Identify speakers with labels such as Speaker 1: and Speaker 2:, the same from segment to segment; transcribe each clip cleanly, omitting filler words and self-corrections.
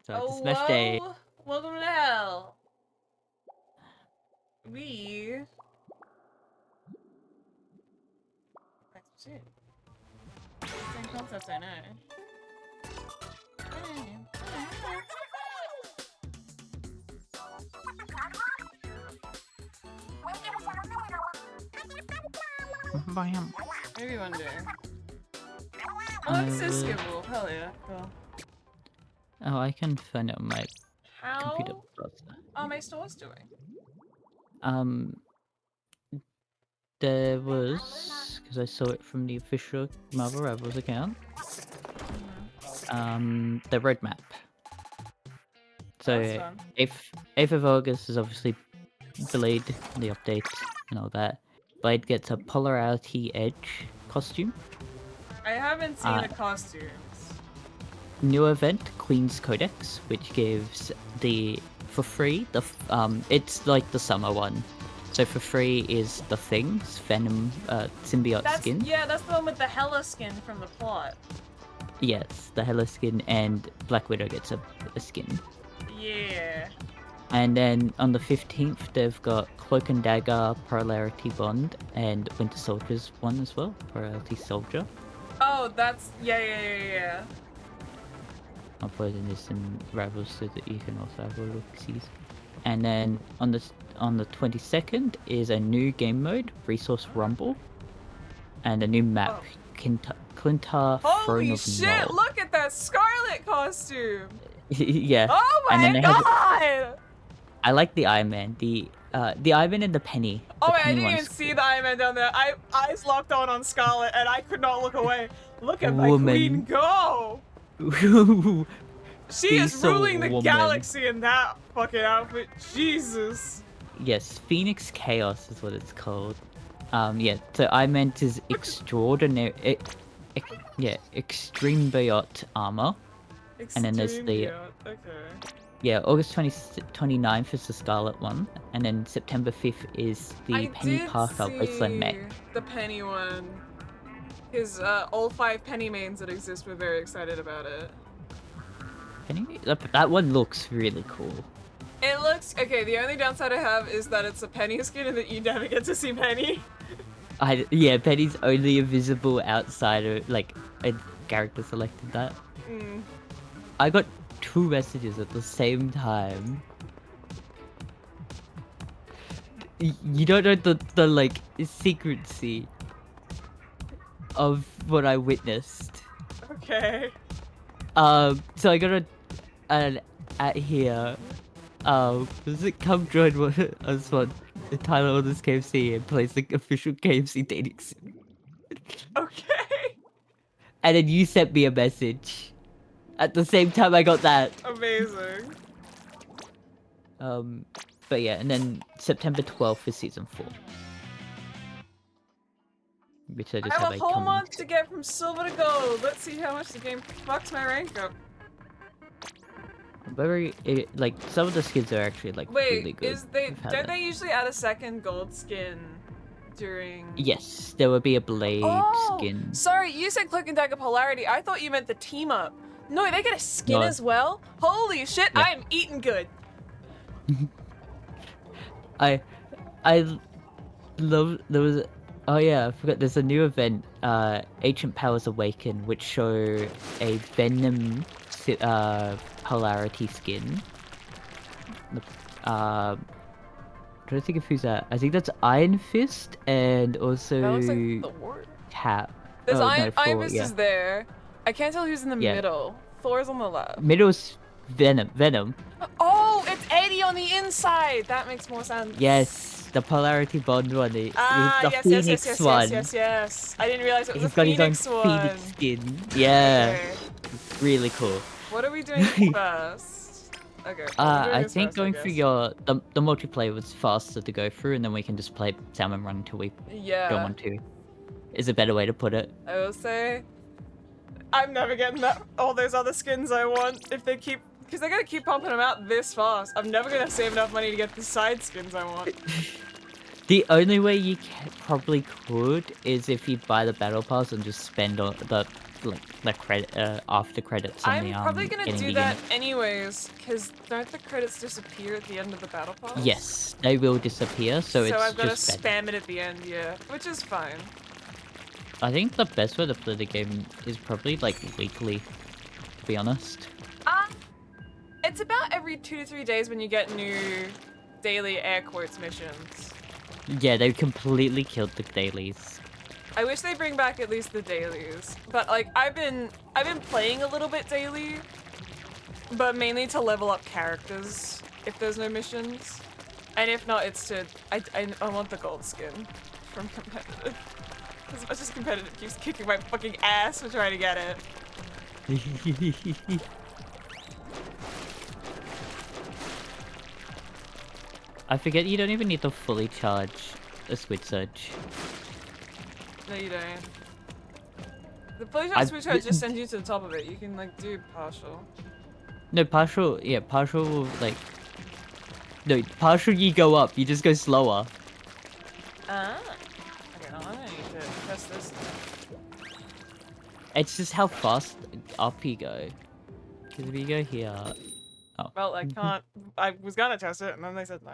Speaker 1: So it's
Speaker 2: Oh,
Speaker 1: Smash Day.
Speaker 2: whoa! Welcome to hell. We. Shit. Same concept, I know.
Speaker 1: Bam.
Speaker 2: Maybe one day. Oh, this is skippable. Hell yeah. Cool.
Speaker 1: Oh, I can find it on my computer
Speaker 2: How
Speaker 1: browser.
Speaker 2: are my stores doing?
Speaker 1: There was, because I saw it from the official Marvel Rebels account, the roadmap. So,
Speaker 2: That's fun.
Speaker 1: 8th of August is obviously Blade, the updates and all that. Blade gets a Polarity Edge costume.
Speaker 2: I haven't seen the costumes.
Speaker 1: New event, Queen's Codex, which gives for free, it's like the summer one. So for free is the Thing's Venom symbiote skin.
Speaker 2: Yeah, that's the one with the Hela skin from the plot.
Speaker 1: Yes, the Hela skin, and Black Widow gets a skin.
Speaker 2: Yeah.
Speaker 1: And then on the 15th, they've got Cloak and Dagger, Polarity Bond, and Winter Soldier's one as well, Polarity Soldier.
Speaker 2: Oh, that's yeah.
Speaker 1: I'll put in this in Rebels so that you can also have a look see. And then on the 22nd is a new game mode, Resource Rumble, and a new map, Clintar Throne of
Speaker 2: shit!
Speaker 1: Nod.
Speaker 2: Look at that Scarlet costume.
Speaker 1: Yeah.
Speaker 2: Oh my god!
Speaker 1: I like the Iron Man. The Iron Man and the Penny.
Speaker 2: Oh wait, I didn't even see the Iron Man down there. Eyes locked on Scarlet, and I could not look away. Look at my queen go! She is ruling the galaxy in that fucking outfit. Jesus.
Speaker 1: Yes, Phoenix Chaos is what it's called. Yeah, so Iron Man's is extraordinary. Extreme Biot armor. And then there's the yeah, August 29th is the Scarlet one, and then September 5th is the Penny Parker Wasteland mech.
Speaker 2: The Penny one. His all 5 Penny mains that exist were very excited about it.
Speaker 1: Penny? That one looks really cool.
Speaker 2: It looks okay. The only downside I have is that it's a Penny skin and that you never get to see Penny.
Speaker 1: Yeah, Penny's only a visible outsider, like a character selected that. I got 2 messages at the same time. You don't know the like secrecy of what I witnessed.
Speaker 2: Okay.
Speaker 1: So I got an at here. Does it come join us on the title of this KFC and plays the official KFC dating sim?
Speaker 2: Okay.
Speaker 1: And then you sent me a message. At the same time I got that.
Speaker 2: Amazing.
Speaker 1: But yeah, and then September 12th is season 4. Which I
Speaker 2: have a whole month to get from silver to gold. Let's see how much the game fucks my rank up.
Speaker 1: Like some of the skins are actually like really good.
Speaker 2: Don't they usually add a second gold skin during?
Speaker 1: Yes, there will be a Blade skin.
Speaker 2: Sorry, you said Cloak and Dagger Polarity. I thought you meant the team up. No, they get a skin as well. Holy shit! Yeah. I am eating good.
Speaker 1: I love there was. Oh yeah, I forgot. There's a new event, Ancient Powers Awaken, which show a Venom Polarity skin. I'm trying to think of who's that. I think that's Iron Fist and also
Speaker 2: that looks like Thor.
Speaker 1: Cap.
Speaker 2: There's Iron Fist is there. I can't tell who's in the middle. Thor's on the left.
Speaker 1: Middle's Venom.
Speaker 2: Oh, it's Eddie on the inside. That makes more sense.
Speaker 1: Yes, the Polarity Bond one. The
Speaker 2: Phoenix one. Yes. I didn't realize it was a Phoenix one.
Speaker 1: Phoenix skin. Yeah. Okay. Really cool.
Speaker 2: What are we doing first? Okay.
Speaker 1: I think going through the multiplayer was faster to go through, and then we can just play Salmon Run until we don't want to. Is a better way to put it.
Speaker 2: I will say, I'm never getting all those other skins I want if they keep, because they're gonna keep pumping them out this fast. I'm never gonna save enough money to get the side skins I want.
Speaker 1: The only way you probably could is if you buy the battle pass and just spend on the credit after credits on the
Speaker 2: I'm probably gonna
Speaker 1: getting
Speaker 2: do
Speaker 1: the
Speaker 2: that
Speaker 1: unit.
Speaker 2: anyways, because don't the credits disappear at the end of the battle pass?
Speaker 1: Yes, they will disappear, so
Speaker 2: So
Speaker 1: it's
Speaker 2: I've gotta
Speaker 1: just better.
Speaker 2: spam it at the end, yeah. Which is fine.
Speaker 1: I think the best way to play the game is probably like weekly, to be honest.
Speaker 2: Um, it's about every 2 to 3 days when you get new daily air quotes missions.
Speaker 1: Yeah, they completely killed the dailies.
Speaker 2: I wish they bring back at least the dailies. But like I've been playing a little bit daily, but mainly to level up characters if there's no missions. And if not, it's to I want the gold skin from competitive. As much as competitive keeps kicking my fucking ass for trying to get it.
Speaker 1: I forget you don't even need to fully charge a Squid Surge.
Speaker 2: No, you don't. The fully charged switch card just sends you to the top of it. You can like do partial.
Speaker 1: No, partial, yeah, partial will like... No, partial you go up, you just go slower.
Speaker 2: Ah. Okay, no, I'm gonna need to test this now.
Speaker 1: It's just how fast up you go. Because if you go here... Oh.
Speaker 2: Well, I can't. I was gonna test it, and then they said no.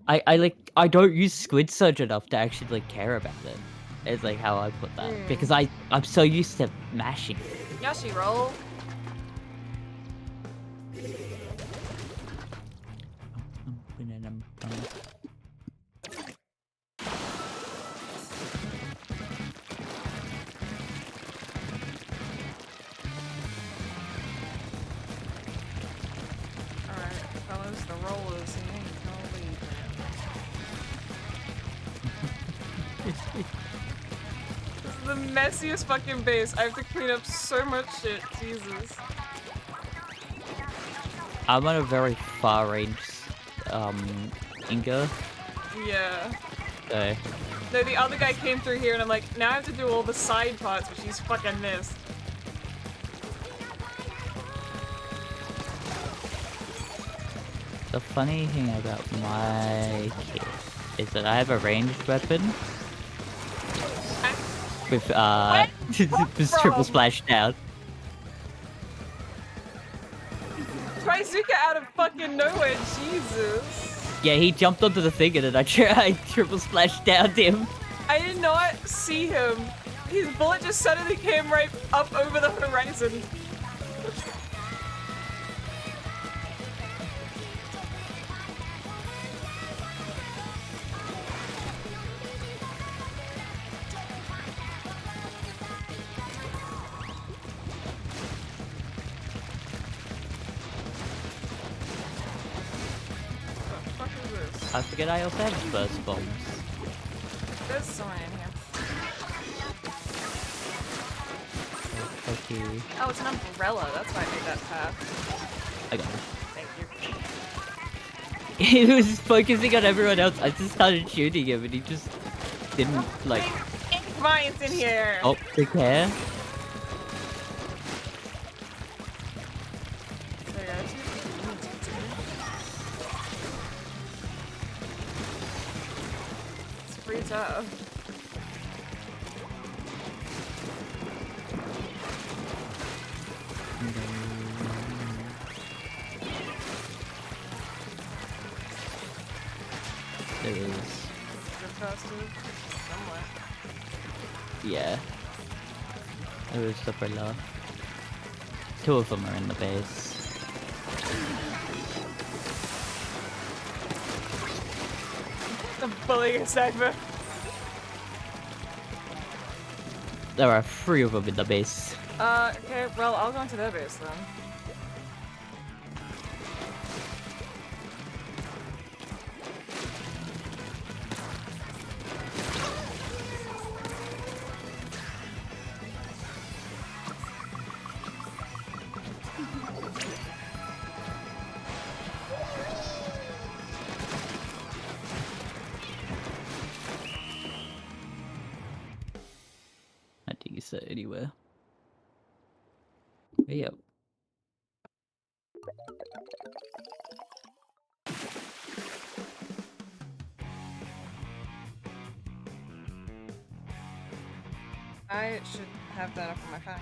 Speaker 1: I don't use Squid Surge enough to actually like care about it. It's like how I put that. Because I'm so used to mashing.
Speaker 2: Yoshi roll. Alright, fellas, the rollers, he ain't gonna leave, man. This is the messiest fucking base. I have to clean up so much shit. Jesus.
Speaker 1: I'm on a very far range Inga.
Speaker 2: Yeah.
Speaker 1: So
Speaker 2: No, the other guy came through here and I'm like, now I have to do all the side parts, which he's fucking missed.
Speaker 1: the funny thing about my kit is that I have a ranged weapon with this triple splash down.
Speaker 2: Twizuka out of fucking nowhere, Jesus.
Speaker 1: Yeah, he jumped onto the thing and then I triple splash downed him.
Speaker 2: I did not see him. His bullet just suddenly came right up over the horizon.
Speaker 1: I forget I also have burst bombs.
Speaker 2: There's someone in here.
Speaker 1: Okay.
Speaker 2: Oh, it's an umbrella. That's why I made that path.
Speaker 1: I got it.
Speaker 2: Thank
Speaker 1: He
Speaker 2: you.
Speaker 1: was focusing on everyone else. I just started shooting him and he just didn't like...
Speaker 2: Mine's in here.
Speaker 1: Oh, take care.
Speaker 2: It's pretty tough.
Speaker 1: There is.
Speaker 2: Somewhere.
Speaker 1: Yeah. There is the below. Two of them are in the base.
Speaker 2: The bullying segment.
Speaker 1: There are 3 of them in the base.
Speaker 2: Okay, well, I'll go into their base then.
Speaker 1: I think it's anywhere. Yep.
Speaker 2: I should have that up on my phone.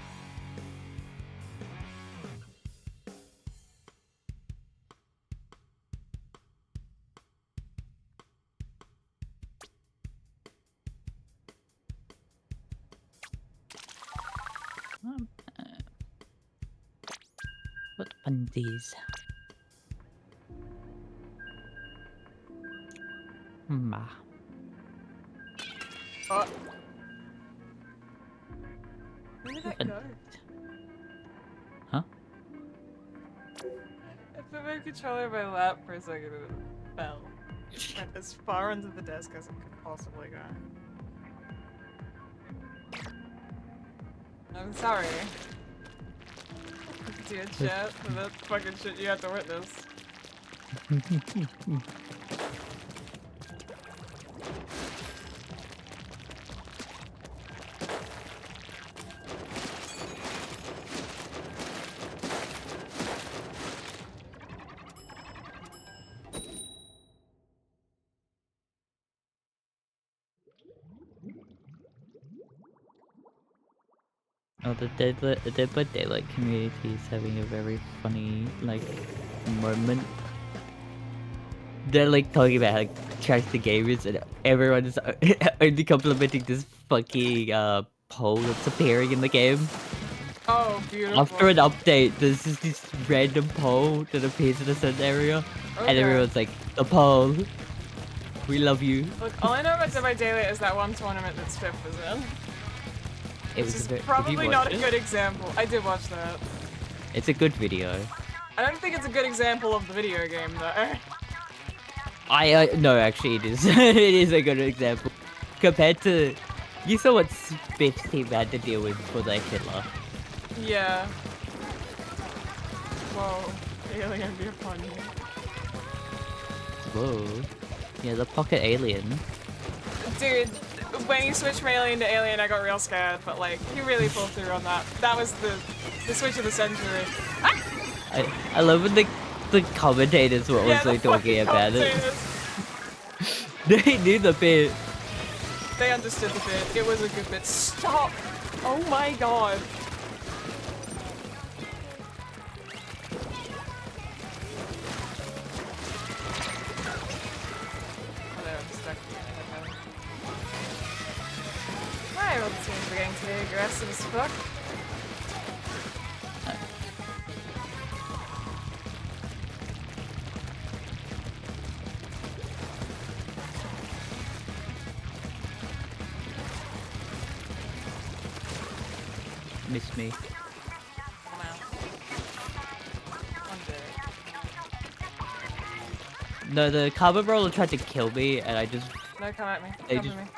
Speaker 1: Uh, what are these? Ma.
Speaker 2: Oh. Where did that
Speaker 1: And-
Speaker 2: go?
Speaker 1: Huh?
Speaker 2: I put my controller in my lap for a second and it fell. It went as far under the desk as it could possibly go. I'm sorry. Dear chat, for that fucking shit you have to witness.
Speaker 1: Oh, the Dead by Daylight community is having a very funny, like, moment. They're, like, talking about how trash the game is, and everyone is only complimenting this fucking, poll that's appearing in the game.
Speaker 2: Oh, beautiful.
Speaker 1: After an update, there's just this random poll that appears in a certain area, and
Speaker 2: Okay.
Speaker 1: everyone's like, the poll. We love you.
Speaker 2: Look, all I know about Dead by Daylight is that one tournament that Spiff was in.
Speaker 1: It
Speaker 2: Which
Speaker 1: was
Speaker 2: is
Speaker 1: did you
Speaker 2: probably not
Speaker 1: watch
Speaker 2: a
Speaker 1: it?
Speaker 2: good example. I did watch that.
Speaker 1: It's a good video.
Speaker 2: I don't think it's a good example of the video game, though.
Speaker 1: No, actually it is. It is a good example. Compared to, you saw what Spiff's team had to deal with for their killer.
Speaker 2: Yeah. Whoa. Alien be upon you.
Speaker 1: Whoa. Yeah, the pocket alien.
Speaker 2: Dude, when you switched from Alien to Alien, I got real scared, but like, you really pulled through on that. That was the switch of the century.
Speaker 1: I love when the commentators were
Speaker 2: Yeah,
Speaker 1: also
Speaker 2: the
Speaker 1: talking
Speaker 2: fucking
Speaker 1: about it.
Speaker 2: commentators.
Speaker 1: They knew the bit.
Speaker 2: They understood the bit. It was a good bit. Stop! Oh my god. My old teams are getting today aggressive as fuck.
Speaker 1: Miss me. No, the carbon roller tried to kill me, and I just.
Speaker 2: No, come at me.
Speaker 1: They
Speaker 2: Come
Speaker 1: just-
Speaker 2: at me.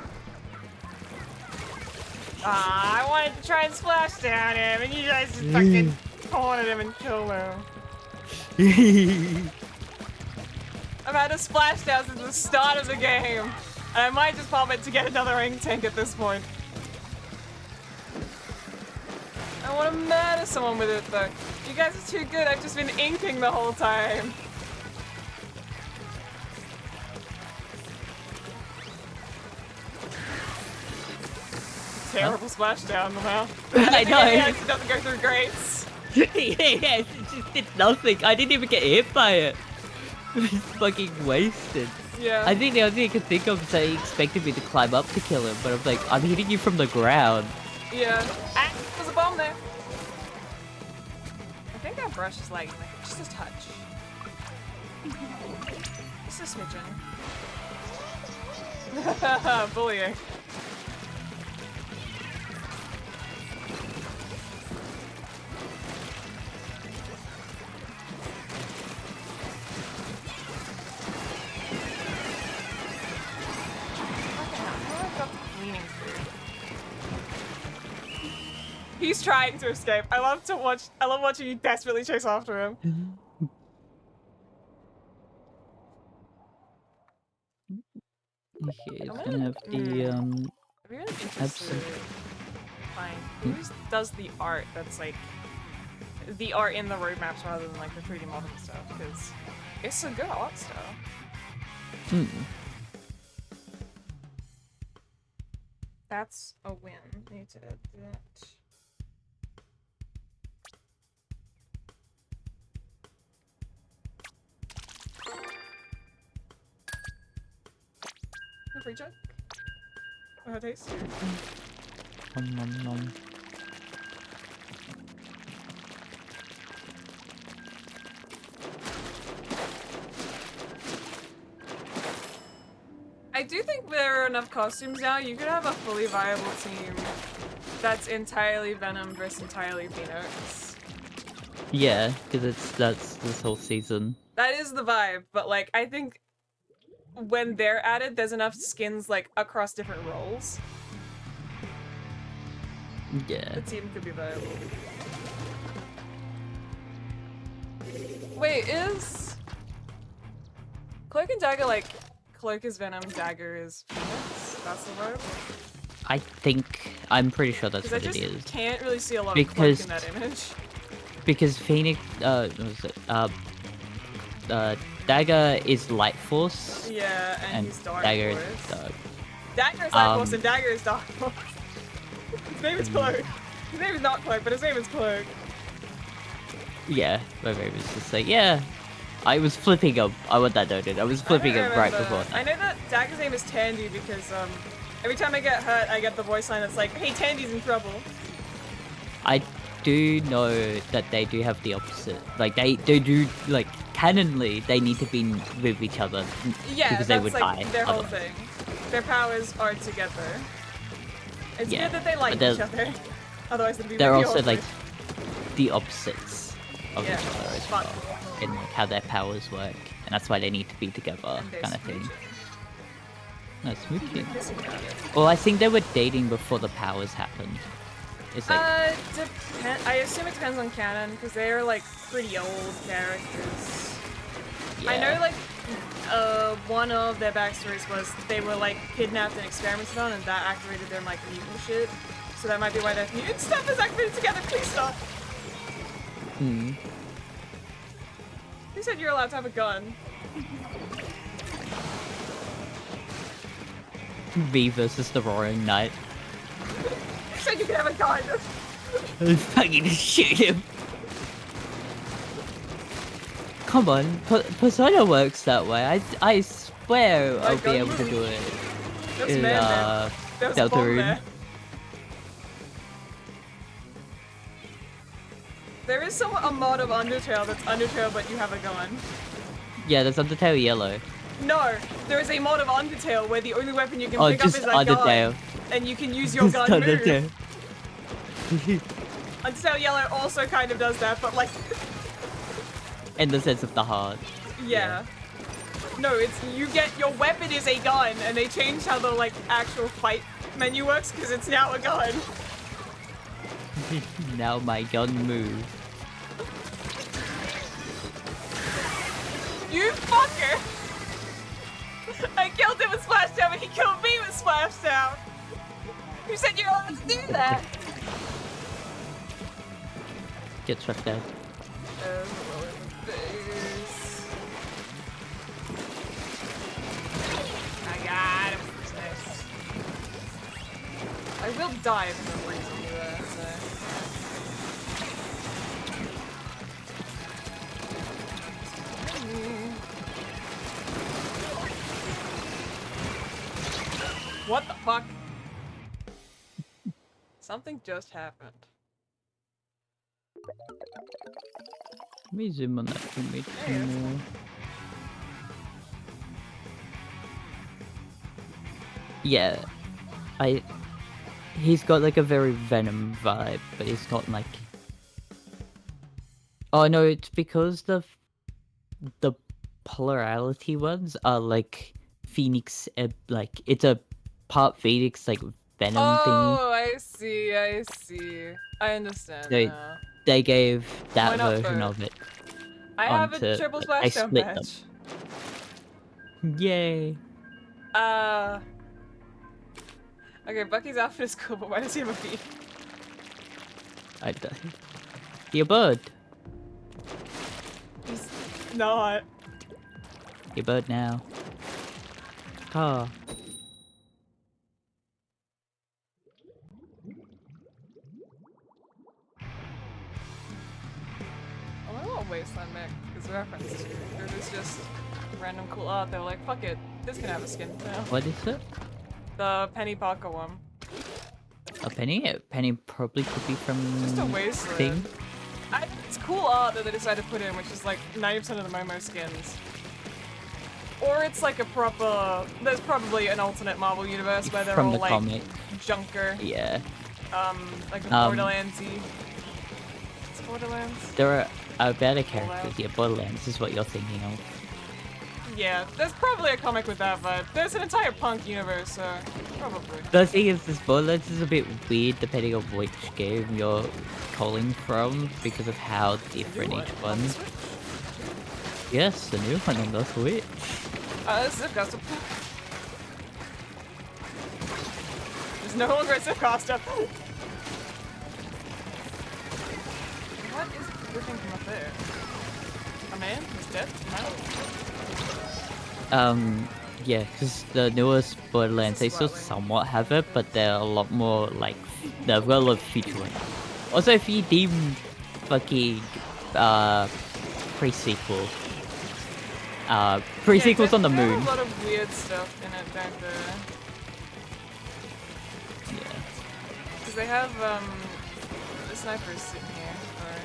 Speaker 2: Ah, I wanted to try and splash down him, and you guys just fucking cornered him and killed him. I've had a splashdown since the start of the game, and I might just pop it to get another ink tank at this point. I want to murder someone with it though. You guys are too good. I've just been inking the whole time. Terrible splashdown, wow.
Speaker 1: I know.
Speaker 2: It doesn't go through grates.
Speaker 1: Yeah, it just did nothing. I didn't even get hit by it. It's fucking wasted.
Speaker 2: Yeah.
Speaker 1: I think the only thing I could think of is that he expected me to climb up to kill him, but I'm like, I'm hitting you from the ground.
Speaker 2: Yeah. Ah, there's a bomb there. I think that brush is like just a touch. Just a smidgen. Bullying. He's trying to escape. I love watching you desperately chase after him.
Speaker 1: Okay, it's gonna have the
Speaker 2: I'd be really interested in find who does the art that's like the art in the roadmaps rather than like the 3D model stuff, because it's a good art style. That's a win. Need to add that. No free check. Oh, how it tastes.
Speaker 1: Nom, nom.
Speaker 2: I do think there are enough costumes now. You could have a fully viable team that's entirely Venom versus entirely Phoenix.
Speaker 1: Yeah, because that's this whole season.
Speaker 2: That is the vibe, but like I think when they're added, there's enough skins like across different roles.
Speaker 1: Yeah.
Speaker 2: The team could be viable. Wait, is Cloak and Dagger like Cloak is Venom, Dagger is Phoenix? That's the vibe?
Speaker 1: I'm pretty sure that's
Speaker 2: Because I
Speaker 1: what it
Speaker 2: just
Speaker 1: is.
Speaker 2: can't really see a lot of
Speaker 1: Because-
Speaker 2: Cloak in that image.
Speaker 1: Because Phoenix, what was it? Dagger is Light Force,
Speaker 2: Yeah, and he's Dark
Speaker 1: Dagger
Speaker 2: Force.
Speaker 1: is Dark.
Speaker 2: Dagger is Light Force and Dagger is Dark Force. His name is Cloak. His name is not Cloak, but his name is Cloak.
Speaker 1: Yeah, my favorite was to say, yeah. I was flipping him. I want that noted. I was flipping him right before
Speaker 2: I
Speaker 1: that.
Speaker 2: know that Dagger's name is Tandy because every time I get hurt, I get the voice line that's like, "Hey, Tandy's in trouble."
Speaker 1: I do know that they do have the opposite. Like they do like canonly they need to be with each other
Speaker 2: Yeah,
Speaker 1: because
Speaker 2: that's
Speaker 1: they would
Speaker 2: like
Speaker 1: die.
Speaker 2: their whole
Speaker 1: otherwise.
Speaker 2: thing. Their powers are together. It's
Speaker 1: Yeah,
Speaker 2: good that they like
Speaker 1: but
Speaker 2: each other. Otherwise, it'd be
Speaker 1: They're
Speaker 2: really
Speaker 1: also
Speaker 2: awkward.
Speaker 1: like the opposites of
Speaker 2: Yeah,
Speaker 1: each other as
Speaker 2: fun.
Speaker 1: well, in like how their powers work, and that's why they need to be together,
Speaker 2: And they're
Speaker 1: kind of thing.
Speaker 2: smooching.
Speaker 1: No, smooching.
Speaker 2: Kissing about it.
Speaker 1: Well, I think they were dating before the powers happened. It's like
Speaker 2: I assume it depends on canon because they're like pretty old characters.
Speaker 1: yeah.
Speaker 2: I know like one of their backstories was they were like kidnapped and experimented on, and that activated their like mutant shit. So that might be why their mutant stuff is activated together. Please stop.
Speaker 1: Hmm.
Speaker 2: Who said you're allowed to have a gun?
Speaker 1: V versus the Roaring Knight.
Speaker 2: Who said you could have a gun?
Speaker 1: Fucking just shoot him. Come on, Persona works that way. I swear I'll be
Speaker 2: gun
Speaker 1: able to
Speaker 2: move.
Speaker 1: do it.
Speaker 2: That's
Speaker 1: in,
Speaker 2: man. There was a bomb
Speaker 1: Deltarune.
Speaker 2: there. There is a mod of Undertale that's Undertale, but you have a gun.
Speaker 1: Yeah, there's Undertale Yellow.
Speaker 2: No, there is a mod of Undertale where the only weapon you can
Speaker 1: Oh,
Speaker 2: pick up
Speaker 1: just
Speaker 2: is a
Speaker 1: Undertale.
Speaker 2: gun, and you can use your
Speaker 1: Just
Speaker 2: gun
Speaker 1: Undertale.
Speaker 2: move. Undertale Yellow also kind of does that, but like,
Speaker 1: In the sense of the heart.
Speaker 2: yeah. No, it's you get your weapon is a gun, and they changed how the like actual fight menu works because it's now a gun.
Speaker 1: Now my gun move.
Speaker 2: You fucker! I killed him with Splashdown, but he killed me with Splashdown. You said you always do that.
Speaker 1: Get struck down.
Speaker 2: I got him. Nice. I will die if no reason to that. What the fuck? Something just happened.
Speaker 1: Let me zoom on that image
Speaker 2: Hey, that's
Speaker 1: some more. Yeah, he's got like a very Venom vibe, but he's not like. Oh no, it's because the polarity ones are like Phoenix, like it's a part Phoenix like Venom thingy.
Speaker 2: Oh, I see, I see. I understand
Speaker 1: They-
Speaker 2: now.
Speaker 1: They gave that
Speaker 2: Why not
Speaker 1: version
Speaker 2: both?
Speaker 1: of it.
Speaker 2: I have a
Speaker 1: onto-
Speaker 2: triple
Speaker 1: like, I
Speaker 2: splashdown
Speaker 1: split them.
Speaker 2: badge.
Speaker 1: Yay!
Speaker 2: Okay, Bucky's outfit is cool, but why does he have a bee?
Speaker 1: I died. Be a bird.
Speaker 2: He's not.
Speaker 1: Be a bird now. Ah.
Speaker 2: Wasteland mech is a reference to. It was just random cool art. They were like, fuck it, this can have a skin now.
Speaker 1: What is it?
Speaker 2: The Penny Parker one.
Speaker 1: A penny? A penny probably could be from
Speaker 2: Just a Wasteland.
Speaker 1: thing.
Speaker 2: It's cool art that they decided to put in, which is like 90% of the Momo skins. Or it's like a proper. There's probably an alternate Marvel universe where they're
Speaker 1: From
Speaker 2: all
Speaker 1: the
Speaker 2: like
Speaker 1: comic.
Speaker 2: junker.
Speaker 1: Yeah.
Speaker 2: Like a Borderlands-y. It's Borderlands?
Speaker 1: There are better characters. Yeah, Borderlands is what you're thinking of.
Speaker 2: Yeah, there's probably a comic with that vibe. There's an entire punk universe, so probably.
Speaker 1: The thing is, this Borderlands is a bit weird depending on which game you're calling from because of how different each one. Yes, the new one on the Switch.
Speaker 2: This is a custom. There's no longer a Zipcaster. What is dripping from up there? A man? He's dead? No.
Speaker 1: Yeah, because the newest Borderlands, they still somewhat have it, but they're a lot more like, they've got a lot of featuring. Also, if you deem fucking, pre-sequel, pre-sequels on the moon.
Speaker 2: There's a lot of weird stuff in it, don't there?
Speaker 1: Yeah.
Speaker 2: Because they have, the snipers sitting here, or...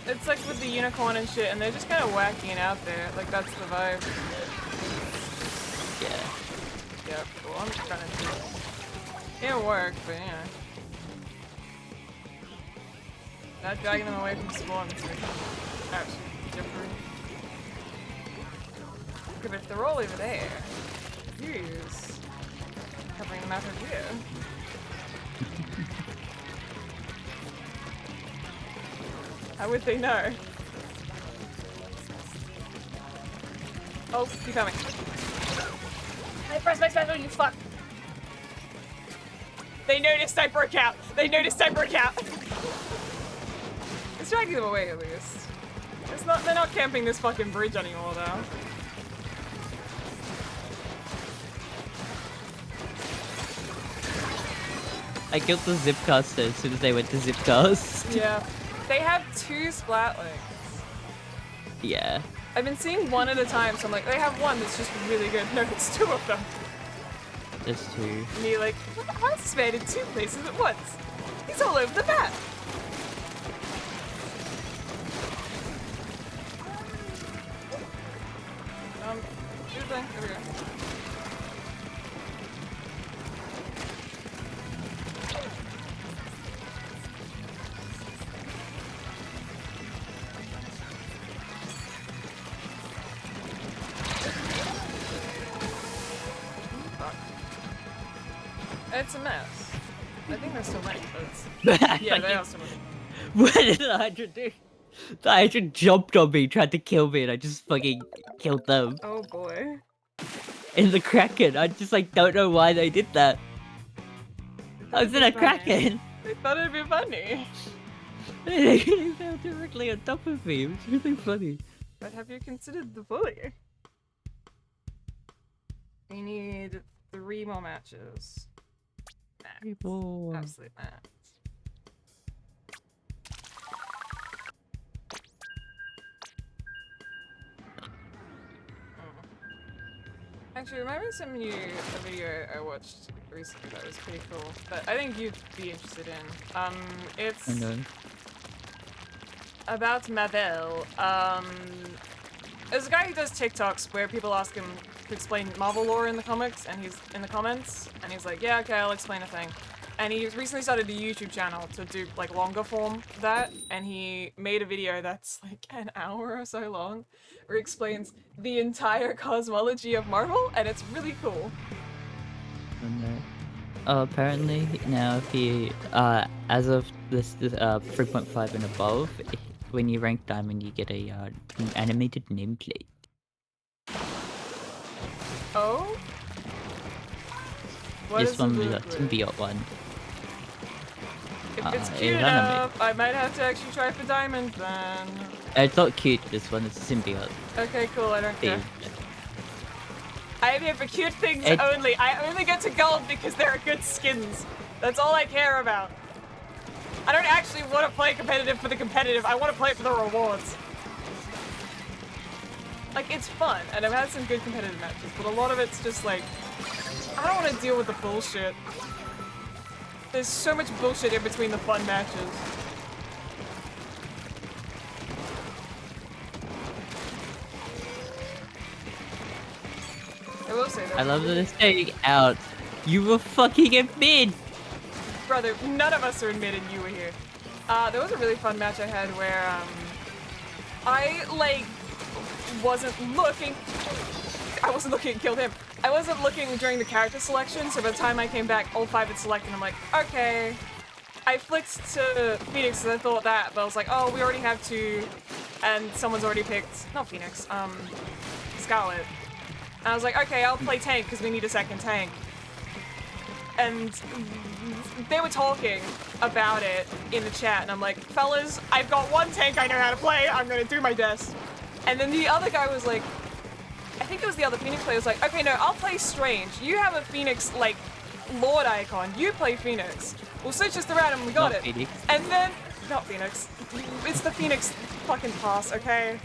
Speaker 2: It's like with the unicorn and shit, and they're just kind of wacky and out there. Like, that's the vibe.
Speaker 1: Yeah.
Speaker 2: Yeah, cool. I'm trying to do it. It'll work, but you know. Not dragging them away from spawn is actually different. Okay, but if they're all over there, use covering the map over here. How would they know? Oh, keep coming. I pressed my special, you fuck! They noticed I broke out! They noticed I broke out! It's dragging them away at least. It's not, they're not camping this fucking bridge anymore though.
Speaker 1: I killed the Zipcaster as soon as they went to Zipcast.
Speaker 2: Yeah. They have 2 Splatlings.
Speaker 1: Yeah.
Speaker 2: I've been seeing one at a time, so I'm like, they have one that's just really good. No, it's 2 of them.
Speaker 1: There's 2.
Speaker 2: And you're like, why is this man in 2 places at once? He's all over the map. Do the thing. There we go. It's a mess. I think they're still winning, but yeah, they are still winning.
Speaker 1: What did the Hydra do? The Hydra jumped on me, tried to kill me, and I just fucking killed them.
Speaker 2: Oh boy.
Speaker 1: In the Kraken, I just like don't know why they did that. I was in a Kraken.
Speaker 2: They thought it'd be funny.
Speaker 1: They fell directly on top of me. It was really funny.
Speaker 2: But have you considered the bully? We need 3 more matches. Max.
Speaker 1: People.
Speaker 2: Absolute max. Actually, remind me of some new a video I watched recently that was pretty cool. That I think you'd be interested in. It's
Speaker 1: I know.
Speaker 2: about Mavel. There's a guy who does TikToks where people ask him to explain Marvel lore in the comics, and he's in the comments, and he's like, yeah, okay, I'll explain a thing. And he recently started a YouTube channel to do like longer form that, and he made a video that's like an hour or so long, where he explains the entire cosmology of Marvel, and it's really cool.
Speaker 1: Apparently now if you as of this 3.5 and above, when you rank diamond you get a animated nameplate.
Speaker 2: Oh? What
Speaker 1: This
Speaker 2: does
Speaker 1: one
Speaker 2: it
Speaker 1: was a
Speaker 2: look like?
Speaker 1: symbiote one.
Speaker 2: If it's
Speaker 1: it's
Speaker 2: cute
Speaker 1: animated.
Speaker 2: enough, I might have to actually try for diamond then.
Speaker 1: It's not cute, this one, it's a symbiote.
Speaker 2: Okay, cool, I don't care.
Speaker 1: Thing.
Speaker 2: I am here for cute things
Speaker 1: It-
Speaker 2: only. I only get to gold because there are good skins. That's all I care about. I don't actually want to play competitive for the competitive. I want to play it for the rewards. Like, it's fun, and I've had some good competitive matches, but a lot of it's just like, I don't want to deal with the bullshit. There's so much bullshit in between the fun matches. I will say that.
Speaker 1: I love that it's staying out. You were fucking in mid!
Speaker 2: Brother, none of us are admitted you were here. There was a really fun match I had where, I, like, wasn't looking and killed him. I wasn't looking during the character selection, so by the time I came back, all 5 had selected, and I'm like, okay. I flicked to Phoenix because I thought that, but I was like, oh, we already have 2, and someone's already picked, not Phoenix, Scarlet. And I was like, okay, I'll play tank because we need a second tank. And they were talking about it in the chat, and I'm like, fellas, I've got 1 tank I know how to play, I'm gonna do my best. And then the other guy was like, I think it was the other Phoenix player was like, okay, no, I'll play Strange. You have a Phoenix, like, Lord icon. You play Phoenix. We'll switch this around and we got it.
Speaker 1: Phoenix.
Speaker 2: And then, not Phoenix. It's the Phoenix fucking pass, okay?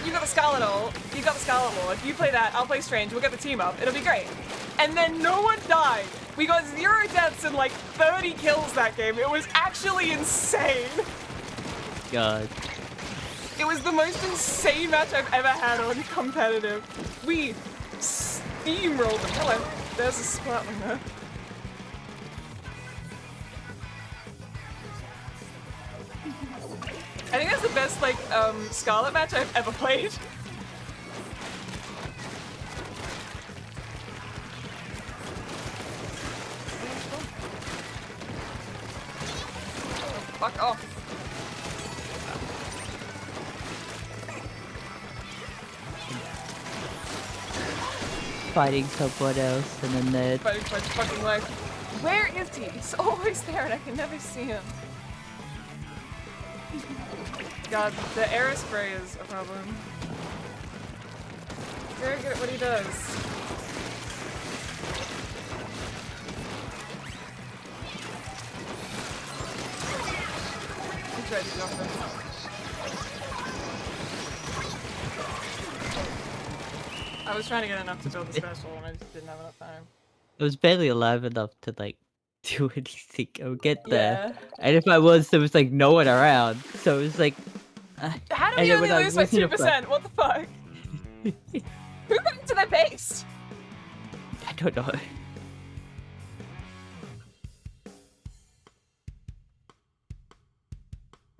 Speaker 2: You got the Scarlet ult. You got the Scarlet Lord. You play that. I'll play Strange. We'll get the team up. It'll be great. And then no one died. We got 0 deaths and like 30 kills that game. It was actually insane.
Speaker 1: God.
Speaker 2: It was the most insane match I've ever had on competitive. We steamrolled them. Hello. There's a Splatoon there. I think that's the best, like, Scarlet match I've ever played. Oh, fuck off.
Speaker 1: Fighting someone else and then they're
Speaker 2: Fighting for his fucking life. Where is he? He's always there and I can never see him. God, the air spray is a problem. Very good at what he does. He tried to jump in. I was trying to get enough to build the special and I just didn't have enough time.
Speaker 1: it was barely alive enough to like do anything or get there.
Speaker 2: Yeah.
Speaker 1: And if I was, there was like no one around. So it was like
Speaker 2: How do
Speaker 1: and
Speaker 2: we
Speaker 1: then
Speaker 2: only
Speaker 1: when I
Speaker 2: lose by
Speaker 1: wasn't
Speaker 2: 2%? What the fuck? Who got into their base?
Speaker 1: I don't know.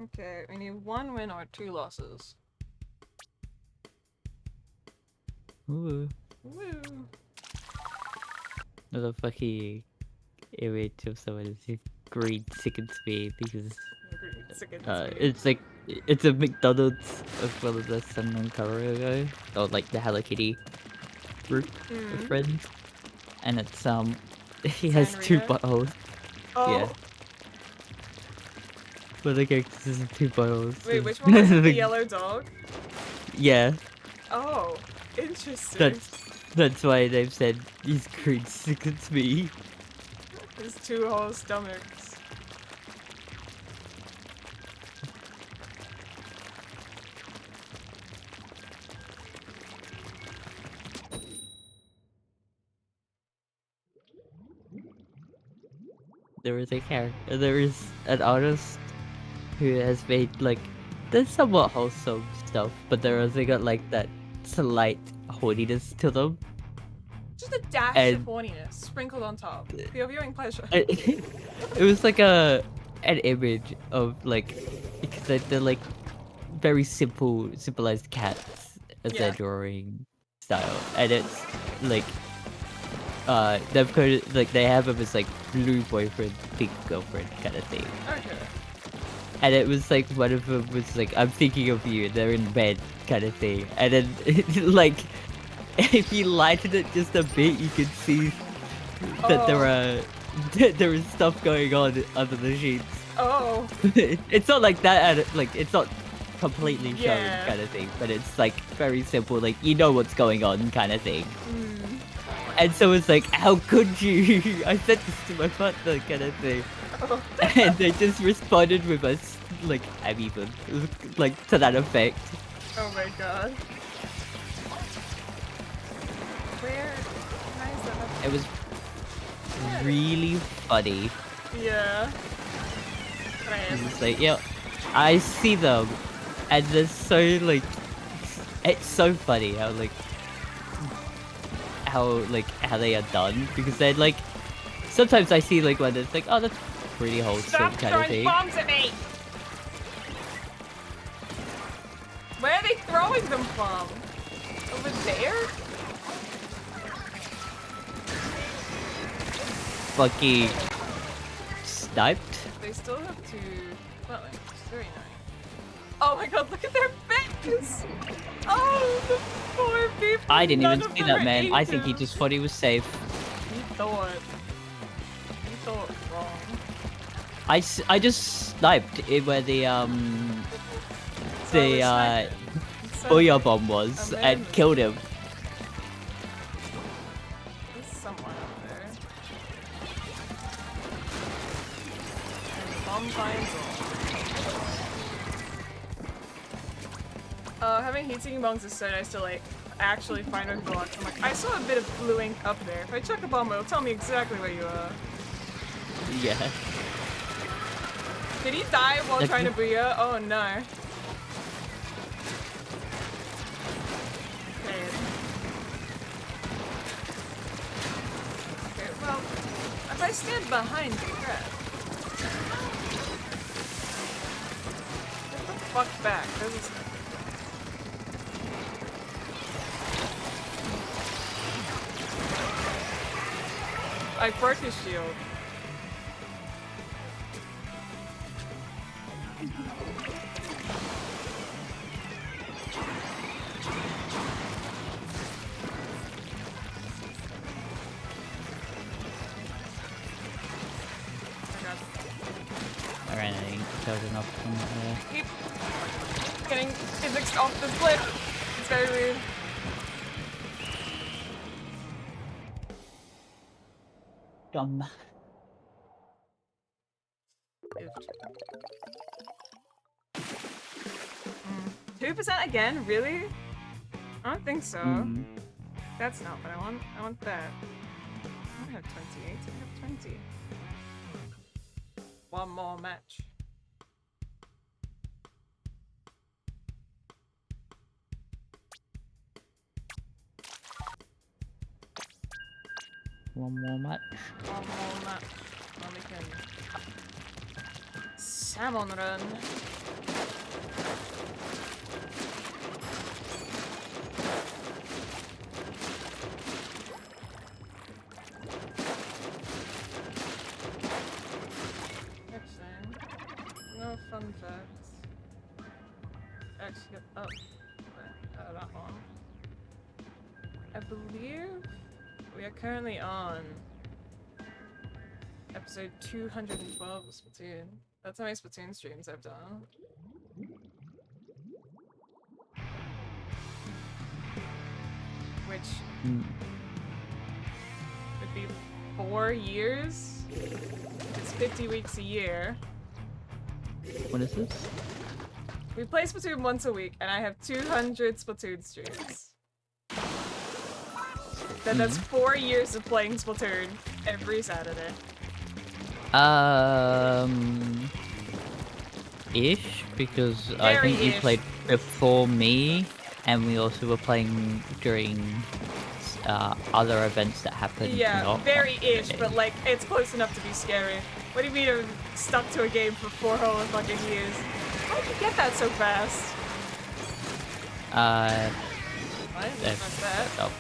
Speaker 2: Okay, we need 1 win or 2 losses.
Speaker 1: Ooh.
Speaker 2: Woo.
Speaker 1: Another fucking image of someone who green sickens me because it's like it's a McDonald's as well as a Sun and Karago or like the Hello Kitty group of friends, and it's he has 2 buttholes.
Speaker 2: Oh.
Speaker 1: Yeah. But the characters has 2 buttholes.
Speaker 2: Wait, which one was it? The yellow dog?
Speaker 1: Yeah.
Speaker 2: Oh, interesting.
Speaker 1: That's why they've said he's green sickens me.
Speaker 2: His 2 whole stomachs.
Speaker 1: There is an artist who has made like there's somewhat wholesome stuff, but they're also got like that slight horniness to them.
Speaker 2: Just a dash of horniness sprinkled on top. For your viewing pleasure.
Speaker 1: It was like an image of like because they're like very symbolized cats as their drawing style, and it's like they've got like they have them as like blue boyfriend, pink girlfriend kind of thing.
Speaker 2: Okay.
Speaker 1: And it was like one of them was like, I'm thinking of you, they're in bed kind of thing. And then like if you lighten it just a bit you could see that there is stuff going on under the sheets.
Speaker 2: Oh.
Speaker 1: It's not like that like it's not completely shown kind of thing, but it's like very simple, like you know what's going on kind of thing. And so it's like, how could you? I said this to my partner kind of thing.
Speaker 2: Oh.
Speaker 1: And they just responded with us like I'm even, like to that effect.
Speaker 2: Oh my god. Where? Why is that not-
Speaker 1: It was really funny.
Speaker 2: Yeah. Right.
Speaker 1: It's like, yeah, I see them, and they're so like, it's so funny how how they are done, because they're like, sometimes I see like when it's like, oh, that's pretty wholesome
Speaker 2: Stop
Speaker 1: kind of
Speaker 2: throwing
Speaker 1: thing.
Speaker 2: bombs at me! Where are they throwing them from? Over there?
Speaker 1: Fucking sniped.
Speaker 2: They still have to. Well, it's very nice. Oh my god, look at their face! Oh, the poor people.
Speaker 1: I didn't
Speaker 2: None
Speaker 1: even
Speaker 2: of
Speaker 1: see
Speaker 2: them
Speaker 1: that
Speaker 2: are
Speaker 1: man. I think he
Speaker 2: Asian.
Speaker 1: just thought he was safe.
Speaker 2: He thought wrong.
Speaker 1: I just sniped it where the
Speaker 2: So I was sniping.
Speaker 1: booyah bomb was,
Speaker 2: man
Speaker 1: and
Speaker 2: was-
Speaker 1: killed him.
Speaker 2: There's someone up there. And bomb finds all. Having heat-seeking bombs is so nice to like actually find where people are. I'm like, I saw a bit of blue ink up there. If I chuck a bomb, it'll tell me exactly where you are.
Speaker 1: Yeah.
Speaker 2: Did he die while
Speaker 1: Like-
Speaker 2: trying to booyah? Oh no. Okay. Okay, well, if I stand behind the crab. Get the fuck back. There's a sniper. I broke his shield.
Speaker 1: I ran out of killed enough from there.
Speaker 2: Keep getting physics off the flip. It's very weird.
Speaker 1: Dumb.
Speaker 2: 2% again? Really? I don't think so.
Speaker 1: Mm.
Speaker 2: That's not what I want. I want that. I don't have 28. I have 20. One more match.
Speaker 1: One more match.
Speaker 2: One more match. Then we can salmon run. Actually, no fun facts. Actually, oh, that one. I believe we are currently on episode 212 of Splatoon. That's how many Splatoon streams I've done. Which would be 4 years. It's 50 weeks a year.
Speaker 1: What is this?
Speaker 2: We play Splatoon once a week, and I have 200 Splatoon streams. Then that's 4 years of playing Splatoon every Saturday.
Speaker 1: Ish, because I
Speaker 2: Very
Speaker 1: think you
Speaker 2: ish.
Speaker 1: played before me, and we also were playing during other events that happened.
Speaker 2: Yeah,
Speaker 1: not
Speaker 2: very
Speaker 1: on
Speaker 2: ish,
Speaker 1: the
Speaker 2: but
Speaker 1: day.
Speaker 2: like, it's close enough to be scary. What do you mean I'm stuck to a game for 4 whole fucking years? How did you get that so fast?
Speaker 1: Uh,
Speaker 2: I didn't
Speaker 1: That's-
Speaker 2: press that.
Speaker 1: oh.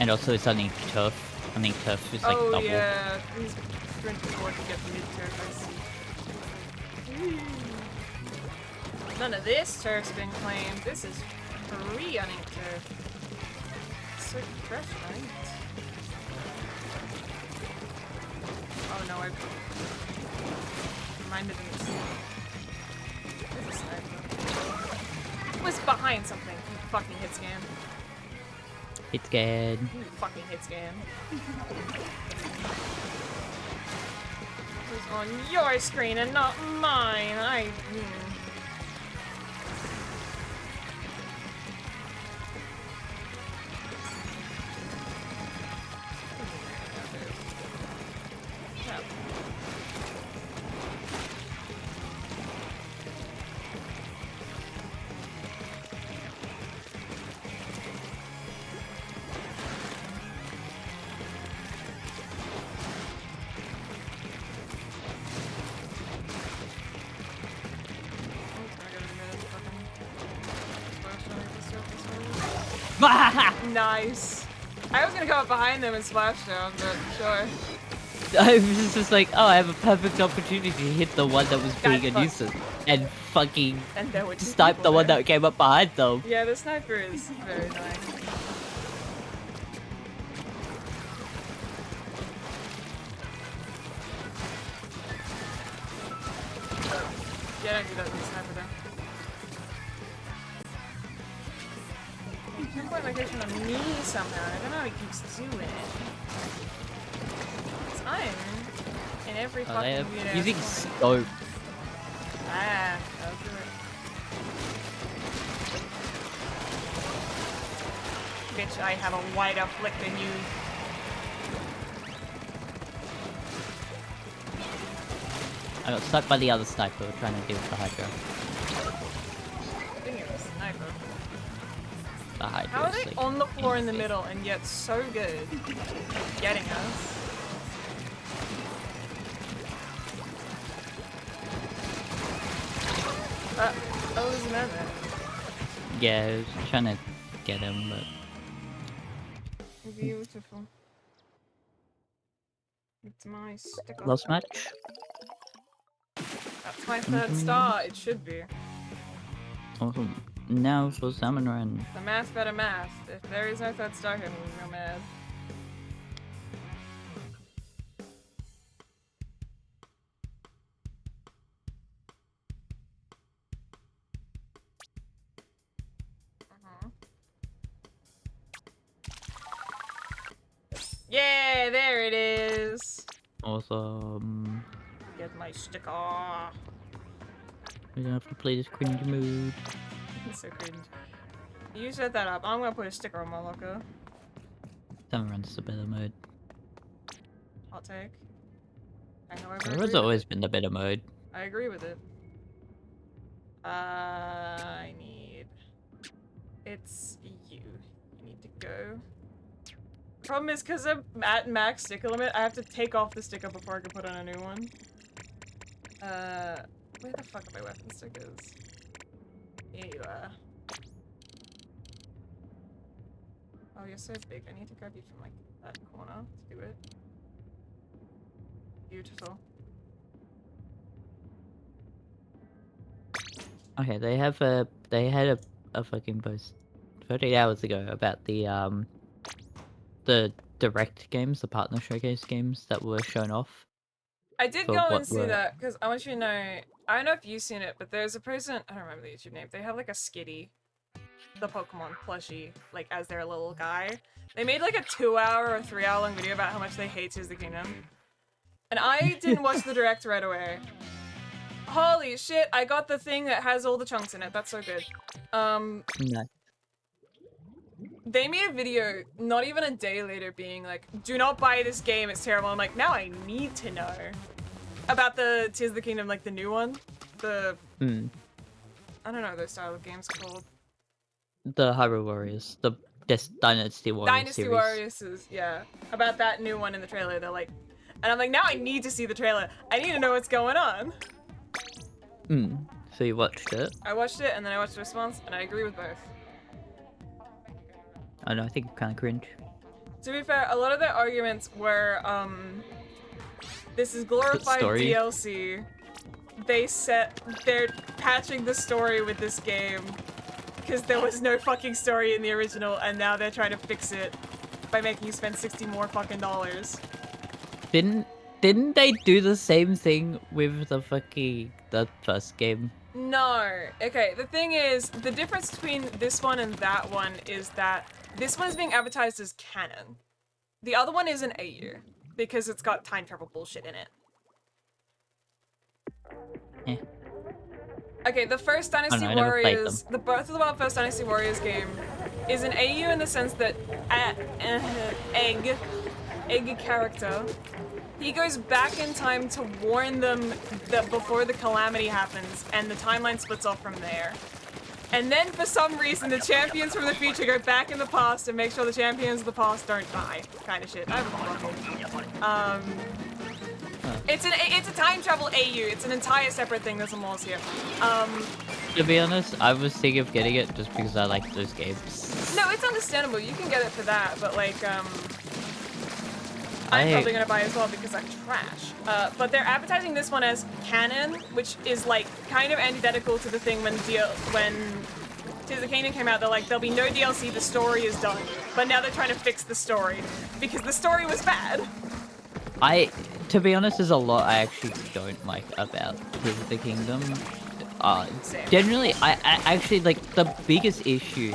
Speaker 1: And also it's on turf. I think turf is like
Speaker 2: Oh
Speaker 1: double.
Speaker 2: yeah, he's drinking forward to get mid-turf, I see. None of this turf's been claimed. This is free uninked turf. So fresh, right? Oh no, I reminded him to see it. There's a sniper. It was behind something. You fucking hit scan.
Speaker 1: It's good.
Speaker 2: You fucking hit scan. On your screen and not mine. Nice. I was gonna come up behind them and splash down, but sure.
Speaker 1: I was just like, oh, I have a perfect opportunity to hit the one that was being a nuisance and fucking snipe the one that came up behind them.
Speaker 2: Yeah, the sniper is very nice. Yeah, don't do that to the sniper though. Pinpoint location on me somehow. I don't know how he keeps doing it. It's iron in every fucking video.
Speaker 1: Using scope.
Speaker 2: Ah, that'll do it. Bitch, I have a wider flick than you.
Speaker 1: I got stuck by the other sniper trying to deal with the Hydra.
Speaker 2: Speaking of sniper.
Speaker 1: The Hydra.
Speaker 2: How are they on the floor in the middle and yet so good at getting us? Oh, there's another.
Speaker 1: Yeah, I was trying to get him, but...
Speaker 2: Beautiful. It's my sticker.
Speaker 1: Last match?
Speaker 2: That's my third star, it should be.
Speaker 1: Awesome. Now for Salmon Run.
Speaker 2: The math better math. If there is no third star here, we'll be real mad. Yeah, there it is.
Speaker 1: Awesome.
Speaker 2: Get my sticker.
Speaker 1: We don't have to play this cringe mode.
Speaker 2: It's so cringe. You set that up. I'm gonna put a sticker on my locker.
Speaker 1: Salmon Run's the better mode.
Speaker 2: Hot take.
Speaker 1: It's always been the better mode.
Speaker 2: I agree with it. I need... It's you. You need to go. Problem is, because I'm at max sticker limit, I have to take off the sticker before I can put on a new one. Where the fuck are my weapon stickers? Here you are. Oh, you're so big. I need to grab you from, like, that corner to do it. Beautiful.
Speaker 1: Okay, they had a fucking post 30 hours ago about the direct games, the partner showcase games that were shown off.
Speaker 2: I did go and see that because I want you to know. I don't know if you've seen it, but there's a person. I don't remember the YouTube name. They have like a Skitty, the Pokemon plushie, like as their little guy. They made like a 2-hour or 3-hour long video about how much they hate Tears of the Kingdom, and I didn't watch the direct right away. Holy shit! I got the thing that has all the chunks in it. That's so good.
Speaker 1: No.
Speaker 2: They made a video not even a day later being like, do not buy this game, it's terrible. I'm like, now I need to know about the Tears of the Kingdom, like the new one. The... I don't know what those style of games called.
Speaker 1: The Hyrule Warriors. The Dynasty Warriors
Speaker 2: Dynasty
Speaker 1: series.
Speaker 2: Warriors is, yeah. About that new one in the trailer, they're like... And I'm like, now I need to see the trailer. I need to know what's going on.
Speaker 1: So you watched it?
Speaker 2: I watched it, and then I watched the response, and I agree with both.
Speaker 1: I know, I think kind of cringe.
Speaker 2: To be fair, a lot of their arguments were, this is glorified DLC. They're patching the story with this game because there was no fucking story in the original, and now they're trying to fix it by making you spend $60 more fucking dollars.
Speaker 1: Didn't they do the same thing with the first game?
Speaker 2: No. Okay, the thing is, the difference between this one and that one is that this one is being advertised as canon. The other one isn't AU, because it's got time travel bullshit in it.
Speaker 1: Eh.
Speaker 2: Okay, the first Dynasty
Speaker 1: I never played
Speaker 2: Warriors, the Breath of the Wild first Dynasty Warriors game, is an AU in the sense that Egg character, he goes back in time to warn them that before the calamity happens, and the timeline splits off from there. And then for some reason, the champions from the future go back in the past and make sure the champions of the past don't die, kind of shit. I have a It's a time travel AU. It's an entire separate thing. There's some laws here.
Speaker 1: To be honest, I was thinking of getting it just because I like those games.
Speaker 2: No, it's understandable. You can get it for that, but like, I'm probably gonna buy it as well because I'm trash. But they're advertising this one as canon, which is like kind of antithetical to the thing when Tears of the Kingdom came out. They're like, there'll be no DLC. The story is done. But now they're trying to fix the story because the story was bad.
Speaker 1: To be honest, there's a lot I actually don't like about Tears of the Kingdom. Generally, I actually, like, the biggest issue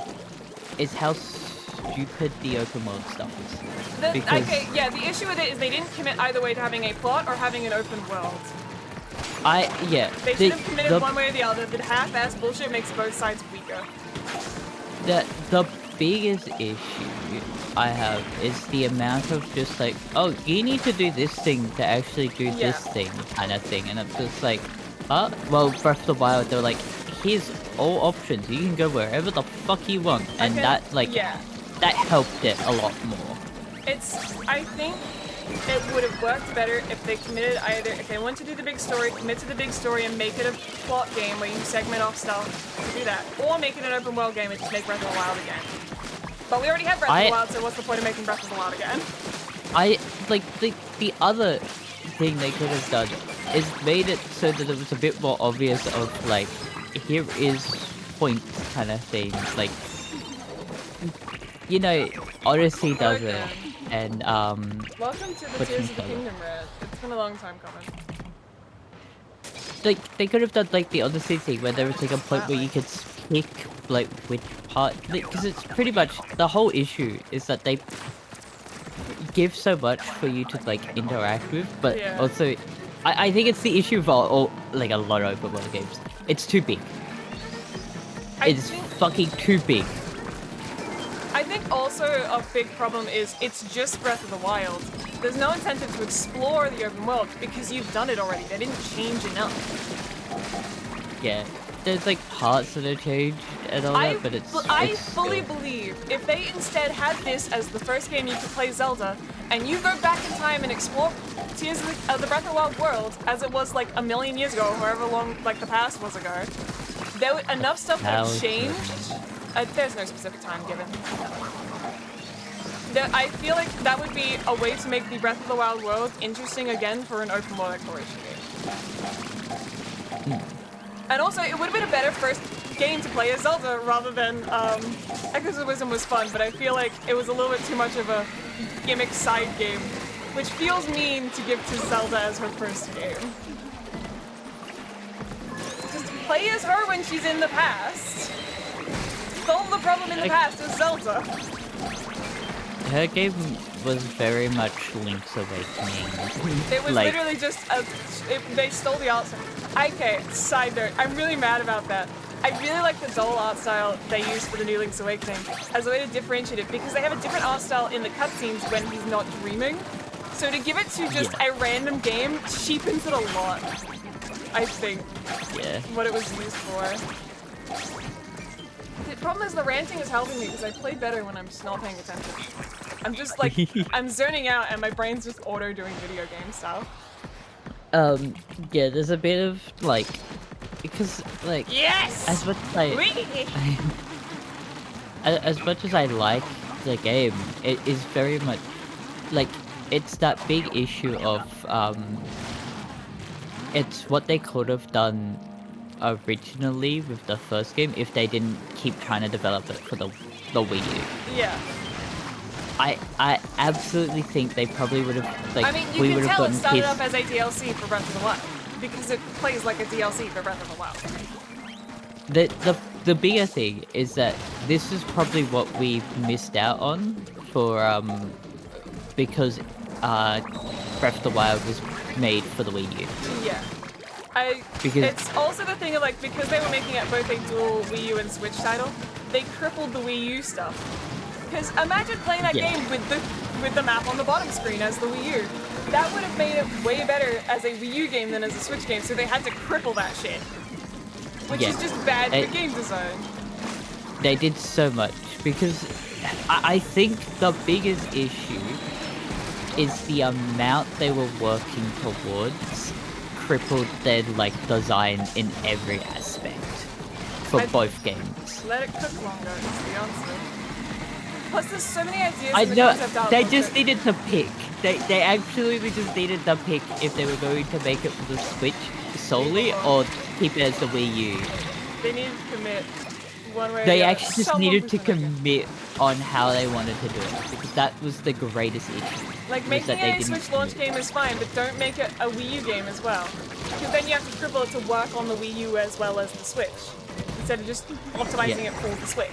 Speaker 1: is how stupid the open world stuff is.
Speaker 2: Okay, yeah, the issue with it is they didn't commit either way to having a plot or having an open world. They should have committed one way or the other. The half-ass bullshit makes both sides weaker.
Speaker 1: The biggest issue I have is the amount of just like, oh, you need to do this thing to actually do this thing kind of thing, and it's just like, well, Breath of the Wild, they're like, here's all options, you can go wherever the fuck you want, and that helped it a lot more.
Speaker 2: I think it would have worked better if they committed either, if they want to do the big story, commit to the big story and make it a plot game where you segment off stuff to do that, or make it an open world game and just make Breath of the Wild again. But we already have Breath of the Wild, so what's the point of making Breath of the Wild again?
Speaker 1: The other thing they could have done is made it so that it was a bit more obvious of, like, here is points kind of thing. Like, you know, Odyssey does it, and,
Speaker 2: Welcome to the Tears of the Kingdom, Red. It's been a long time coming.
Speaker 1: Like, they could have done, like, the Odyssey thing, where there was, like, a point where you could pick, like, which part, because it's pretty much, the whole issue is that they give so much for you to, like, interact with, but also, I think it's the issue of all, like, a lot of open world games. It's too big. It's fucking too big.
Speaker 2: I think also a big problem is it's just Breath of the Wild. There's no incentive to explore the open world because you've done it already. They didn't change enough.
Speaker 1: Yeah, there's like parts that are changed and all that, but
Speaker 2: I fully believe if they instead had this as the first game you could play Zelda, and you go back in time and explore Tears of the Breath of the Wild world as it was like a million years ago, however long like the past was ago, enough stuff would have changed. There's no specific time given. I feel like that would be a way to make the Breath of the Wild world interesting again for an open world exploration game. And also, it would have been a better first game to play as Zelda rather than, Echoes of Wisdom was fun, but I feel like it was a little bit too much of a gimmick side game, which feels mean to give to Zelda as her first game. Just play as her when she's in the past. Solve the problem in the past as Zelda.
Speaker 1: Her game was very much Link's Awakening.
Speaker 2: It was literally just they stole the art style. Okay, side note, I'm really mad about that. I really like the dull art style they used for the new Link's Awakening as a way to differentiate it because they have a different art style in the cutscenes when he's not dreaming. So to give it to just a random game cheapens it a lot, I think.
Speaker 1: Yeah.
Speaker 2: What it was used for. The problem is the ranting is helping me because I play better when I'm just not paying attention. I'm just like, I'm zoning out and my brain's just auto doing video game stuff.
Speaker 1: Yeah, there's a bit of like, because like, as much as as much as I like the game, it is very much like, it's that big issue of, it's what they could have done originally with the first game if they didn't keep trying to develop it for the Wii U.
Speaker 2: Yeah.
Speaker 1: I absolutely think they probably would have, like,
Speaker 2: I mean, you can tell it started off as a DLC for Breath of the Wild because it plays like a DLC for Breath of the Wild.
Speaker 1: The bigger thing is that this is probably what we missed out on for because Breath of the Wild was made for the Wii U.
Speaker 2: Yeah.
Speaker 1: Because
Speaker 2: It's also the thing of like, because they were making it both a dual Wii U and Switch title, they crippled the Wii U stuff. Because imagine playing that
Speaker 1: Yeah.
Speaker 2: game with the map on the bottom screen as the Wii U. That would have made it way better as a Wii U game than as a Switch game, so they had to cripple that shit. Which
Speaker 1: Yeah.
Speaker 2: is just bad for game design.
Speaker 1: They did so much because I think the biggest issue is the amount they were working towards crippled their like design in every aspect for both games.
Speaker 2: Let it cook longer is the answer. Plus, there's so many ideas
Speaker 1: I
Speaker 2: in the
Speaker 1: know
Speaker 2: concept art
Speaker 1: they
Speaker 2: book
Speaker 1: just
Speaker 2: that-
Speaker 1: needed to pick. They absolutely just needed to pick if they were going to make it for the Switch solely or keep it as the Wii U.
Speaker 2: They needed to commit one way or
Speaker 1: They
Speaker 2: the other.
Speaker 1: actually just
Speaker 2: Someone
Speaker 1: needed
Speaker 2: was
Speaker 1: to
Speaker 2: gonna get-
Speaker 1: commit on how they wanted to do it because that was the greatest issue.
Speaker 2: Like,
Speaker 1: was
Speaker 2: making
Speaker 1: that they
Speaker 2: a
Speaker 1: didn't
Speaker 2: Switch launch
Speaker 1: commit.
Speaker 2: game is fine, but don't make it a Wii U game as well. Because then you have to cripple it to work on the Wii U as well as the Switch. Instead of just optimizing it for the Switch.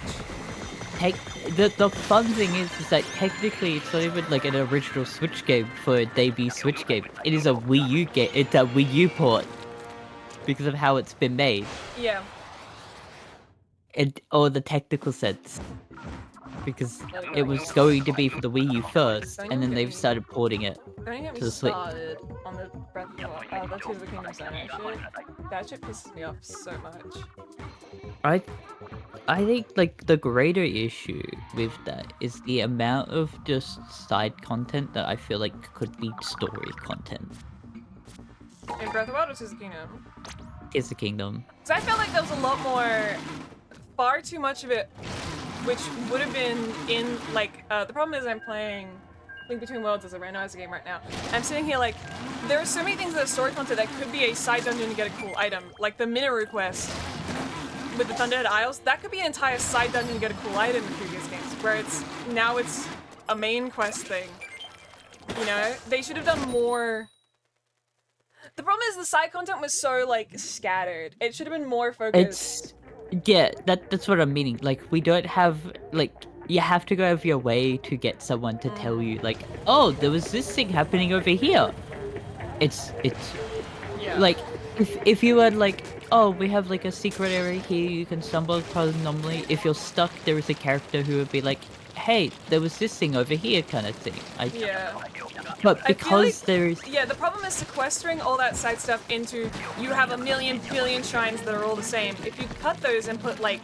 Speaker 1: The fun thing is that technically it's not even like an original Switch game for a debut Switch game. It is a Wii U game. It's a Wii U port because of how it's been made.
Speaker 2: Yeah.
Speaker 1: Or the technical sense. Because
Speaker 2: Let
Speaker 1: it
Speaker 2: go.
Speaker 1: was going to be for the Wii U first,
Speaker 2: Don't
Speaker 1: and
Speaker 2: even
Speaker 1: then
Speaker 2: get
Speaker 1: they've
Speaker 2: me-
Speaker 1: started porting it
Speaker 2: Don't get me
Speaker 1: to the Switch.
Speaker 2: started on the Breath of the Tears of the Kingdom Center shit. That shit pisses me off so much.
Speaker 1: I think like the greater issue with that is the amount of just side content that I feel like could be story content.
Speaker 2: In Breath of the Wild or Tears of the Kingdom?
Speaker 1: Is the Kingdom.
Speaker 2: So I felt like there was a lot more, far too much of it, which would have been in, like, the problem is I'm playing Link Between Worlds as a randomizer game right now. I'm sitting here like, there are so many things that are story content that could be a side dungeon to get a cool item. Like the Minoru quest with the Thunderhead Isles, that could be an entire side dungeon to get a cool item in previous games, where now it's a main quest thing. You know? They should have done more. The problem is the side content was so, like, scattered. It should have been more focused.
Speaker 1: That's what I'm meaning. Like we don't have like you have to go out of your way to get someone to tell you like, oh, there was this thing happening over here. It's
Speaker 2: Yeah.
Speaker 1: like if you had like, oh, we have like a secret area here you can stumble across normally. If you're stuck, there is a character who would be like, hey, there was this thing over here kind of thing.
Speaker 2: Yeah.
Speaker 1: But
Speaker 2: I feel
Speaker 1: because
Speaker 2: like-
Speaker 1: there is
Speaker 2: Yeah, the problem is sequestering all that side stuff into you have a million billion shrines that are all the same. If you cut those and put like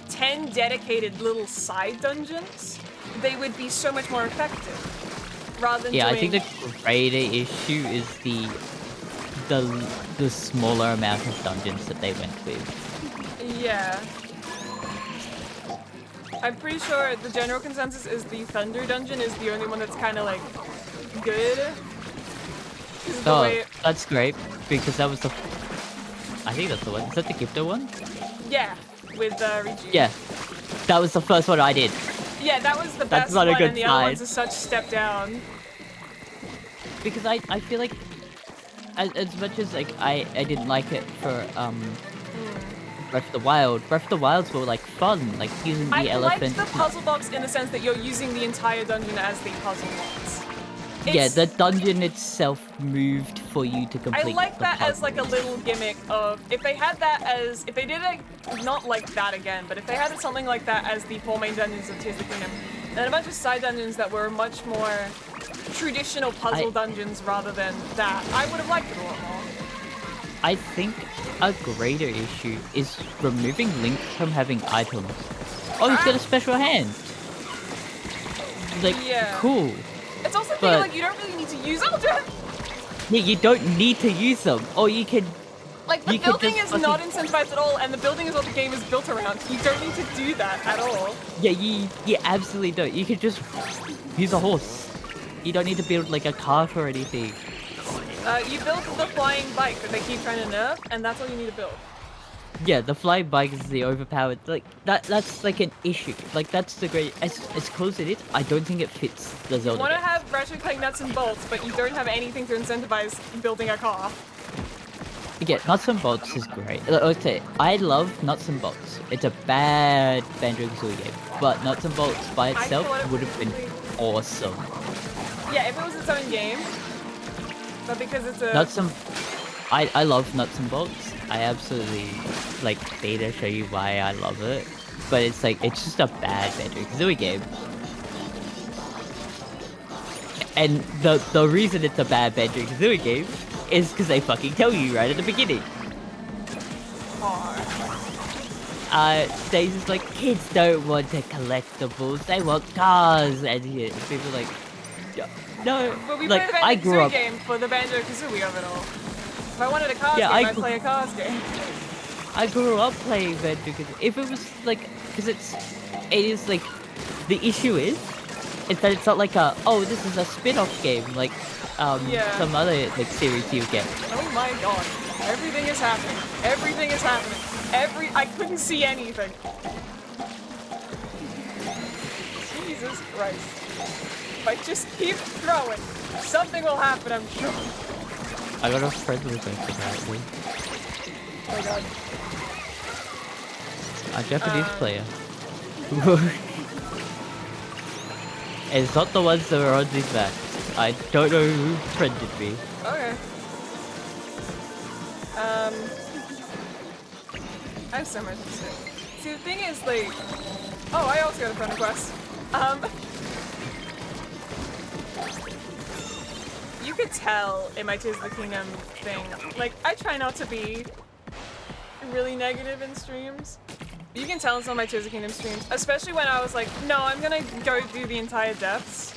Speaker 2: 10 dedicated little side dungeons, they would be so much more effective. Rather than
Speaker 1: I
Speaker 2: doing...
Speaker 1: think the greater issue is the smaller amount of dungeons that they went with.
Speaker 2: Yeah. I'm pretty sure the general consensus is the Thunder Dungeon is the only one that's kind of like good. 'Cause of the
Speaker 1: Oh,
Speaker 2: way
Speaker 1: that's great because that was the. I think that's the one. Is that the Gifter one?
Speaker 2: yeah, with Riju.
Speaker 1: Yeah, that was the first one I did.
Speaker 2: Yeah, that was the
Speaker 1: That's
Speaker 2: best
Speaker 1: not a
Speaker 2: one,
Speaker 1: good
Speaker 2: and the other ones
Speaker 1: sign.
Speaker 2: are such step down.
Speaker 1: Because I feel like as much as like I didn't like it for Breath of the Wild. Breath of the Wilds were like fun, like using the
Speaker 2: I
Speaker 1: elephant.
Speaker 2: liked the puzzle box in the sense that you're using the entire dungeon as the puzzle box.
Speaker 1: Yeah,
Speaker 2: It's-
Speaker 1: the dungeon itself moved for you to
Speaker 2: I
Speaker 1: complete.
Speaker 2: like
Speaker 1: the
Speaker 2: that as
Speaker 1: puzzle.
Speaker 2: like a little gimmick of if they had that as if they did it not like that again, but if they had something like that as the 4 main dungeons of Tears of the Kingdom, and a bunch of side dungeons that were much more traditional puzzle dungeons rather than that, I would have liked it a lot more.
Speaker 1: I think a greater issue is removing Link from having items. Oh, he's got a special hand. Like,
Speaker 2: Yeah.
Speaker 1: cool.
Speaker 2: It's also
Speaker 1: But-
Speaker 2: like you don't really need to use Ultra.
Speaker 1: Yeah, you don't need to use them, or you can.
Speaker 2: Like the
Speaker 1: You could
Speaker 2: building
Speaker 1: just
Speaker 2: is not incentivized at all, and the building is what the game is built around. You don't need to do that at all.
Speaker 1: Yeah, you absolutely don't. You could just use a horse. You don't need to build like a cart or anything.
Speaker 2: You build the flying bike that they keep trying to nerf, and that's all you need to build.
Speaker 1: Yeah, the flying bike is the overpowered. Like that's like an issue. Like that's the great. As cool as it is, I don't think it fits the
Speaker 2: You
Speaker 1: Zelda.
Speaker 2: want to
Speaker 1: game.
Speaker 2: have Ratchet Clank nuts and bolts, but you don't have anything to incentivize building a car.
Speaker 1: Yeah, Nuts and Bolts is great. Okay, I love Nuts and Bolts. It's a bad Banjo-Kazooie game, but Nuts and Bolts by itself
Speaker 2: thought it
Speaker 1: would have been
Speaker 2: was
Speaker 1: awesome.
Speaker 2: Yeah, if it was its own game, but because it's a
Speaker 1: Nuts and I love nuts and bolts. I absolutely like beta show you why I love it, but it's like it's just a bad Banjo-Kazooie game. And the reason it's a bad Banjo-Kazooie game is because they fucking tell you right at the beginning. They just like, kids don't want the collectibles, they want cars, and yeah, people are like, no.
Speaker 2: But we
Speaker 1: like
Speaker 2: play the
Speaker 1: I grew
Speaker 2: Banjo-Kazooie
Speaker 1: up,
Speaker 2: game for the Banjo-Kazooie of it all. If I wanted a cars
Speaker 1: yeah,
Speaker 2: game, I'd play a cars game.
Speaker 1: I grew up playing Banjo-Kazooie. If it was like, because it is like, the issue is that it's not like a, oh, this is a spin-off game, like,
Speaker 2: Yeah.
Speaker 1: some other like series you get.
Speaker 2: Oh my god. Everything is happening. Everything is happening. I couldn't see anything. Jesus Christ. If I just keep throwing, something will happen, I'm sure.
Speaker 1: I got a friend request apparently.
Speaker 2: Oh my god.
Speaker 1: A Japanese player. It's not the ones that were on these maps. I don't know who friended me.
Speaker 2: Okay. I have so much to say. See, the thing is, like... Oh, I also got a friend request. You could tell in my Tears of the Kingdom thing, like, I try not to be really negative in streams. You can tell in some of my Tears of the Kingdom streams, especially when I was like, no, I'm gonna go do the entire depths.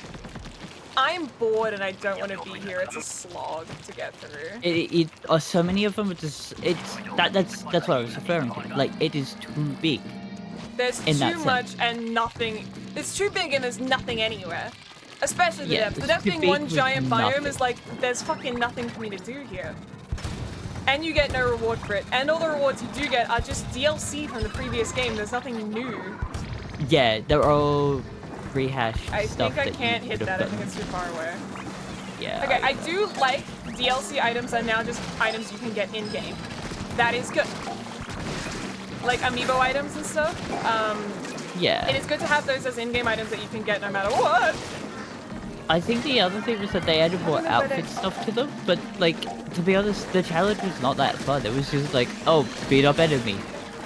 Speaker 2: I'm bored and I don't want to be here. It's a slog to get through.
Speaker 1: So many of them are just, that's what I was referring to. Like, it is too big.
Speaker 2: There's too much and nothing. It's too big and there's nothing anywhere. Especially the depths. The depths being one giant biome is like, there's fucking nothing for me to do here. And you get no reward for it. And all the rewards you do get are just DLC from the previous game. There's nothing new.
Speaker 1: Yeah, they're all rehashed stuff.
Speaker 2: I think I can't hit that. I think it's too far away.
Speaker 1: Yeah.
Speaker 2: Okay, I do like DLC items are now just items you can get in-game. That is good. Like amiibo items and stuff.
Speaker 1: Yeah.
Speaker 2: It is good to have those as in-game items that you can get no matter what.
Speaker 1: I think the other thing was that they added more outfit stuff to them, but like, to be honest, the challenge was not that fun. It was just like, oh, beat up enemy.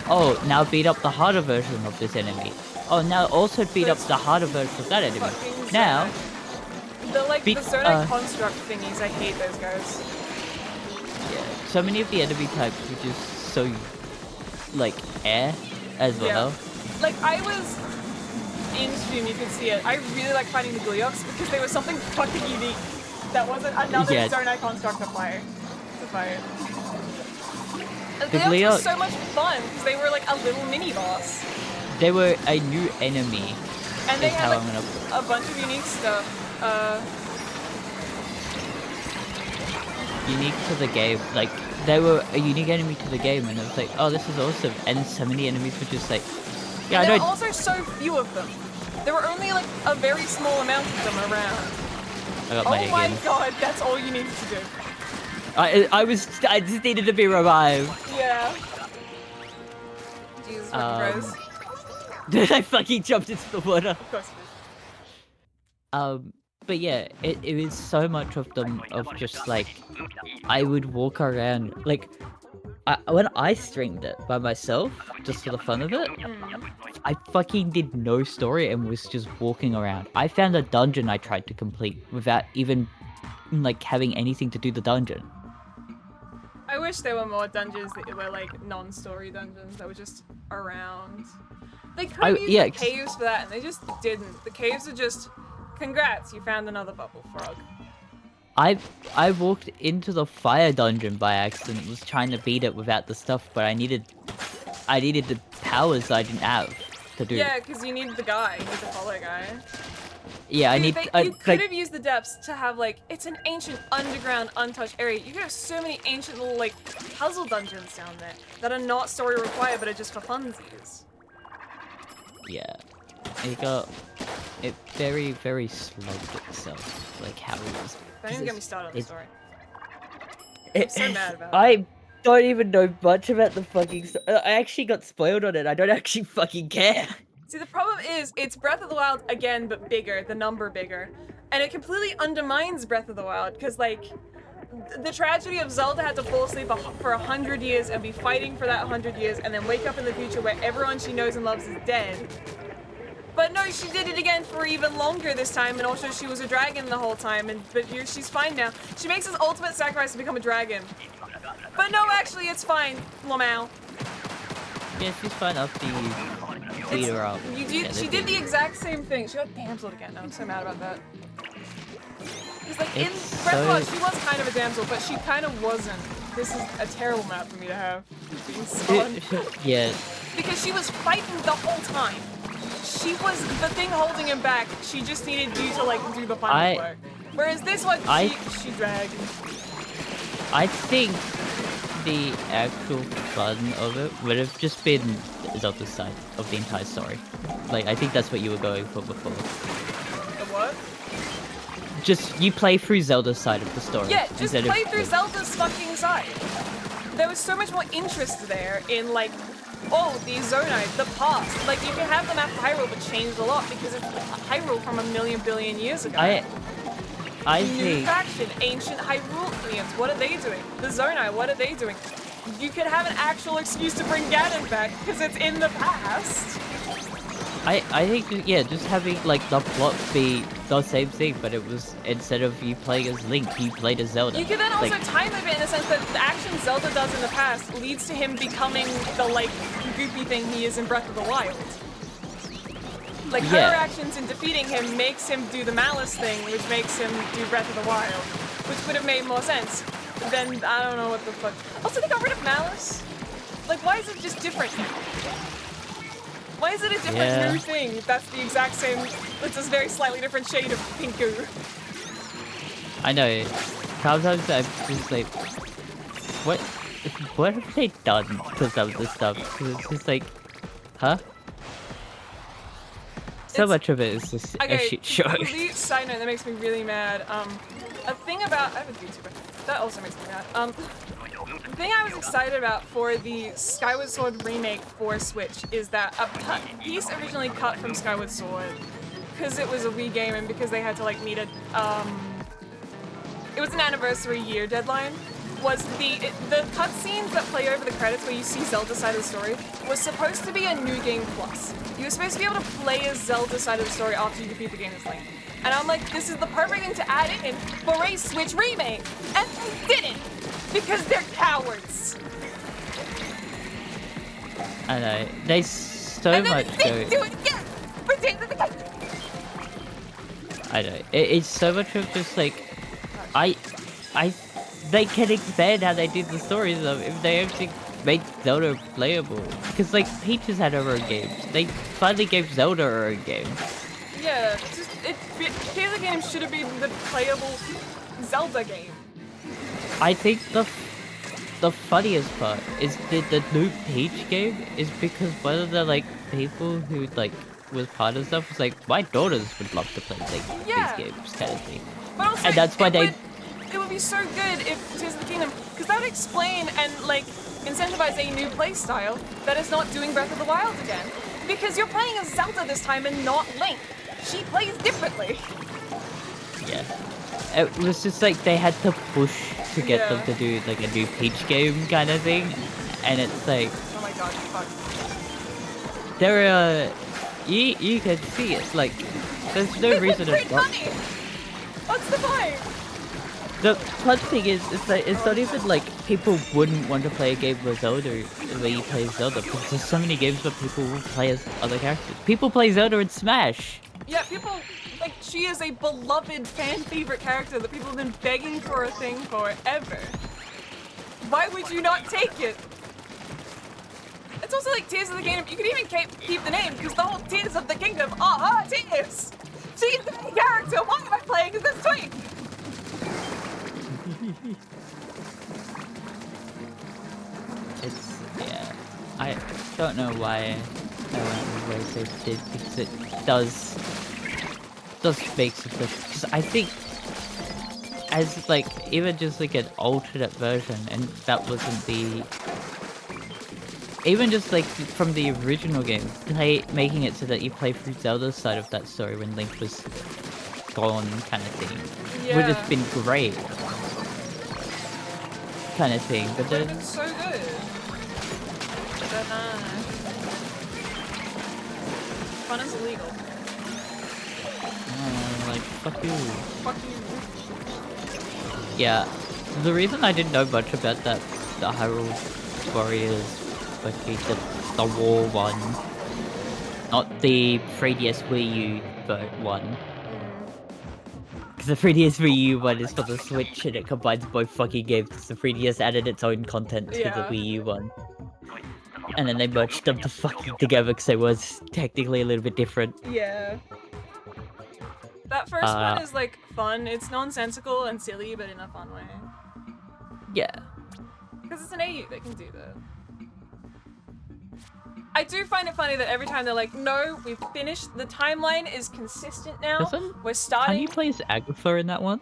Speaker 1: Oh, now beat up the harder version of this enemy. Oh, now also beat up the harder version of that enemy. Now,
Speaker 2: the Zonite construct thingies, I hate those guys.
Speaker 1: Yeah, so many of the enemy types were just so, like, as well.
Speaker 2: Yeah. Like, I was in stream, you could see it. I really like fighting the Gleeoks because they were something fucking unique. That wasn't another Zonite construct to fight. The Gleeoks were so much fun because they were like a little mini boss.
Speaker 1: They were a new enemy.
Speaker 2: And they had like a bunch of unique stuff.
Speaker 1: Unique to the game. Like, they were a unique enemy to the game, and it was like, oh, this is awesome. And so many enemies were just like, yeah,
Speaker 2: and there were also so few of them. There were only like a very small amount of them around. Oh my god, that's all you needed to do.
Speaker 1: I just needed to be revived.
Speaker 2: Yeah. Jesus fucking Christ.
Speaker 1: Then I fucking jumped into the water.
Speaker 2: Of course you did.
Speaker 1: But yeah, it is so much of them of just like, I would walk around, like, when I streamed it by myself, just for the fun of it, I fucking did no story and was just walking around. I found a dungeon I tried to complete without even, like, having anything to do the dungeon.
Speaker 2: I wish there were more dungeons that were, like, non-story dungeons that were just around. They could have used the caves for that, and they just didn't. The caves are just, congrats, you found another bubble frog.
Speaker 1: I walked into the fire dungeon by accident, was trying to beat it without the stuff, but I needed the powers I didn't have to do.
Speaker 2: Yeah, because you need the guy, you need the follow guy.
Speaker 1: Yeah,
Speaker 2: you could have used the depths to have, like, it's an ancient underground untouched area. You could have so many ancient little, like, puzzle dungeons down there that are not story required, but are just for funsies. Yeah.
Speaker 1: It very, very slugged itself, like how it was.
Speaker 2: Don't even get me started on the story. I'm so mad about it.
Speaker 1: I don't even know much about the fucking story. I actually got spoiled on it. I don't actually fucking care.
Speaker 2: See, the problem is, it's Breath of the Wild again, but bigger, the number bigger. And it completely undermines Breath of the Wild, because, like, the tragedy of Zelda had to fall asleep for 100 years and be fighting for that 100 years and then wake up in the future where everyone she knows and loves is dead. But no, she did it again for even longer this time, and also she was a dragon the whole time, but she's fine now. She makes this ultimate sacrifice to become a dragon. But no, actually, it's fine, Lamau.
Speaker 1: Yeah, she's fine after you beat her up.
Speaker 2: She did the exact same thing. She got damseled again. I'm so mad about that. Because like in Breath of the Wild, she was kind of a damsel, but she kind of wasn't. This is a terrible map for me to have. Being spawned.
Speaker 1: Yeah.
Speaker 2: Because she was fighting the whole time. She was the thing holding him back. She just needed you to like do the final work. Whereas this one, she dragged.
Speaker 1: I think the actual fun of it would have just been Zelda's side of the entire story. Like, I think that's what you were going for before.
Speaker 2: The what?
Speaker 1: Just, you play through Zelda's side of the story.
Speaker 2: Yeah, just play through Zelda's fucking side. There was so much more interest there in, like, oh, the Zonai, the past. Like, you can have the map of Hyrule, but changed a lot because it's Hyrule from a million billion years ago.
Speaker 1: I
Speaker 2: New
Speaker 1: think...
Speaker 2: faction, ancient Hyruleans, what are they doing? The Zonai, what are they doing? You could have an actual excuse to bring Ganon back because it's in the past.
Speaker 1: I think, yeah, just having, like, the plot be the same thing, but it was, instead of you playing as Link, you played as Zelda.
Speaker 2: You could then also time it in the sense that the action Zelda does in the past leads to him becoming the, like, goofy thing he is in Breath of the Wild. Like, her actions in defeating him makes him do the Malice thing, which makes him do Breath of the Wild, which would have made more sense. Then, I don't know what the fuck. Also, they got rid of Malice. Like, why is it just different now? Why is it a different new thing? That's the exact same, it's a very slightly different shade of pinku.
Speaker 1: I know. Sometimes I'm just like, what have they done to some of this stuff? Because it's just like, huh? So much of it is just a shit show.
Speaker 2: The side note that makes me really mad. A thing about, I have a YouTuber. That also makes me mad. The thing I was excited about for the Skyward Sword remake for Switch is that a piece originally cut from Skyward Sword, because it was a Wii game and because they had to like meet a, it was an anniversary year deadline, was the cutscenes that play over the credits where you see Zelda's side of the story was supposed to be a New Game Plus. You were supposed to be able to play as Zelda's side of the story after you defeat the game as Link. And I'm like, this is the perfect thing to add in for a Switch remake. And they didn't, because they're cowards.
Speaker 1: I know, they so
Speaker 2: and then
Speaker 1: much
Speaker 2: they do it again for Days of the Game.
Speaker 1: I know, it's so much of just like, they can expand how they did the stories of if they actually make Zelda playable. Because like Peaches had her own games. They finally gave Zelda her own game.
Speaker 2: Yeah, just Tears of the Game should have been the playable Zelda game.
Speaker 1: I think the funniest part is the new Peach game is because one of the like people who like was part of stuff was like, my daughters would love to play like these games kind of thing.
Speaker 2: But also,
Speaker 1: and that's why
Speaker 2: it would be so good if Tears of the Kingdom, because that would explain and like incentivize a new playstyle that is not doing Breath of the Wild again. Because you're playing as Zelda this time and not Link. She plays differently.
Speaker 1: Yeah. It was just like they had to push to get them to do like a new Peach game kind of thing. And it's like,
Speaker 2: oh my god, fuck.
Speaker 1: There are, you can see it, like, there's no reason to stop.
Speaker 2: What's the point?
Speaker 1: The fun thing is that it's not even like people wouldn't want to play a game with Zelda where you play Zelda, because there's so many games where people will play as other characters. People play Zelda in Smash!
Speaker 2: Yeah, people, like, she is a beloved fan favorite character that people have been begging for a thing forever. Why would you not take it? It's also like Tears of the Kingdom, you can even keep the name, because the whole Tears of the Kingdom, aha, Tears! She's the main character, why am I playing as this twink?
Speaker 1: It's, yeah, I don't know why I went with the way they did, because it does make some push, because I think as like, even just like an alternate version, and that wasn't the, even just like from the original game, making it so that you play through Zelda's side of that story when Link was gone kind of thing, would have been great. kind of thing, but
Speaker 2: Would
Speaker 1: then
Speaker 2: have been so good. But fun is illegal.
Speaker 1: like fuck you.
Speaker 2: Fuck you.
Speaker 1: Yeah, the reason I didn't know much about that, the Hyrule Warriors, fucking the War one, not the 3DS Wii U one. Because the 3DS Wii U one is for the Switch and it combines both fucking games. The 3DS added its own content to the
Speaker 2: Yeah.
Speaker 1: Wii U one. And then they merged them to fucking together because it was technically a little bit different.
Speaker 2: Yeah. That first one is like fun. It's nonsensical and silly, but in a fun way.
Speaker 1: Yeah.
Speaker 2: Because it's an AU that can do that. I do find it funny that every time they're like, no, we've finished, the timeline is consistent now. We're starting.
Speaker 1: Can you play as Agatha in that one?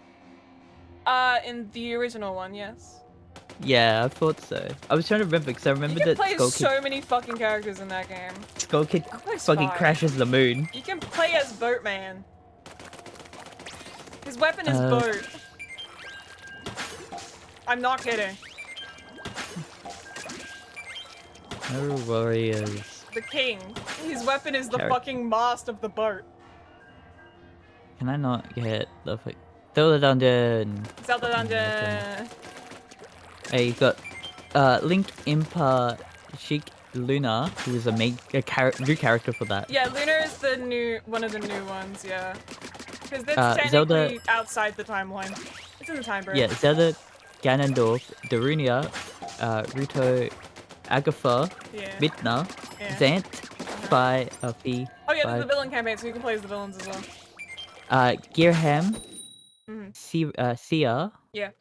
Speaker 2: In the original one, yes.
Speaker 1: Yeah, I thought so. I was trying to remember because I remember that
Speaker 2: play
Speaker 1: Skull
Speaker 2: as so many fucking characters in that game.
Speaker 1: Skull Kid
Speaker 2: Play
Speaker 1: fucking
Speaker 2: Spy.
Speaker 1: crashes the moon.
Speaker 2: You can play as Boatman. His weapon is boat. I'm not kidding.
Speaker 1: Hyrule Warriors.
Speaker 2: The king. His weapon is the
Speaker 1: Character.
Speaker 2: fucking mast of the boat.
Speaker 1: Can I not get the Zelda Dungeon?
Speaker 2: Zelda Dungeon.
Speaker 1: Hey, you got Link Impa Chic Luna, who is a new character for that.
Speaker 2: Yeah, Luna is the one of the new ones, yeah. Because that's technically
Speaker 1: Zelda...
Speaker 2: outside the timeline. It's in the time break.
Speaker 1: Yeah, Zelda, Ganondorf, Darunia, Ruto, Agatha, Midna, Zant, Fi, Fi.
Speaker 2: Oh yeah, there's the villain campaign, so you can play as the villains as well.
Speaker 1: Gearham, Sia.
Speaker 2: Yeah.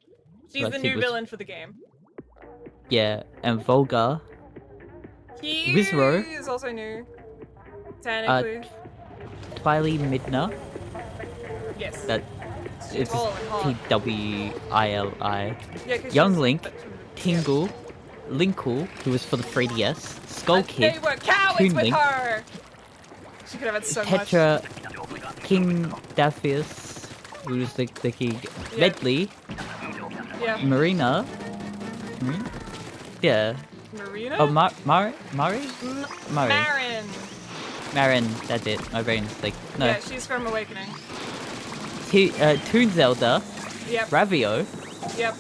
Speaker 2: She's the new villain for the game.
Speaker 1: Yeah, and Volga.
Speaker 2: He
Speaker 1: Wizro
Speaker 2: is also new. Technically.
Speaker 1: Twily Midna.
Speaker 2: Yes.
Speaker 1: That it's Twili.
Speaker 2: Yeah,
Speaker 1: Young Link, Tingle, Linkle, who was for the 3DS, Skull Kid,
Speaker 2: they were cowards
Speaker 1: Toon
Speaker 2: with
Speaker 1: Link,
Speaker 2: her. She could have had so
Speaker 1: Tetra, King Daphius, who was the king, Medley, Marina. Yeah.
Speaker 2: Marina?
Speaker 1: Oh, Mari? Marin, that's it. My brain's like, no.
Speaker 2: Yeah, she's from Awakening.
Speaker 1: Toon Zelda.
Speaker 2: Yep.
Speaker 1: Ravio.
Speaker 2: Yep.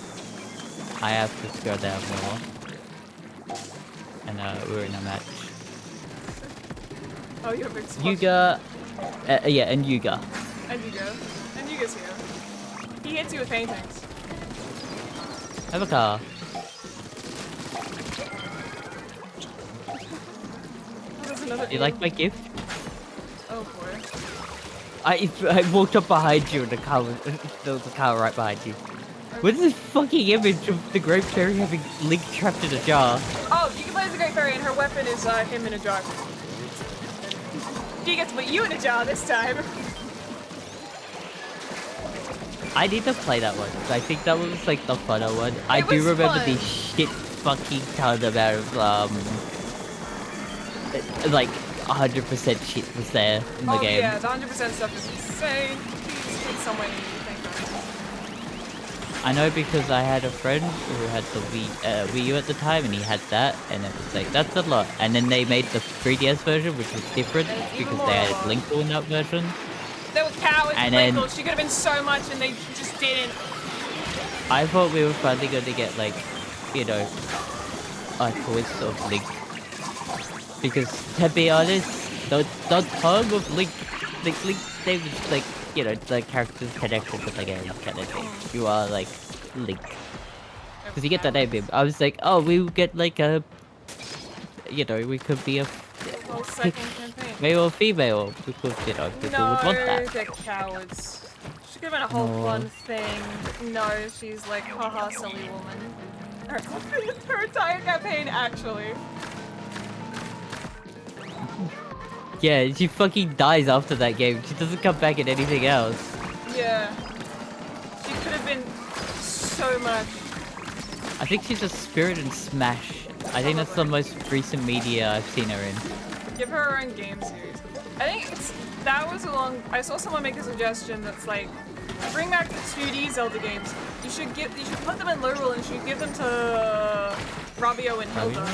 Speaker 1: I have to scroll down more. And we're in a match.
Speaker 2: Oh, you have big
Speaker 1: Yuga. Yeah, and Yuga.
Speaker 2: And Yuga. And Yuga's here. He hits you with paintings.
Speaker 1: Have a car. You like my gift?
Speaker 2: Oh boy.
Speaker 1: I walked up behind you and the car was the car right behind you. What's this fucking image of the Great Fairy having Link trapped in a jar?
Speaker 2: Oh, you can play as the Great Fairy and her weapon is him in a jar. She gets to put you in a jar this time.
Speaker 1: I need to play that one. I think that was like the funner one. I do remember the shit fucking ton amount of like 100% shit was there in the game.
Speaker 2: Yeah, the 100% stuff is insane. Please take somewhere near you, thank God.
Speaker 1: I know because I had a friend who had the Wii U at the time and he had that and it was like, that's a lot. And then they made the 3DS version which was different because they added Linkle in that version.
Speaker 2: They were cowards
Speaker 1: and
Speaker 2: with Linkle. She could have been so much and they just didn't.
Speaker 1: I thought we were finally going to get like, you know, a choice of Link. Because to be honest, the tongue of Link, they was like, you know, the character's connection with the game kind of thing. You are like Link. Because you get that name. I was like, oh, we would get like a, you know, we could be a male or female because, you know, people would want that.
Speaker 2: No, they're cowards. She could have been a whole fun thing. No, she's like, haha, silly woman. Her entire campaign, actually.
Speaker 1: Yeah, she fucking dies after that game. She doesn't come back in anything else.
Speaker 2: Yeah. She could have been so much.
Speaker 1: I think she's a spirit in Smash. I think that's the most recent media I've seen her in.
Speaker 2: Give her her own game series. I think that was I saw someone make a suggestion that's like, bring back the 2D Zelda games. You should put them in Lyrule and you should give them to Rabio and Hilda.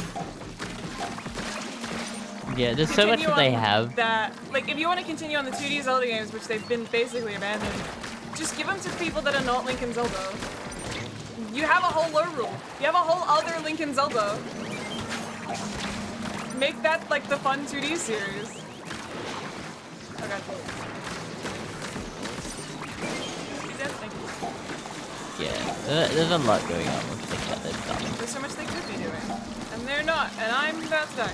Speaker 1: Yeah, there's so much that they have.
Speaker 2: That, like, if you want to continue on the 2D Zelda games, which they've been basically abandoned, just give them to people that are not Link and Zelda. You have a whole Lyrule. You have a whole other Link and Zelda. Make that, like, the fun 2D series. Okay.
Speaker 1: Yeah, there's a lot going on with things that they've done.
Speaker 2: There's so much they could be doing. And they're not, and I'm about to die.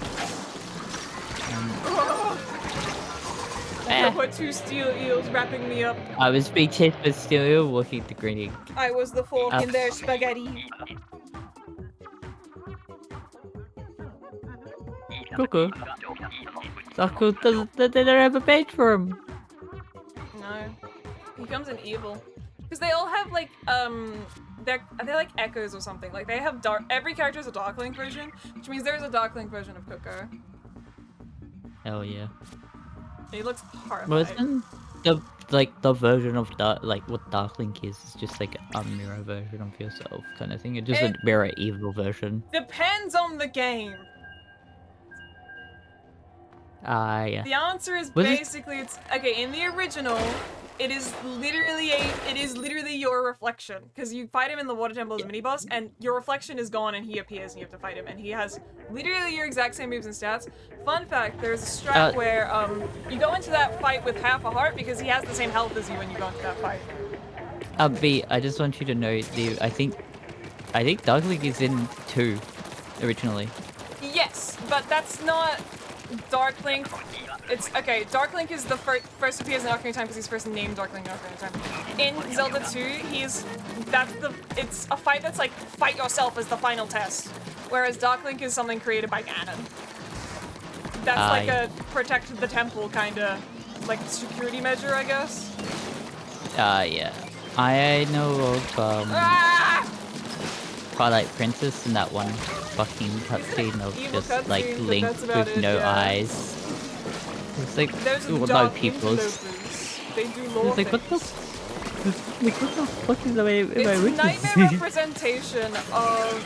Speaker 2: There were 2 steel eels wrapping me up.
Speaker 1: I was being chased by steel walking to greening.
Speaker 2: I was the fork in their spaghetti.
Speaker 1: Cuckoo. Zuckle doesn't, they don't have a page for him.
Speaker 2: No. He comes in evil. Because they all have like, they're like echoes or something. Like they have every character has a Dark Link version, which means there's a Dark Link version of Cuckoo.
Speaker 1: Hell yeah.
Speaker 2: He looks horrified.
Speaker 1: Wasn't the version of what Dark Link is just like a mirror version of yourself kind of thing? It just a mirror evil version.
Speaker 2: Depends on the game.
Speaker 1: Yeah.
Speaker 2: The answer is basically it's okay, in the original, it is literally your reflection. Because you fight him in the water temple as a mini boss, and your reflection is gone and he appears and you have to fight him. And he has literally your exact same moves and stats. Fun fact, there's a strat where you go into that fight with half a heart because he has the same health as you when you go into that fight.
Speaker 1: B, I just want you to know I think Dark Link is in 2 originally.
Speaker 2: Yes, but that's not Dark Link. It's okay. Dark Link is the first appears in Ocarina of Time because he's first named Dark Link in Ocarina of Time. In Zelda 2, it's a fight that's like fight yourself as the final test, whereas Dark Link is something created by Ganon. That's like a protect the temple kind of like security measure, I guess.
Speaker 1: Yeah. I know of Twilight Princess and that one fucking cutscene of just like Link with no eyes. It's like, no peoples.
Speaker 2: They do lore
Speaker 1: It's like, what the fuck is the way
Speaker 2: It's a nightmare representation of...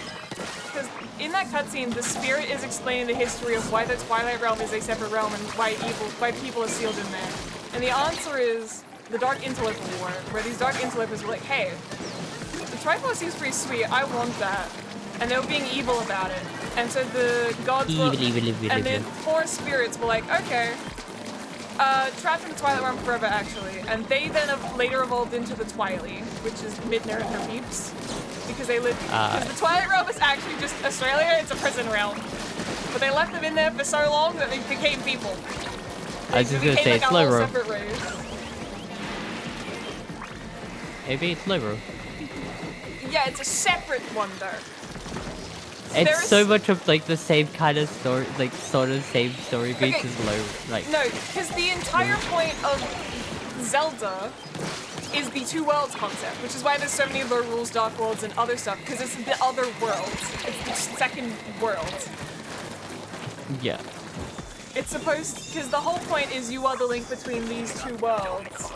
Speaker 2: Because in that cutscene, the spirit is explaining the history of why the Twilight Realm is a separate realm and why people are sealed in there. And the answer is the Dark Interloper War, where these Dark Interlopers were like, hey, the Triforce seems pretty sweet, I want that. And they were being evil about it. And so the gods were... And then 4 spirits were like, okay, trapped in the Twilight Realm forever, actually. And they then have later evolved into the Twilight, which is Midna and her peeps. Because they lived... Because the Twilight Realm is actually just Australia, it's a prison realm. But they left them in there for so long that they became people.
Speaker 1: I was just gonna say, it's Lyrule. Maybe it's Lyrule.
Speaker 2: Yeah, it's a separate one, though.
Speaker 1: It's so much of like the same kind of story, like sort of same story beats as Lyrule. Like
Speaker 2: no, because the entire point of Zelda is the 2 worlds concept, which is why there's so many Lyrules, Dark Worlds, and other stuff, because it's the other worlds. It's the second world.
Speaker 1: Yeah.
Speaker 2: It's supposed, because the whole point is you are the link between these 2 worlds.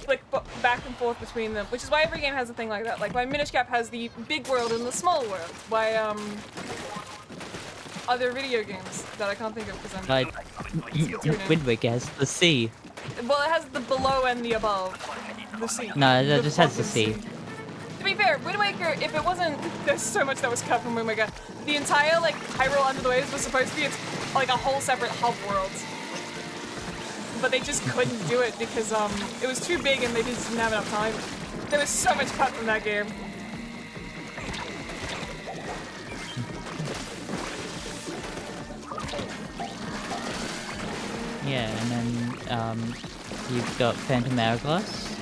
Speaker 2: Like, back and forth between them, which is why every game has a thing like that. Like, why Minish Cap has the big world and the small world. Why, other video games that I can't think of because I'm...
Speaker 1: Like, Wind Waker has the sea.
Speaker 2: Well, it has the below and the above. The sea.
Speaker 1: No, it just has the sea.
Speaker 2: To be fair, Wind Waker, if it wasn't... There's so much that was cut from Wind Waker. The entire, like, Hyrule Under the Waves was supposed to be, like, a whole separate hub world. But they just couldn't do it because it was too big and they just didn't have enough time. There was so much cut from that game.
Speaker 1: Yeah, and then you've got Phantom Hourglass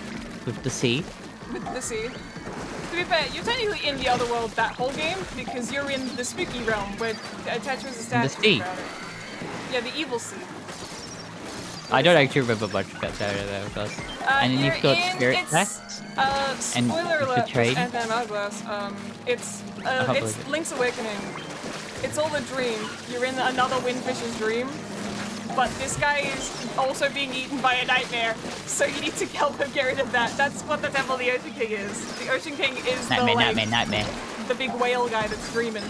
Speaker 1: with the sea.
Speaker 2: With the sea. To be fair, you're technically in the other world that whole game because you're in the spooky realm where Tetra's a statue.
Speaker 1: The sea.
Speaker 2: Yeah, the evil sea.
Speaker 1: I don't actually remember much about Phantom Hourglass. And then you've got Spirit Pact.
Speaker 2: Spoiler alert, Phantom Hourglass. It's Link's Awakening. It's all a dream. You're in another Windfish's dream. but this guy is also being eaten by a nightmare, so you need to help him get rid of that. That's what the Temple of the Ocean King is. The Ocean King is
Speaker 1: Nightmare.
Speaker 2: the big whale guy that's screaming.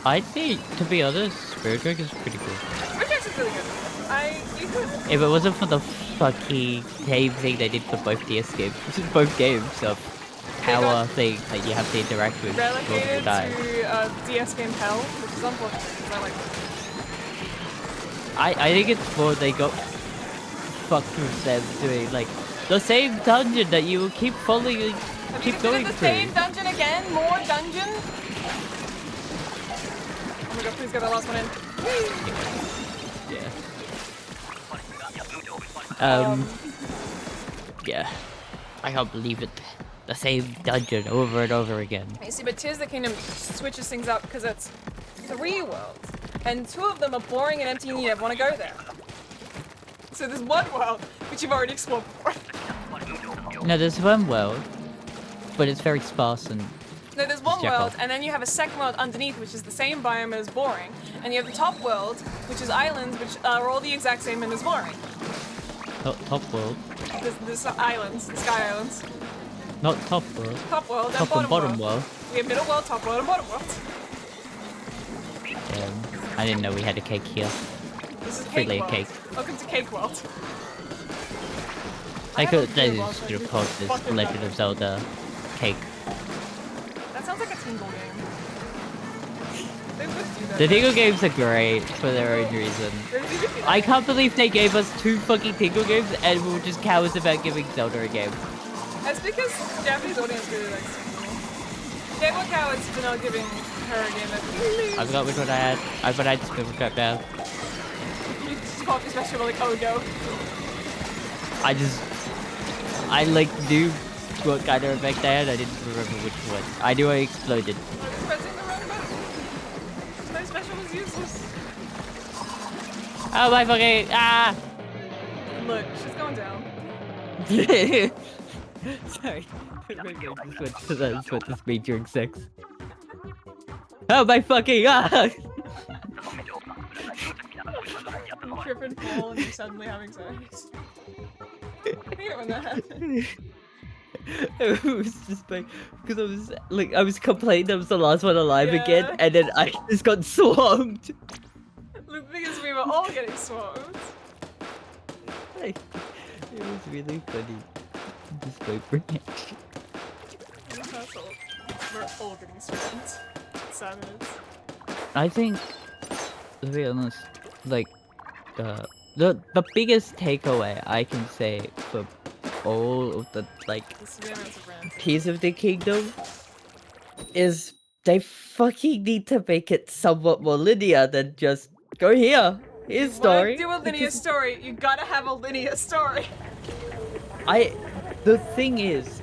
Speaker 1: I'd say, to be honest, Spirit Drake is pretty cool.
Speaker 2: Spirit Drake is really good. You could...
Speaker 1: If it wasn't for the fucking same thing they did for both DS games, both games of power thing that you have to interact with
Speaker 2: relegated
Speaker 1: die.
Speaker 2: to DS game hell, which is unfortunate because I like it.
Speaker 1: I think it's more they got fucked with them doing like the same dungeon that you will keep following, keep going
Speaker 2: the
Speaker 1: through.
Speaker 2: Same dungeon again? More dungeon? Oh my god, please get that last one in.
Speaker 1: Yeah. Yeah. I can't believe it. The same dungeon over and over again.
Speaker 2: You see, but Tears of the Kingdom switches things up because it's 3 worlds, and 2 of them are boring and empty and you never want to go there. So there's 1 world, which you've already explored before.
Speaker 1: No, there's one world, but it's very sparse and...
Speaker 2: No, there's 1 world, and then you have a second world underneath, which is the same biome as boring. And you have the top world, which is islands, which are all the exact same and is boring.
Speaker 1: Top world?
Speaker 2: The islands, the sky islands.
Speaker 1: Not top world.
Speaker 2: Top world
Speaker 1: top
Speaker 2: and
Speaker 1: bottom world.
Speaker 2: We have middle world, top world, and bottom world.
Speaker 1: I didn't know we had a cake here.
Speaker 2: This is
Speaker 1: Free layer cake.
Speaker 2: Welcome to Cake World.
Speaker 1: They should have called this Legend of Zelda cake.
Speaker 2: That sounds like a Tingle game. They would do that.
Speaker 1: The Tingle games are great for their own reason. I can't believe they gave us 2 fucking Tingle games and we were just cowards about giving Zelda a game.
Speaker 2: That's because the Japanese audience really likes Tingle. They were cowards for not giving her a game.
Speaker 1: I forgot which one I had. I thought I had Spirit Crap down.
Speaker 2: You just pop your special, like, oh no.
Speaker 1: I like knew what kind of effect I had, I didn't remember which one. I knew I exploded.
Speaker 2: I was pressing the wrong button. My special was useless.
Speaker 1: Oh my fucking
Speaker 2: Look, she's going down.
Speaker 1: Sorry. Maybe I just went to that's what this made during sex. Oh my fucking
Speaker 2: I'm tripping, fall, and you're suddenly having sex. I hate it when that happens.
Speaker 1: It was just like, because I was complaining I was the last one alive again, and then I just got swarmed.
Speaker 2: The thing is, we were all getting swarmed.
Speaker 1: Like, it was really funny. Just wait for reaction.
Speaker 2: We're all getting swarmed. Sadness.
Speaker 1: I think, to be honest, like, the biggest takeaway I can say for all of the Tears of the Kingdom is they fucking need to make it somewhat more linear than just go here. Here's story.
Speaker 2: Do a linear story. You gotta have a linear story.
Speaker 1: The thing is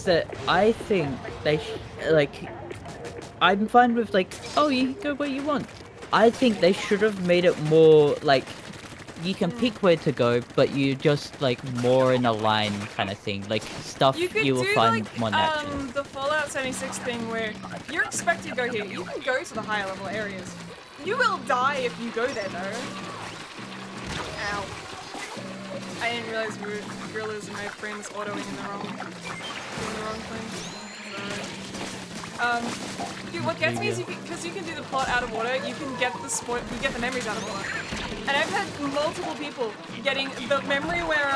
Speaker 1: that I think they I'm fine with like, oh, you can go where you want. I think they should have made it more like you can pick where to go, but you just like more in a line kind of thing, like stuff you will find
Speaker 2: like,
Speaker 1: more natural.
Speaker 2: The Fallout 76 thing where you're expected to go here. You can go to the higher level areas. You will die if you go there though. Ow. I didn't realize we were gorillas and my friends autoing in the wrong thing. Dude, what gets me is because you can do the plot out of order, you can get you get the memories out of order. And I've had multiple people getting the memory where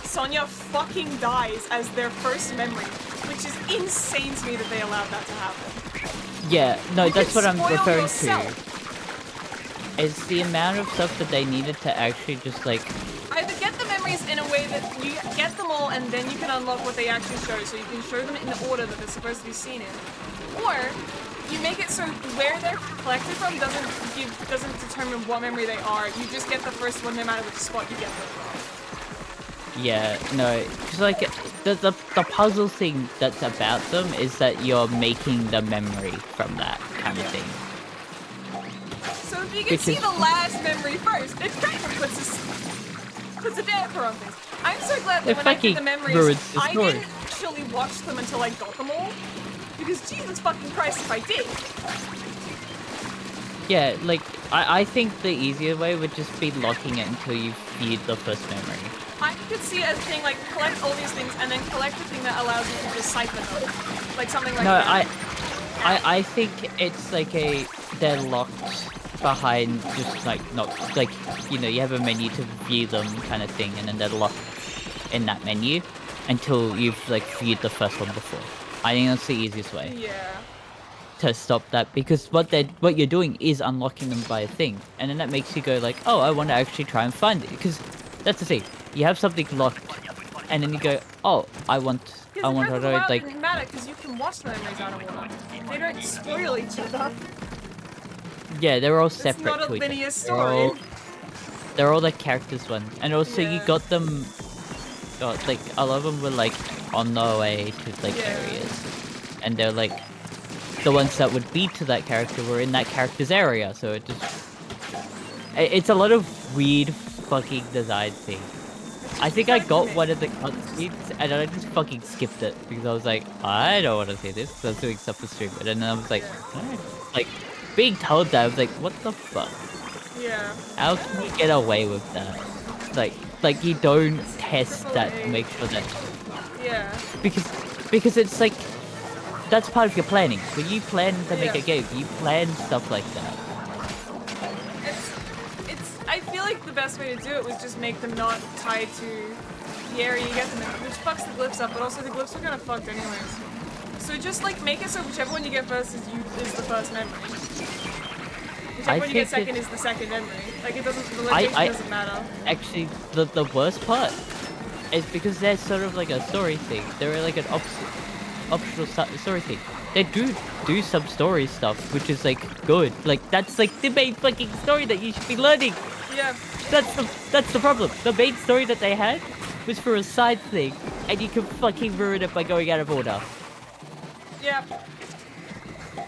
Speaker 2: Sonya fucking dies as their first memory, which is insane to me that they allowed that to happen.
Speaker 1: Yeah, no, that's what I'm referring
Speaker 2: yourself.
Speaker 1: to. It's the amount of stuff that they needed to actually just like
Speaker 2: either get the memories in a way that you get them all and then you can unlock what they actually show, so you can show them in the order that they're supposed to be seen in. Or you make it so where they're collected from doesn't determine what memory they are. You just get the first one no matter which spot you get them from.
Speaker 1: Yeah, no, because like the puzzle thing that's about them is that you're making the memory from that kind of thing.
Speaker 2: So if you can see the last memory first, it kind of puts a damper on things. I'm so glad that when I did the memories, I didn't actually watch them until I got them all. Because Jesus fucking Christ if I did.
Speaker 1: Yeah, like, I think the easier way would just be locking it until you've viewed the first memory.
Speaker 2: I could see it as being like collect all these things and then collect the thing that allows you to decipher them, like something like
Speaker 1: No,
Speaker 2: that.
Speaker 1: I think it's like they're locked behind just like not like you know you have a menu to view them kind of thing, and then they're locked in that menu until you've like viewed the first one before. I think that's the easiest way
Speaker 2: Yeah.
Speaker 1: to stop that, because what you're doing is unlocking them by a thing, and then that makes you go like, oh, I want to actually try and find it, because that's the thing. You have something locked, and then you go, oh, I want
Speaker 2: Because in Breath
Speaker 1: to
Speaker 2: of the
Speaker 1: know
Speaker 2: Wild
Speaker 1: like.
Speaker 2: didn't matter because you can watch the memories out of order. They don't spoil each other.
Speaker 1: Yeah, they're all
Speaker 2: It's
Speaker 1: separate
Speaker 2: not a
Speaker 1: to each other.
Speaker 2: linear story.
Speaker 1: They're all like characters one, and also you
Speaker 2: Yeah.
Speaker 1: got them. Like a lot of them were like on their way to like
Speaker 2: Yeah.
Speaker 1: areas, and they're like the ones that would be to that character were in that character's area. So it just it's a lot of weird fucking design thing. I think I got one of the cutscenes and then I just fucking skipped it because I was like, I don't want to see this. So I was doing stuff to stream it, and then I was like,
Speaker 2: Yeah.
Speaker 1: like being told that I was like, what the fuck?
Speaker 2: Yeah.
Speaker 1: How can you get away with that? Like you don't test that to
Speaker 2: AAA.
Speaker 1: make sure that
Speaker 2: Yeah.
Speaker 1: because it's like that's part of your planning. When you plan to make
Speaker 2: Yeah.
Speaker 1: a game, you plan stuff like that.
Speaker 2: It's. I feel like the best way to do it was just make them not tied to the area you get them in, which fucks the glyphs up, but also the glyphs are kind of fucked anyways. So just like make it so whichever one you get first is the first memory. Whichever one you get second is the second memory. Like it doesn't. The location doesn't matter.
Speaker 1: Actually, the worst part is because they're sort of like a story thing. They're like an optional story thing. They do some story stuff, which is like good. Like that's like the main fucking story that you should be learning.
Speaker 2: Yeah.
Speaker 1: That's the problem. The main story that they had was for a side thing, and you can fucking ruin it by going out of order.
Speaker 2: Yeah.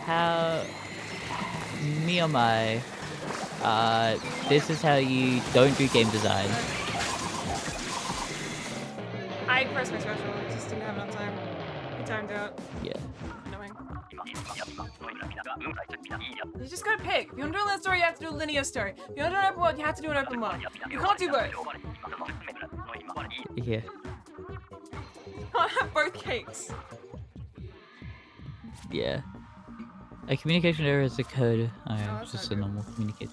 Speaker 1: How me or my this is how you don't do game design.
Speaker 2: I pressed my special, I just didn't have enough time. He timed out.
Speaker 1: Yeah.
Speaker 2: Annoying. You just gotta pick. If you want to do a linear story, you have to do a linear story. If you want to do an open world, you have to do an open world. You can't do both.
Speaker 1: Yeah.
Speaker 2: You can't have both cakes.
Speaker 1: Yeah. A communication error is occurred. Oh, yeah,
Speaker 2: that's
Speaker 1: just
Speaker 2: not
Speaker 1: a
Speaker 2: good.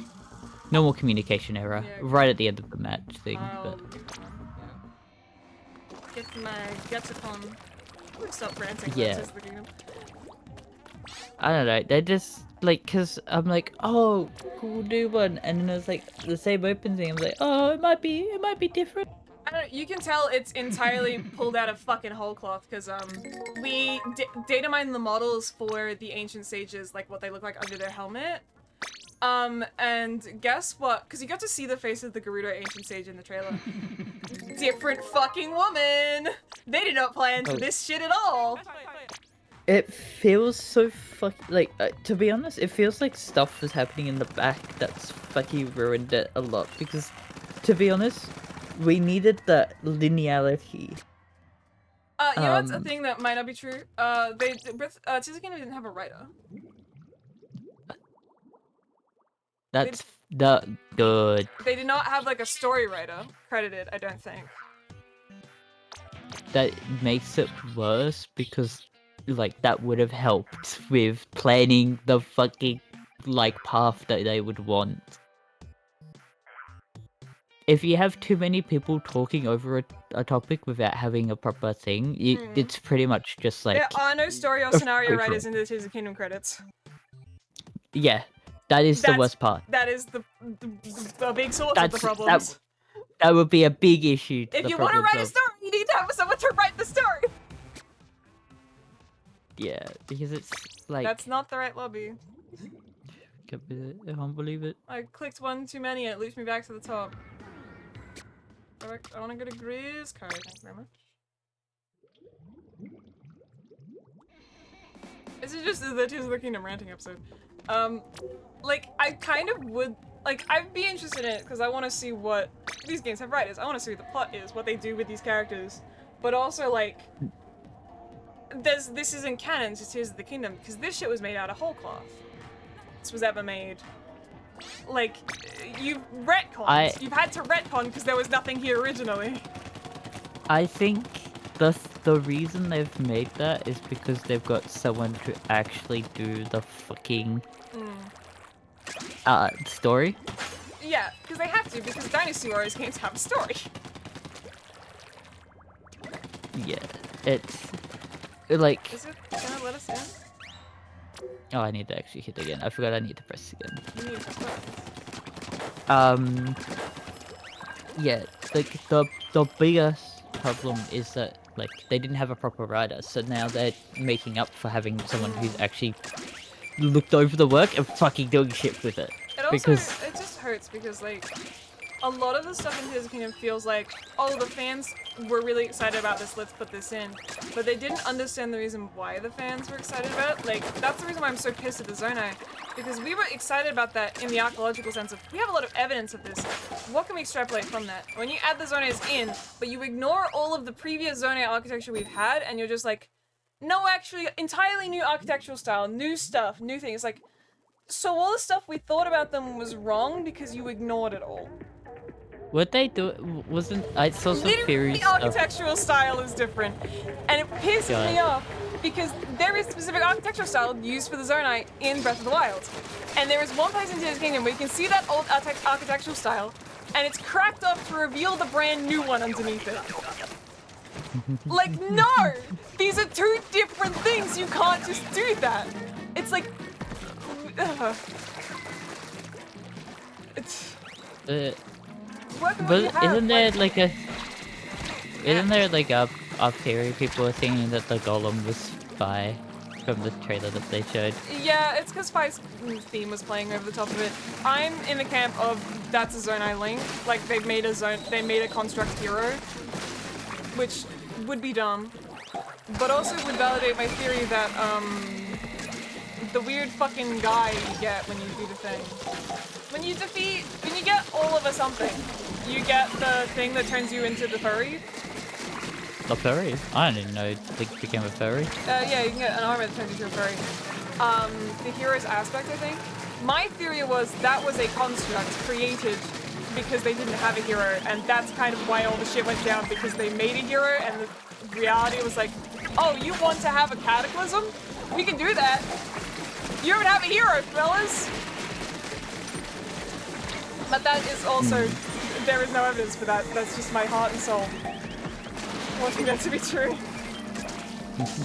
Speaker 1: normal communication error.
Speaker 2: Yeah,
Speaker 1: Right at the end of the match thing,
Speaker 2: I'll
Speaker 1: but
Speaker 2: leave that one, yeah. Get my guts upon. Stop ranting.
Speaker 1: Yeah.
Speaker 2: That's just the game.
Speaker 1: I don't know. They're just like, cause I'm like, oh, cool new one, and then it's like the same open thing. I'm like, oh, it might be different.
Speaker 2: I don't know, you can tell it's entirely pulled out of fucking whole cloth because we data mined the models for the ancient sages, like what they look like under their helmet. And guess what? Because you got to see the face of the Gerudo ancient sage in the trailer. Different fucking woman. They did not plan for this shit at all.
Speaker 1: It feels so like, to be honest, it feels like stuff is happening in the back that's fucking ruined it a lot, because, to be honest, we needed that linearity.
Speaker 2: You know what's a thing that might not be true? Tsuzuki didn't have a writer.
Speaker 1: That's the good.
Speaker 2: They did not have like a story writer credited, I don't think.
Speaker 1: That makes it worse because, like, that would have helped with planning the fucking, like, path that they would want. If you have too many people talking over a topic without having a proper thing, it's pretty much just like...
Speaker 2: There are no story or scenario writers in the Tears of the Kingdom credits.
Speaker 1: Yeah, that is the worst part.
Speaker 2: That is the big source of the problems.
Speaker 1: That would be a big issue.
Speaker 2: If you want to write a story, you need to have someone to write the story.
Speaker 1: Yeah, because it's like...
Speaker 2: That's not the right lobby.
Speaker 1: I can't believe it.
Speaker 2: I clicked one too many and it loops me back to the top. I want to go to Grizz card, thank you very much. This is just the Tears of the Kingdom ranting episode. Like, I kind of would... Like, I'd be interested in it because I want to see what... These games have writers. I want to see what the plot is, what they do with these characters. But also, like... This isn't canon to Tears of the Kingdom because this shit was made out of whole cloth. This was ever made Like, you've retconned. You've had to retcon because there was nothing here originally.
Speaker 1: I think the reason they've made that is because they've got someone to actually do the fucking story.
Speaker 2: Yeah, because they have to, because Dynasty Warriors games have a story.
Speaker 1: Yeah, it's like.
Speaker 2: Is it gonna let us in?
Speaker 1: Oh, I need to actually hit again. I forgot I need to press again.
Speaker 2: You need to press buttons.
Speaker 1: Yeah, like the biggest problem is that like they didn't have a proper writer, so now they're making up for having someone who's actually looked over the work and fucking doing shit with it.
Speaker 2: It also,
Speaker 1: Because
Speaker 2: it just hurts because, like, a lot of the stuff in Tears of the Kingdom feels like, oh, the fans were really excited about this, let's put this in. But they didn't understand the reason why the fans were excited about it. Like, that's the reason why I'm so pissed at the Zonai. Because we were excited about that in the archaeological sense of, we have a lot of evidence of this. What can we extrapolate from that? When you add the Zonais in, but you ignore all of the previous Zonai architecture we've had, and you're just like, no, actually, entirely new architectural style, new stuff, new things. Like, so all the stuff we thought about them was wrong because you ignored it all.
Speaker 1: what they do wasn't. I saw some
Speaker 2: Literally,
Speaker 1: theories
Speaker 2: the architectural style is different, and it pisses me off because there is specific architectural style used for the Zonai in Breath of the Wild, and there is one place in Tears of the Kingdom where you can see that old architectural style, and it's cracked up to reveal the brand new one underneath it. Like, no! These are two different things. You can't just do that. It's like, it's.
Speaker 1: But isn't there like a theory people were thinking that the golem was Spy from the trailer that they showed?
Speaker 2: Yeah, it's because Spy's theme was playing over the top of it. I'm in the camp of that's a Zonai Link. Like they made a construct hero, which would be dumb, but also would validate my theory that the weird fucking guy you get when you do the thing. When you get all of a something, you get the thing that turns you into the furry.
Speaker 1: The furry? I didn't know Link became a furry.
Speaker 2: Yeah, you can get an armor that turns you into a furry. The hero's aspect, I think. My theory was that was a construct created because they didn't have a hero, and that's kind of why all the shit went down, because they made a hero, and the reality was like, oh, you want to have a cataclysm? We can do that. You don't have a hero, fellas. But that is also, there is no evidence for that. That's just my heart and soul wanting that to be true. Because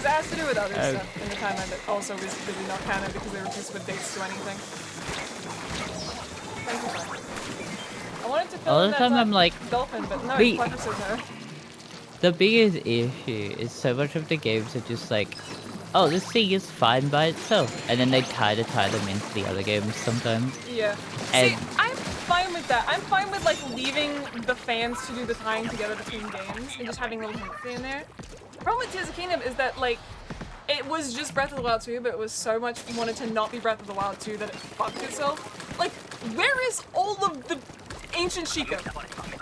Speaker 2: it has to do with other stuff in the timeline that also is really not canon because they refuse to put dates to anything. Thank you, Piper. I wanted to fill in that
Speaker 1: I'm like,
Speaker 2: dolphin, but no, Piper said no.
Speaker 1: The biggest issue is so much of the games are just like, oh, this thing is fine by itself, and then they tie them into the other games sometimes.
Speaker 2: Yeah.
Speaker 1: And
Speaker 2: see, I'm fine with that. I'm fine with like leaving the fans to do the tying together between games and just having little hints in there. The problem with Tears of the Kingdom is that like it was just Breath of the Wild 2, but it was so much wanted to not be Breath of the Wild 2 that it fucked itself. Like, where is all of the ancient Sheikah?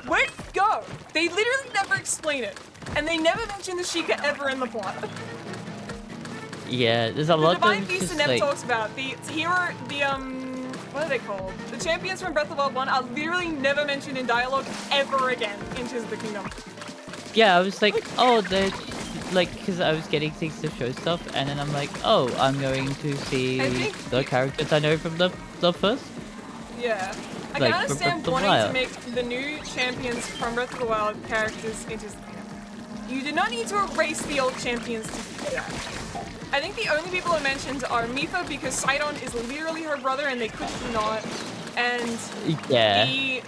Speaker 2: Where'd it go? They literally never explain it, and they never mention the Sheikah ever in the plot.
Speaker 1: Yeah, there's a lot of
Speaker 2: the Divine Beast never
Speaker 1: like
Speaker 2: talks about the hero. What are they called? The champions from Breath of the Wild 1 are literally never mentioned in dialogue ever again in Tears of the Kingdom.
Speaker 1: Yeah, I was like, oh, they're like, because I was getting things to show stuff, and then I'm like, oh, I'm going to see the characters I know from the first.
Speaker 2: Yeah. I
Speaker 1: like,
Speaker 2: can understand wanting
Speaker 1: Wild.
Speaker 2: to make the new champions from Breath of the Wild characters into Tears of the Kingdom. You do not need to erase the old champions to do that. I think the only people I mentioned are Mipha because Sidon is literally her brother and they couldn't not. And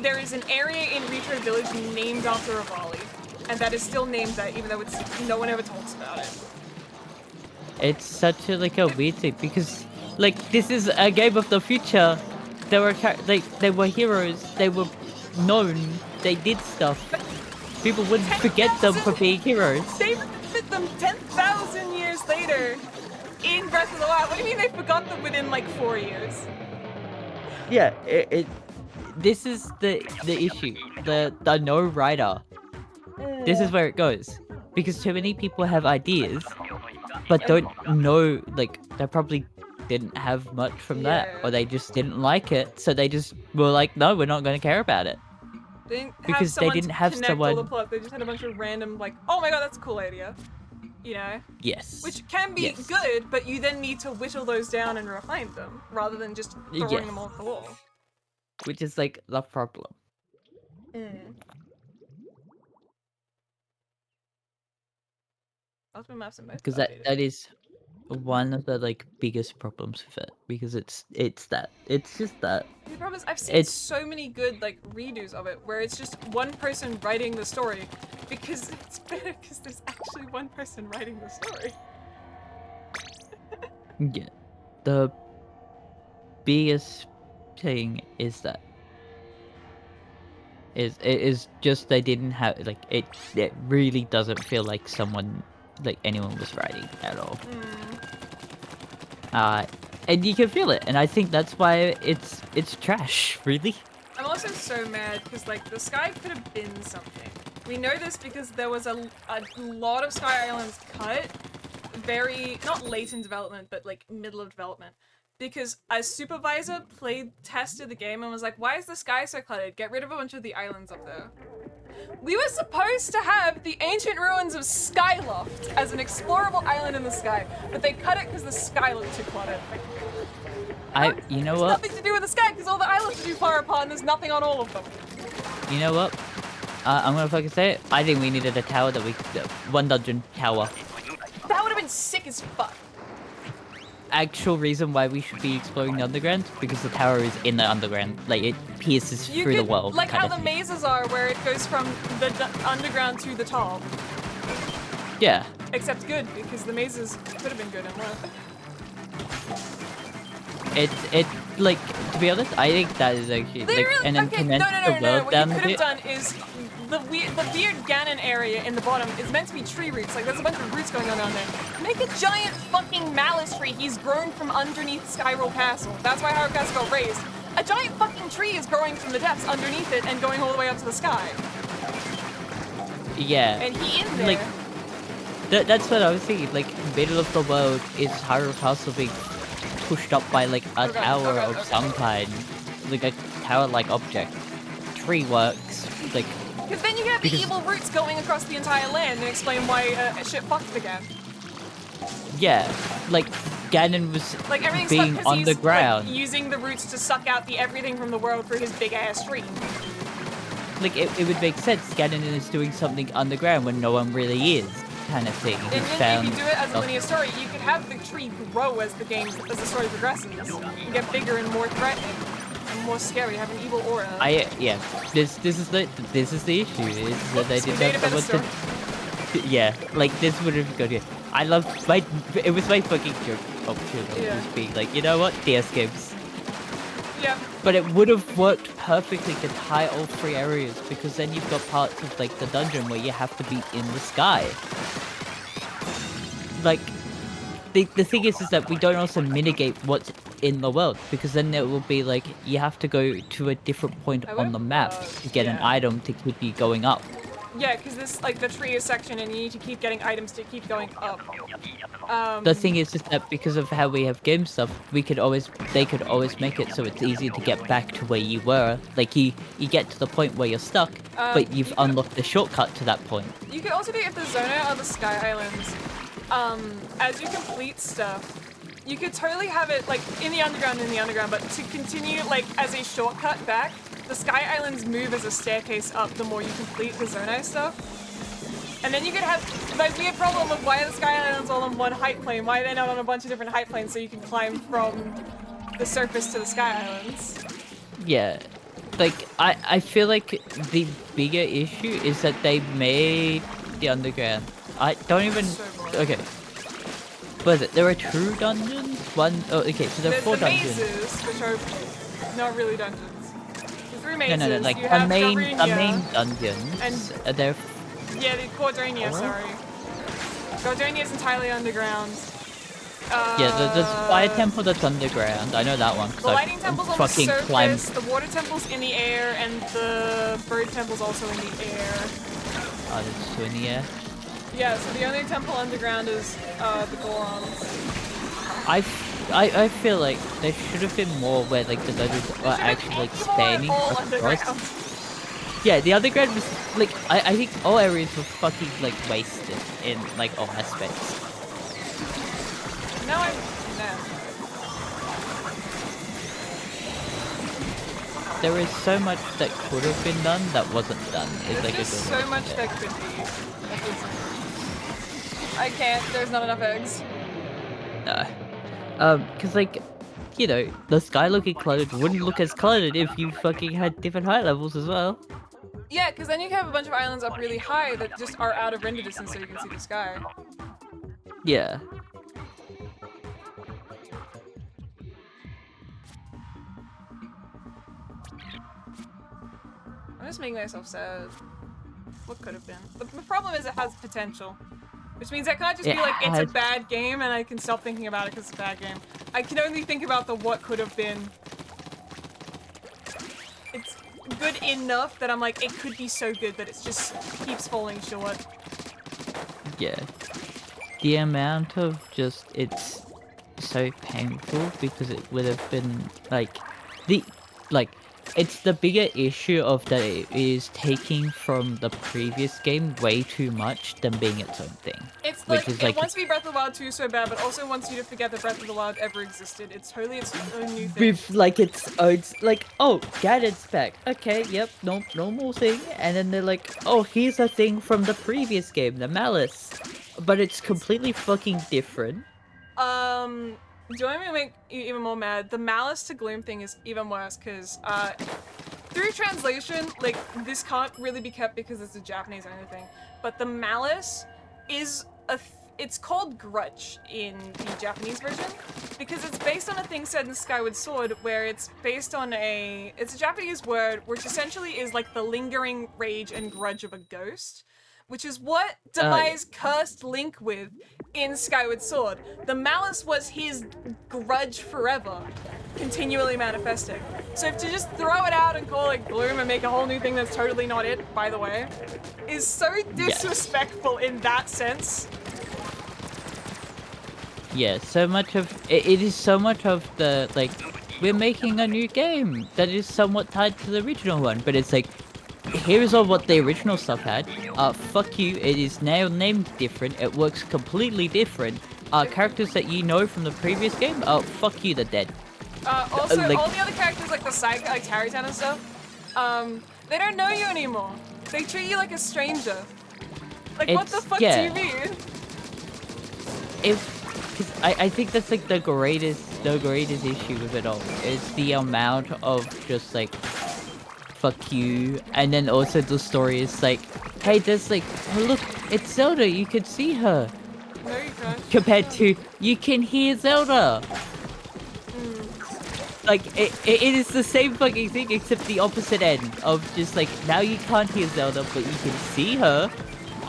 Speaker 2: there is an area in Retro Village named after Rivali. And that is still named that even though no one ever talks about it.
Speaker 1: It's such a weird thing because like this is a game of the future. They were they were heroes. They were known. They did stuff. People wouldn't forget them for being heroes.
Speaker 2: They remembered them 10,000 years later in Breath of the Wild. What do you mean they forgot them within like 4 years?
Speaker 1: Yeah, this is the issue. The no writer. This is where it goes. Because too many people have ideas, but don't know, like, they probably didn't have much from that,
Speaker 2: Yeah.
Speaker 1: or they just didn't like it, so they just were like, no, we're not going to care about it.
Speaker 2: They didn't have
Speaker 1: Because they
Speaker 2: someone to
Speaker 1: didn't have
Speaker 2: connect all the
Speaker 1: someone.
Speaker 2: plot. They just had a bunch of random, like, oh my god, that's a cool idea. You know?
Speaker 1: Yes.
Speaker 2: Which can be
Speaker 1: Yes.
Speaker 2: good, but you then need to whittle those down and refine them, rather than just throwing them all at the wall.
Speaker 1: Which is like the problem.
Speaker 2: Ultimate Maps and most
Speaker 1: Because
Speaker 2: updated.
Speaker 1: that is one of the like biggest problems with it. Because it's just that.
Speaker 2: The problem is I've seen so many good like redos of it where it's just one person writing the story, because it's better because there's actually one person writing the story.
Speaker 1: Yeah. The biggest thing is that it is just they didn't have like it really doesn't feel like anyone was writing at all. And you can feel it, and I think that's why it's trash, really.
Speaker 2: I'm also so mad because like the sky could have been something. We know this because there was a lot of Sky Islands cut very, not late in development, but like middle of development. Because a supervisor tested the game and was like, why is the sky so cluttered? Get rid of a bunch of the islands up there. We were supposed to have the ancient ruins of Skyloft as an explorable island in the sky, but they cut it because the sky looked too cluttered.
Speaker 1: You know
Speaker 2: what?
Speaker 1: what?
Speaker 2: Nothing to do with the sky because all the islands are too far apart and there's nothing on all of them.
Speaker 1: You know what? I'm gonna fucking say it. I think we needed a tower one dungeon tower.
Speaker 2: That would have been sick as fuck.
Speaker 1: Actual reason why we should be exploring the underground, because the tower is in the underground. Like, it pierces through the world.
Speaker 2: Like how the mazes are, where it goes from the underground to the top.
Speaker 1: Yeah.
Speaker 2: Except good, because the mazes could have been good and worth.
Speaker 1: Like, to be honest, I think that is actually, and then condense the world down a bit.
Speaker 2: What you could have done is, the weird Ganon area in the bottom is meant to be tree roots, like there's a bunch of roots going on down there. Make a giant fucking malice tree he's grown from underneath Skyroll Castle. That's why Hyrule Castle got raised. A giant fucking tree is growing from the depths underneath it and going all the way up to the sky.
Speaker 1: Yeah.
Speaker 2: And he in there.
Speaker 1: Like, that's what I was thinking, like, middle of the world is Hyrule Castle being pushed up by, like, a tower of some kind. Like, a tower-like object. Tree works, like...
Speaker 2: Because then you can have the evil roots going across the entire land and explain why shit fucked again.
Speaker 1: Yeah, like, Ganon was
Speaker 2: like everything's
Speaker 1: being on the ground.
Speaker 2: Like, using the roots to suck out the everything from the world through his big-ass tree.
Speaker 1: Like, it would make sense. Ganon is doing something underground when no one really is, kind of thing.
Speaker 2: And then if you do it as a linear story, you could have the tree grow as the story progresses. And get bigger and more threatening. And more scary, have an evil aura.
Speaker 1: Yeah. This is the issue, is that they didn't have someone to... Yeah, like, this would have gone... I love it was my fucking joke option of just being like, you know what, DS games.
Speaker 2: Yeah.
Speaker 1: But it would have worked perfectly to tie all three areas, because then you've got parts of like the dungeon where you have to be in the sky. Like, the thing is that we don't also mitigate what's in the world, because then it will be like you have to go to a different point on the map to get an item to keep you going up.
Speaker 2: Yeah, because this, like, the tree is section and you need to keep getting items to keep going up.
Speaker 1: The thing is just that because of how we have game stuff, they could always make it so it's easy to get back to where you were. Like, you get to the point where you're stuck, but you've unlocked the shortcut to that point.
Speaker 2: You could also do, if the Zona or the Sky Islands, as you complete stuff, you could totally have it, like, in the underground, but to continue, like, as a shortcut back, the Sky Islands move as a staircase up the more you complete the Zonai stuff. And then you could have that weird problem of why are the Sky Islands all on one height plane? Why are they not on a bunch of different height planes so you can climb from the surface to the Sky Islands?
Speaker 1: Yeah. Like, I feel like the bigger issue is that they made the underground. I don't even... Okay. What is it? There are 2 dungeons? Okay, so there are 4 dungeons.
Speaker 2: There's the mazes, which are not really dungeons. The 3 mazes.
Speaker 1: No, like, the main dungeons.
Speaker 2: And
Speaker 1: they're...
Speaker 2: Yeah, the Cordonia, sorry. Cordonia is entirely underground.
Speaker 1: Yeah, there's a fire temple that's underground. I know that one.
Speaker 2: The lighting temple's on the surface, the water temple's in the air, and the bird temple's also in the air.
Speaker 1: Oh, there's 2 in the air?
Speaker 2: Yeah, so the only temple underground is the Gorons.
Speaker 1: I feel like there should have been more where like the dungeons are actually like spanning
Speaker 2: all
Speaker 1: across.
Speaker 2: underground.
Speaker 1: Yeah, the underground was like I think all areas were fucking like wasted in like all aspects.
Speaker 2: No, no.
Speaker 1: There is so much that could have been done that wasn't done. It's
Speaker 2: There's
Speaker 1: like
Speaker 2: just
Speaker 1: a good
Speaker 2: so
Speaker 1: way to
Speaker 2: much
Speaker 1: put it.
Speaker 2: that could be. I can't. There's not enough eggs.
Speaker 1: No. Cause like, you know, the sky looking cluttered wouldn't look as cluttered if you fucking had different height levels as well.
Speaker 2: Yeah, because then you can have a bunch of islands up really high that just are out of render distance so you can see the sky.
Speaker 1: Yeah.
Speaker 2: I'm just making myself sad. What could have been? The problem is it has potential. Which means I can't just be like, it's a bad game and I can stop thinking about it because it's a bad game. I can only think about the what could have been. It's good enough that I'm like, it could be so good that it just keeps falling short.
Speaker 1: Yeah. The amount of just, it's so painful because it would have been like, it's the bigger issue of that it is taking from the previous game way too much than being its own thing.
Speaker 2: It's
Speaker 1: Which
Speaker 2: like,
Speaker 1: is
Speaker 2: it wants to be Breath of the Wild 2 so bad, but also wants you to forget that Breath of the Wild ever existed. It's totally its own new thing.
Speaker 1: with like its own, like, oh, Gadget's back. Okay, yep, no, normal thing. And then they're like, oh, here's a thing from the previous game, the Malice. But it's completely fucking different.
Speaker 2: Do you want me to make you even more mad? The Malice to Gloom thing is even worse because, through translation, like, this can't really be kept because it's a Japanese or anything, but the Malice is it's called Grudge in the Japanese version because it's based on a thing said in Skyward Sword where it's based on it's a Japanese word which essentially is like the lingering rage and grudge of a ghost, which is what Demise cursed Link with in Skyward Sword. The Malice was his grudge forever, continually manifesting. So if to just throw it out and call it Gloom and make a whole new thing that's totally not it, by the way, is so disrespectful in that sense.
Speaker 1: Yeah, so much of it is so much of the like, we're making a new game that is somewhat tied to the original one, but it's like, here's all what the original stuff had. Fuck you, it is now named different, it works completely different. Characters that you know from the previous game, fuck you, they're dead.
Speaker 2: Also, all the other characters, like the side guy, like Tarrytown and stuff, they don't know you anymore. They treat you like a stranger. Like, what the fuck do you mean?
Speaker 1: Because I think that's like the greatest issue with it all, is the amount of just like, fuck you, and then also the story is like, hey, there's like, oh look, it's Zelda, you could see her.
Speaker 2: No, you can't.
Speaker 1: Compared to, you can hear Zelda. Like, it is the same fucking thing except the opposite end of just like, now you can't hear Zelda, but you can see her.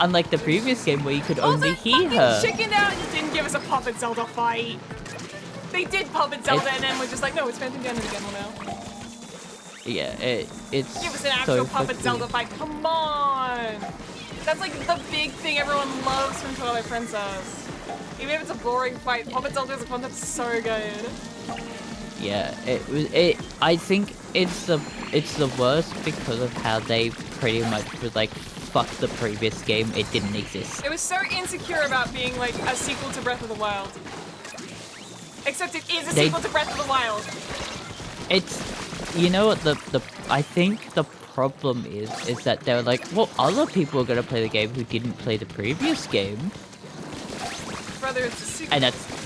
Speaker 1: Unlike the previous game where you could only hear her.
Speaker 2: Chickened out and didn't give us a Puppet Zelda fight. They did Puppet Zelda and then we're just like, no, it's Phantom Ganon again now.
Speaker 1: Yeah, it's
Speaker 2: give us an actual Puppet Zelda fight, come on! That's like the big thing everyone loves from Twilight Princess. Even if it's a boring fight, Puppet Zelda as a concept is so good.
Speaker 1: Yeah, I think it's the worst because of how they pretty much was like, fuck the previous game, it didn't exist.
Speaker 2: It was so insecure about being like a sequel to Breath of the Wild. Except it is a sequel to Breath of the Wild.
Speaker 1: It's, you know what I think the problem is that they're like, well, other people are gonna play the game who didn't play the previous game.
Speaker 2: Brother, it's a sequel.
Speaker 1: And that's...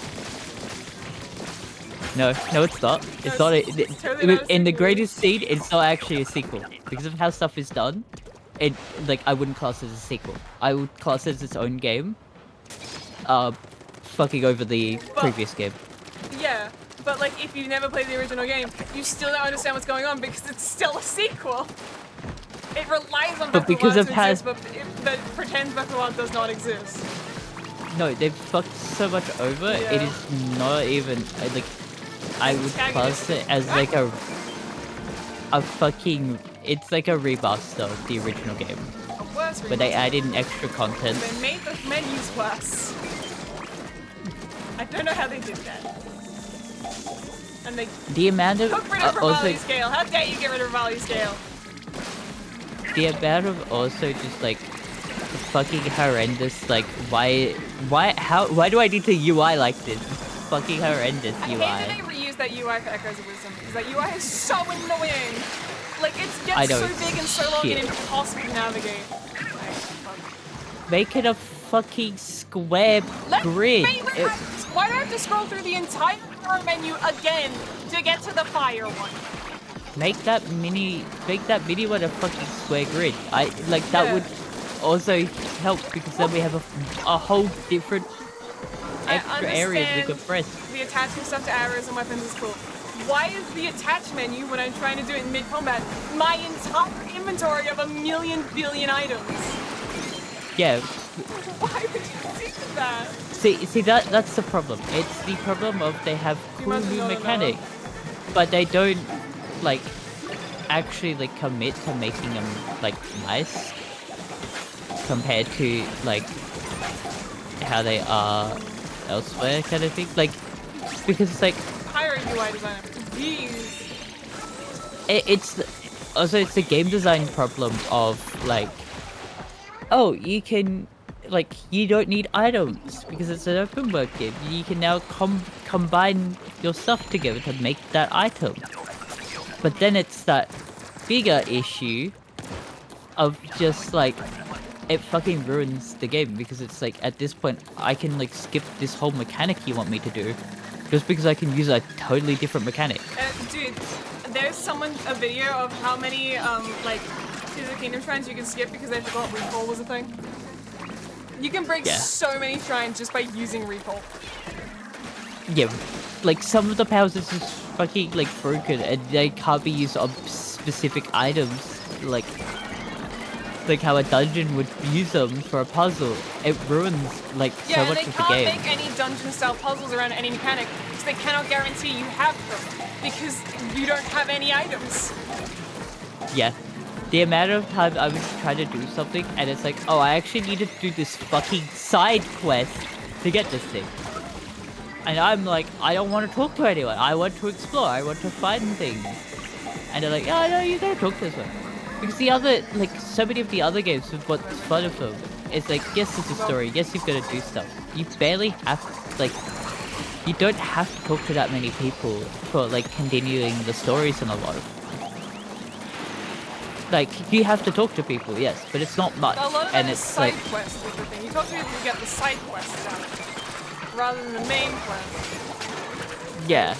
Speaker 1: No, it's not. It's not.
Speaker 2: Totally not
Speaker 1: in the greatest scene, it's not actually a sequel because of how stuff is done. It, like, I wouldn't class it as a sequel. I would class it as its own game. Fucking over the previous game.
Speaker 2: Yeah, but like, if you've never played the original game, you still don't understand what's going on because it's still a sequel. It relies on Breath of the Wild to exist, but it pretends Breath of the Wild does not exist.
Speaker 1: No, they've fucked so much over.
Speaker 2: Yeah.
Speaker 1: It is not even like, I would class it as like a fucking. It's like a remaster of the original game.
Speaker 2: A worse remaster.
Speaker 1: But they added in extra content.
Speaker 2: They made the menus worse. I don't know how they did that. And they
Speaker 1: The amount of
Speaker 2: took rid of
Speaker 1: also
Speaker 2: Rivali scale. How dare you get rid of Rivali scale?
Speaker 1: the amount of also just like fucking horrendous like why do I need to UI like this? It's fucking horrendous
Speaker 2: I
Speaker 1: UI.
Speaker 2: hate that they reused that UI for Echoes of Wisdom because that UI is so annoying. Like it
Speaker 1: I
Speaker 2: gets
Speaker 1: know,
Speaker 2: so
Speaker 1: it's
Speaker 2: big and so long and
Speaker 1: shit.
Speaker 2: impossible to navigate.
Speaker 1: Make it a fucking square grid.
Speaker 2: Why do I have to scroll through the entire menu again to get to the fire one?
Speaker 1: Make that mini one a fucking square grid. That would also help because then we have a whole different extra areas we could press.
Speaker 2: The attaching stuff to arrows and weapons is cool. Why is the attach menu when I'm trying to do it in mid-combat my entire inventory of 1,000,000 billion items?
Speaker 1: Yeah.
Speaker 2: Why would you do that?
Speaker 1: See that's the problem. It's the problem of they have cool new mechanics, but they don't like actually like commit to making them like nice compared to like how they are elsewhere kind of thing. Like because it's like
Speaker 2: hire a UI designer. Jeez.
Speaker 1: It's the game design problem of like, oh, you can like you don't need items because it's an open world game. You can now combine your stuff together to make that item. But then it's that bigger issue of just like it fucking ruins the game because it's like at this point I can like skip this whole mechanic you want me to do just because I can use a totally different mechanic.
Speaker 2: Dude, there's a video of how many like Tears of the Kingdom shrines you can skip because they forgot recall was a thing. You can break so many shrines just by using recall.
Speaker 1: Yeah, like some of the powers are just fucking like broken and they can't be used on specific items. Like how a dungeon would use them for a puzzle. It ruins like so much of the game.
Speaker 2: Yeah, they can't make any dungeon-style puzzles around any mechanic because they cannot guarantee you have them because you don't have any items.
Speaker 1: Yeah. The amount of time I would try to do something and it's like, oh, I actually need to do this fucking side quest to get this thing. And I'm like, I don't want to talk to anyone. I want to explore. I want to find things. And they're like, oh, no, you gotta talk to this one. Because the other, like, so many of the other games with what's fun of them is like, yes, it's a story. Yes, you've got to do stuff. You barely have, like, you don't have to talk to that many people for, like, continuing the stories in a lot of them. Like, you have to talk to people, yes, but it's not much.
Speaker 2: A lot of
Speaker 1: and
Speaker 2: it's side
Speaker 1: like,
Speaker 2: quests is the thing. You talk to people to get the side quests out of it, rather than the main quest.
Speaker 1: Yeah.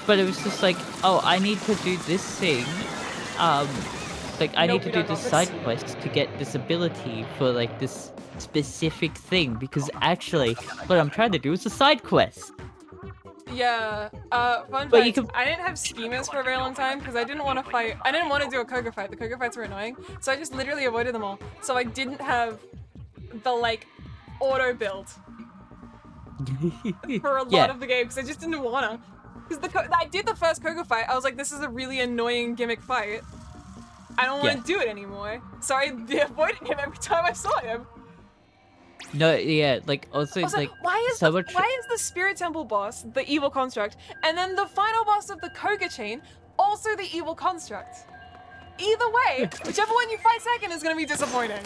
Speaker 1: But it was just like, oh, I need to do this thing. Like, I need to do this side quest to get this ability for, like, this specific thing. Because actually, what I'm trying to do is a side quest.
Speaker 2: Yeah, fun fact, I didn't have schemas for a very long time because I didn't want to fight. I didn't want to do a Koga fight. The Koga fights were annoying. So I just literally avoided them all. So I didn't have the, like, auto build for a lot of the game because I just didn't want to. Because I did the first Koga fight, I was like, this is a really annoying gimmick fight. I don't want to do it anymore. So I avoided him every time I saw him.
Speaker 1: No, yeah, like, also like,
Speaker 2: why is the Spirit Temple boss the evil construct, and then the final boss of the Koga chain also the evil construct? Either way, whichever one you fight second is gonna be disappointing.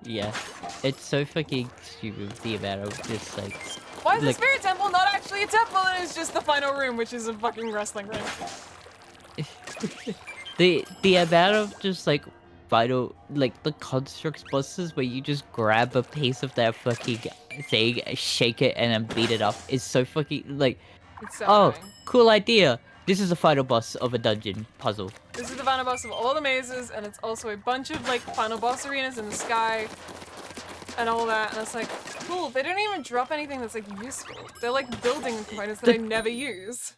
Speaker 1: Yeah, it's so fucking stupid, the amount of just, like...
Speaker 2: Why is the Spirit Temple not actually a temple and it's just the final room, which is a fucking wrestling ring?
Speaker 1: the amount of just, like, final, like, the constructs bosses where you just grab a piece of that fucking thing, shake it, and then beat it up is so fucking, like...
Speaker 2: It's so
Speaker 1: oh,
Speaker 2: annoying.
Speaker 1: cool idea! This is the final boss of a dungeon puzzle.
Speaker 2: This is the final boss of all the mazes, and it's also a bunch of, like, final boss arenas in the sky. And all that, and it's like, cool, they don't even drop anything that's, like, useful. They're, like, building components that I never use.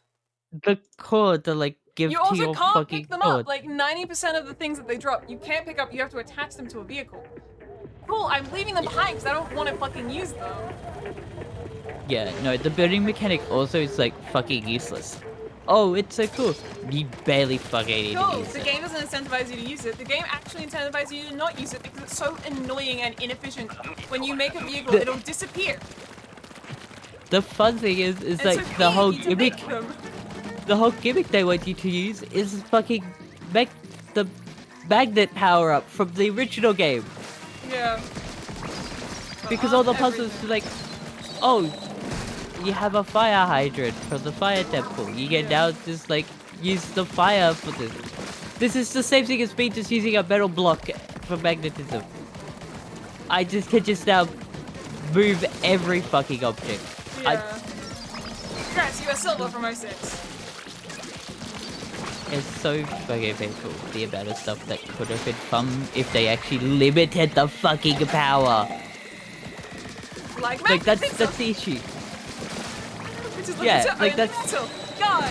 Speaker 1: The cord to, like, give to your fucking...
Speaker 2: You also can't pick them up. Like, 90% of the things that they drop, you can't pick up, you have to attach them to a vehicle. Cool, I'm leaving them behind because I don't want to fucking use them.
Speaker 1: Yeah, no, the building mechanic also is, like, fucking useless. oh, it's so cool. You barely fucking need to
Speaker 2: No,
Speaker 1: use
Speaker 2: the
Speaker 1: it.
Speaker 2: game doesn't incentivize you to use it. The game actually incentivizes you to not use it because it's so annoying and inefficient. When you make a vehicle, it'll disappear.
Speaker 1: The fun thing is
Speaker 2: And
Speaker 1: like
Speaker 2: so
Speaker 1: the
Speaker 2: paying
Speaker 1: whole
Speaker 2: you to
Speaker 1: gimmick.
Speaker 2: make them.
Speaker 1: The whole gimmick they want you to use is fucking make the magnet power up from the original game.
Speaker 2: Yeah.
Speaker 1: Because all the puzzles are like, oh, you have a fire hydrant from the fire temple. You can now just like use the fire for this. This is the same thing as me just using a metal block for magnetism. I just can just now move every fucking object.
Speaker 2: Yeah. Congrats, you got silver from 06.
Speaker 1: It's so fucking painful, the amount of stuff that could have been fun if they actually limited the fucking power.
Speaker 2: Like
Speaker 1: that's the issue.
Speaker 2: Which is
Speaker 1: Yeah, like that's
Speaker 2: metal. God.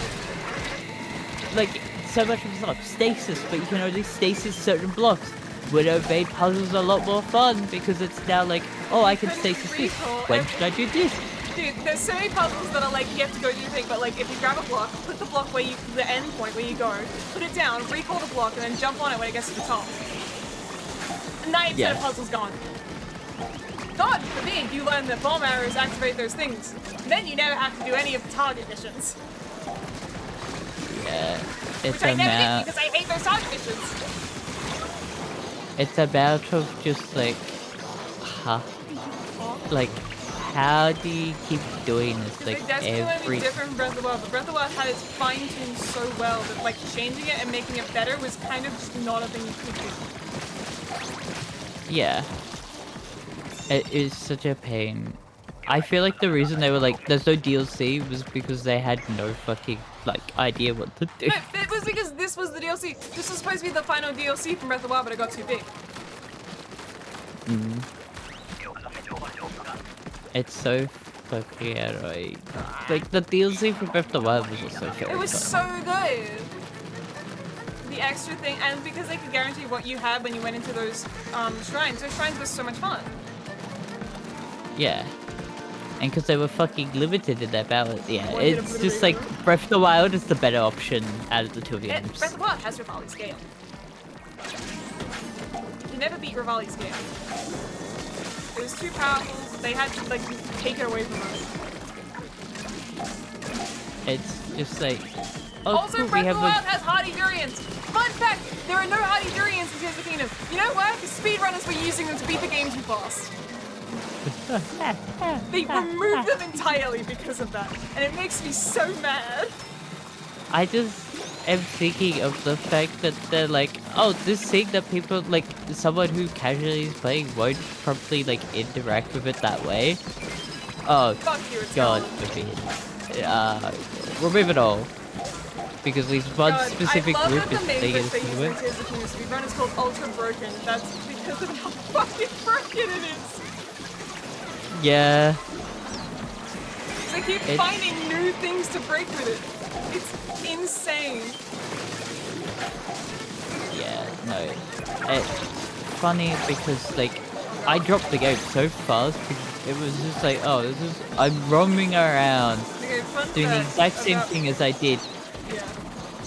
Speaker 1: like so much of stuff stasis, but you can only stasis certain blocks. Would have made puzzles a lot more fun because it's now like, oh, I can stasis this. When should I do this?
Speaker 2: Dude, there's so many puzzles that are like you have to go do the thing, but like if you grab a block, put the block where the end point where you go, put it down, recall the block, and then jump on it when it gets to the top. 90% of puzzles gone. God forbid you learn that bomb arrows activate those things. Then you never have to do any of the target missions.
Speaker 1: Yeah, it's
Speaker 2: Which I never did because I hate those target missions.
Speaker 1: It's about of just like, like, how do you keep doing this? Like
Speaker 2: every different from Breath of the Wild, but Breath of the Wild had its fine-tuned so well that like changing it and making it better was kind of just not a thing you could do.
Speaker 1: Yeah, it is such a pain. I feel like the reason they were like, there's no DLC was because they had no fucking like idea what to do.
Speaker 2: No, it was because this was the DLC. This was supposed to be the final DLC from Breath of the Wild, but it got too big.
Speaker 1: It's so fucking annoying. Like the DLC for Breath of the Wild was also very
Speaker 2: It was
Speaker 1: fun.
Speaker 2: so good. The extra thing, and because they could guarantee what you had when you went into those shrines. Those shrines were so much fun.
Speaker 1: Yeah. And because they were fucking limited in their balance. Yeah, it's just like Breath of the Wild is the better option out of the two of them.
Speaker 2: Breath of the Wild has Rivali scale. You never beat Rivali scale. It was too powerful. They had to like take it away from us.
Speaker 1: It's just like, oh,
Speaker 2: also,
Speaker 1: cool,
Speaker 2: Breath of the Wild has hardy durians. Fun fact: there are no hardy durians in Tears of the Kingdom. You know why? Because speedrunners were using them to beat the game too fast. They removed them entirely because of that, and it makes me so mad.
Speaker 1: I just am thinking of the fact that they're like, oh, this thing that people like, someone who casually is playing won't probably like interact with it that way. Oh,
Speaker 2: fuck you, it's
Speaker 1: God forbid. Remove it all. Because there's one specific group is playing it.
Speaker 2: Speedrun is called Ultra Broken. That's because of how fucking broken it is.
Speaker 1: Yeah.
Speaker 2: They keep finding new things to break with it. It's insane.
Speaker 1: Yeah, no. It's funny because, like, I dropped the game so fast because it was just like, oh, this is... I'm roaming around doing the exact same thing as I did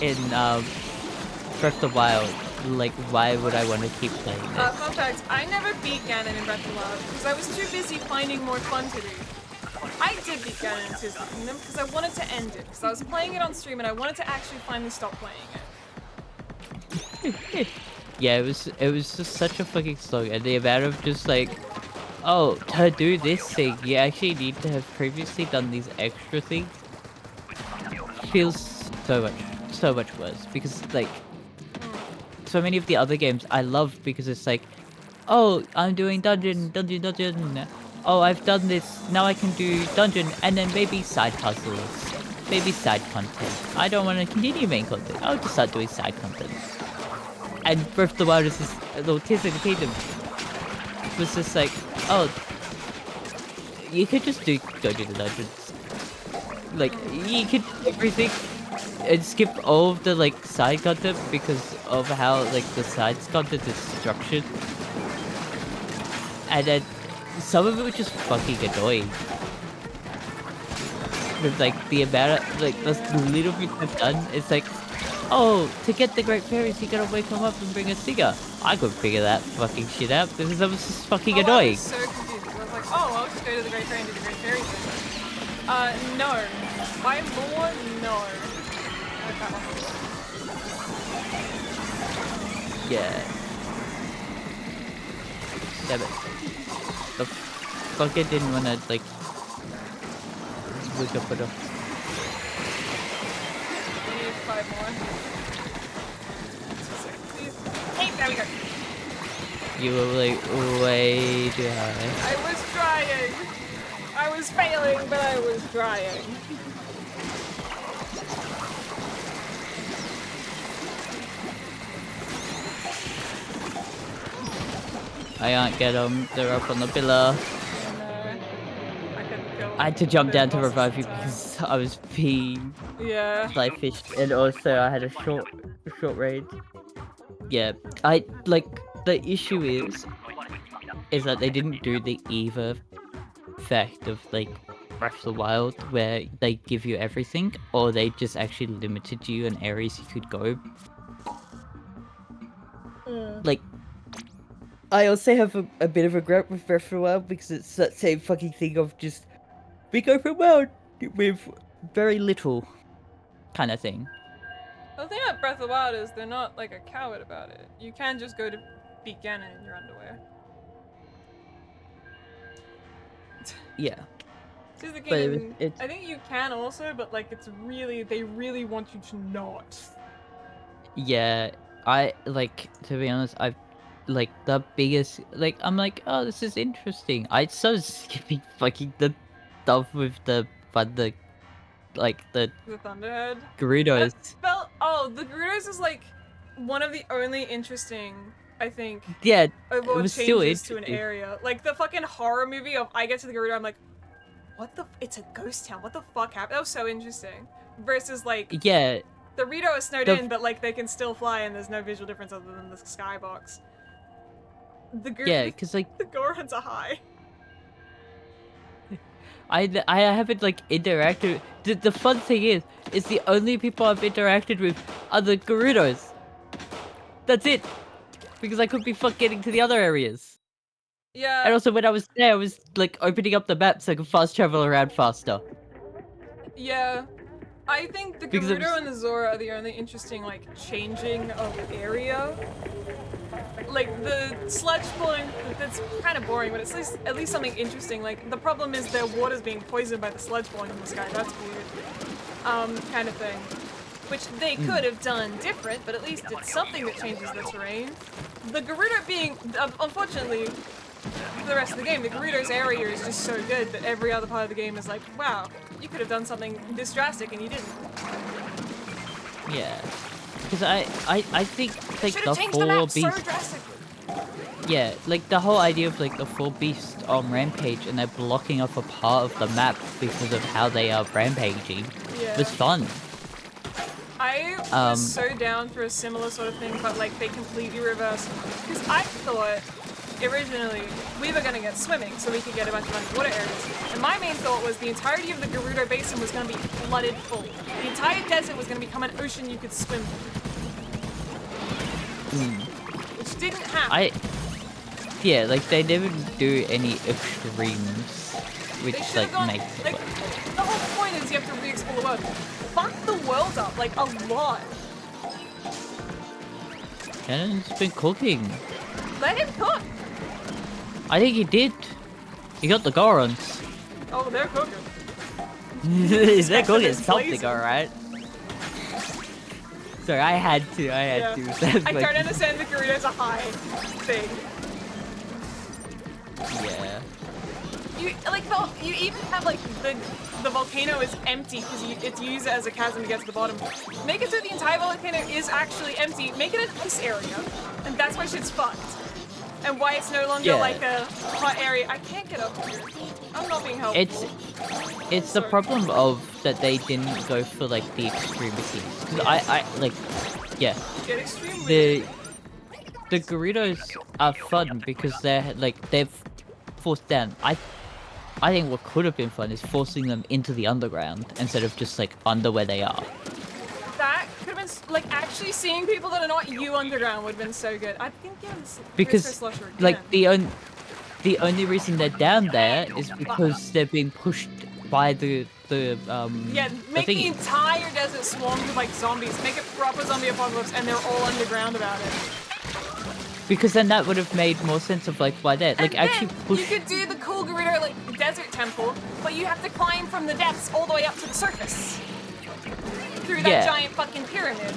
Speaker 1: in Breath of the Wild. Like, why would I want to keep playing this?
Speaker 2: Fun fact, I never beat Ganon in Breath of the Wild because I was too busy finding more fun to do. I did beat Ganon in Tears of the Kingdom because I wanted to end it. Because I was playing it on stream and I wanted to actually finally stop playing it.
Speaker 1: Yeah, it was just such a fucking slog, and the amount of just like, oh, to do this thing, you actually need to have previously done these extra things. Feels so much worse because like, so many of the other games I love because it's like, oh, I'm doing dungeon. Oh, I've done this. Now I can do dungeon and then maybe side puzzles, maybe side content. I don't want to continue main content. I'll just start doing side content. And Breath of the Wild is just, Tears of the Kingdom was just like, oh, you could just go do the dungeons. Like, you could do everything and skip all of the, like, side content because of how, like, the side content is structured. And then some of it was just fucking annoying. with like the amount of like the little bits I've done. It's like, oh, to get the Great Fairies, you gotta wake them up and bring a singer. I could figure that fucking shit out because I was just fucking
Speaker 2: Oh, I
Speaker 1: annoying.
Speaker 2: was so confused. I was like, oh, I'll just go to the Great Fairy and do the Great Fairy thing. No. By law, no. Like that one.
Speaker 1: Yeah. Damn it. The fucker didn't wanna like wake up enough.
Speaker 2: We need 5 more. Please. Hey, there we go.
Speaker 1: You were like way too high.
Speaker 2: I was trying. I was failing, but I was trying.
Speaker 1: I can't get them. They're up on the pillar.
Speaker 2: And, I couldn't kill
Speaker 1: I had to jump
Speaker 2: the
Speaker 1: down to
Speaker 2: bosses
Speaker 1: revive
Speaker 2: in
Speaker 1: you
Speaker 2: time.
Speaker 1: because I was peeing.
Speaker 2: Yeah.
Speaker 1: I fished, and also I had a short range. Yeah, I like the issue is that they didn't do the Eva effect of like Breath of the Wild where they give you everything, or they just actually limited you in areas you could go. Like, I also have a bit of regret with Breath of the Wild because it's that same fucking thing of just big open world with very little kind of thing.
Speaker 2: The thing about Breath of the Wild is they're not like a coward about it. You can just go to beat Ganon in your underwear.
Speaker 1: Yeah.
Speaker 2: See the
Speaker 1: But
Speaker 2: game,
Speaker 1: it's
Speaker 2: I think you can also, but like it's really, they really want you to not.
Speaker 1: yeah, I like to be honest, I've like the biggest like I'm like, oh, this is interesting. I started skipping fucking the stuff with the like the
Speaker 2: The Thunderhead.
Speaker 1: Gerudos.
Speaker 2: The Gerudos is like one of the only interesting, I think,
Speaker 1: Yeah, it
Speaker 2: overall
Speaker 1: was still
Speaker 2: changes to an
Speaker 1: interesting.
Speaker 2: area. Like the fucking horror movie of I get to the Gerudo, I'm like, what the? It's a ghost town. What the fuck happened? That was so interesting. Versus like
Speaker 1: Yeah,
Speaker 2: the Rito is snowed
Speaker 1: the-
Speaker 2: in, but like they can still fly and there's no visual difference other than the skybox.
Speaker 1: yeah, because like
Speaker 2: The Gorons are high.
Speaker 1: I haven't like interacted. The fun thing is the only people I've interacted with are the Gerudos. That's it. Because I could be fuck getting to the other areas.
Speaker 2: Yeah.
Speaker 1: And also when I was there, I was like opening up the map so I could fast travel around faster.
Speaker 2: Yeah. I think the
Speaker 1: Because it
Speaker 2: Gerudo
Speaker 1: was-
Speaker 2: and the Zora are the only interesting like changing of area. Like the sludge pulling, that's kind of boring, but it's at least something interesting. Like the problem is their water's being poisoned by the sludge falling in the sky. That's weird. Kind of thing. Which they could have done different, but at least it's something that changes the terrain. The Gerudo being, unfortunately, for the rest of the game, the Gerudo's area is just so good that every other part of the game is like, wow, you could have done something this drastic and you didn't.
Speaker 1: Yeah. Because I think like
Speaker 2: Should
Speaker 1: the
Speaker 2: have changed the
Speaker 1: four
Speaker 2: map so
Speaker 1: beasts.
Speaker 2: drastically.
Speaker 1: Yeah, like the whole idea of like the four beasts on Rampage and they're blocking off a part of the map because of how they are rampaging
Speaker 2: Yeah.
Speaker 1: was fun.
Speaker 2: I was so down for a similar sort of thing, but like they completely reversed. Because I thought originally we were going to get swimming so we could get a bunch of underwater areas. And my main thought was the entirety of the Gerudo Basin was going to be flooded full. The entire desert was going to become an ocean you could swim through. Which didn't happen.
Speaker 1: Yeah, like they never do any extremes, which
Speaker 2: They should
Speaker 1: like
Speaker 2: have gone,
Speaker 1: makes it
Speaker 2: like,
Speaker 1: fun.
Speaker 2: the whole point is you have to re-explore the world. Fuck the world up, like, a lot.
Speaker 1: Cannon's been cooking.
Speaker 2: Let him cook.
Speaker 1: I think he did. He got the Gorons.
Speaker 2: Oh, they're cooking.
Speaker 1: They're cooking
Speaker 2: Blazing.
Speaker 1: something, alright. Sorry, I had to.
Speaker 2: Yeah.
Speaker 1: That's
Speaker 2: I
Speaker 1: like-
Speaker 2: don't understand the Gerudo's a high thing.
Speaker 1: Yeah.
Speaker 2: You even have like the volcano is empty because it's used as a chasm to get to the bottom. Make it so the entire volcano is actually empty. Make it an ice area, and that's why shit's fucked. And why it's no longer
Speaker 1: Yeah.
Speaker 2: like a hot area. I can't get up here. I'm not being helpful.
Speaker 1: It's the problem of that they didn't go for like the extremities. Because I like, yeah.
Speaker 2: Get extremely.
Speaker 1: The Gerudos are fun because they're like they've forced down. I think what could have been fun is forcing them into the underground instead of just like under where they are.
Speaker 2: That could have been like actually seeing people that are not you underground would have been so good. I think
Speaker 1: Because like the only reason they're down there is because they're being pushed by the
Speaker 2: yeah, make the
Speaker 1: thingy.
Speaker 2: entire desert swarmed with like zombies. Make it proper zombie apocalypse, and they're all underground about it.
Speaker 1: Because then that would have made more sense of like why they're like
Speaker 2: And
Speaker 1: actually
Speaker 2: then
Speaker 1: push.
Speaker 2: you could do the cool Gerudo like desert temple, but you have to climb from the depths all the way up to the surface through that giant fucking pyramid.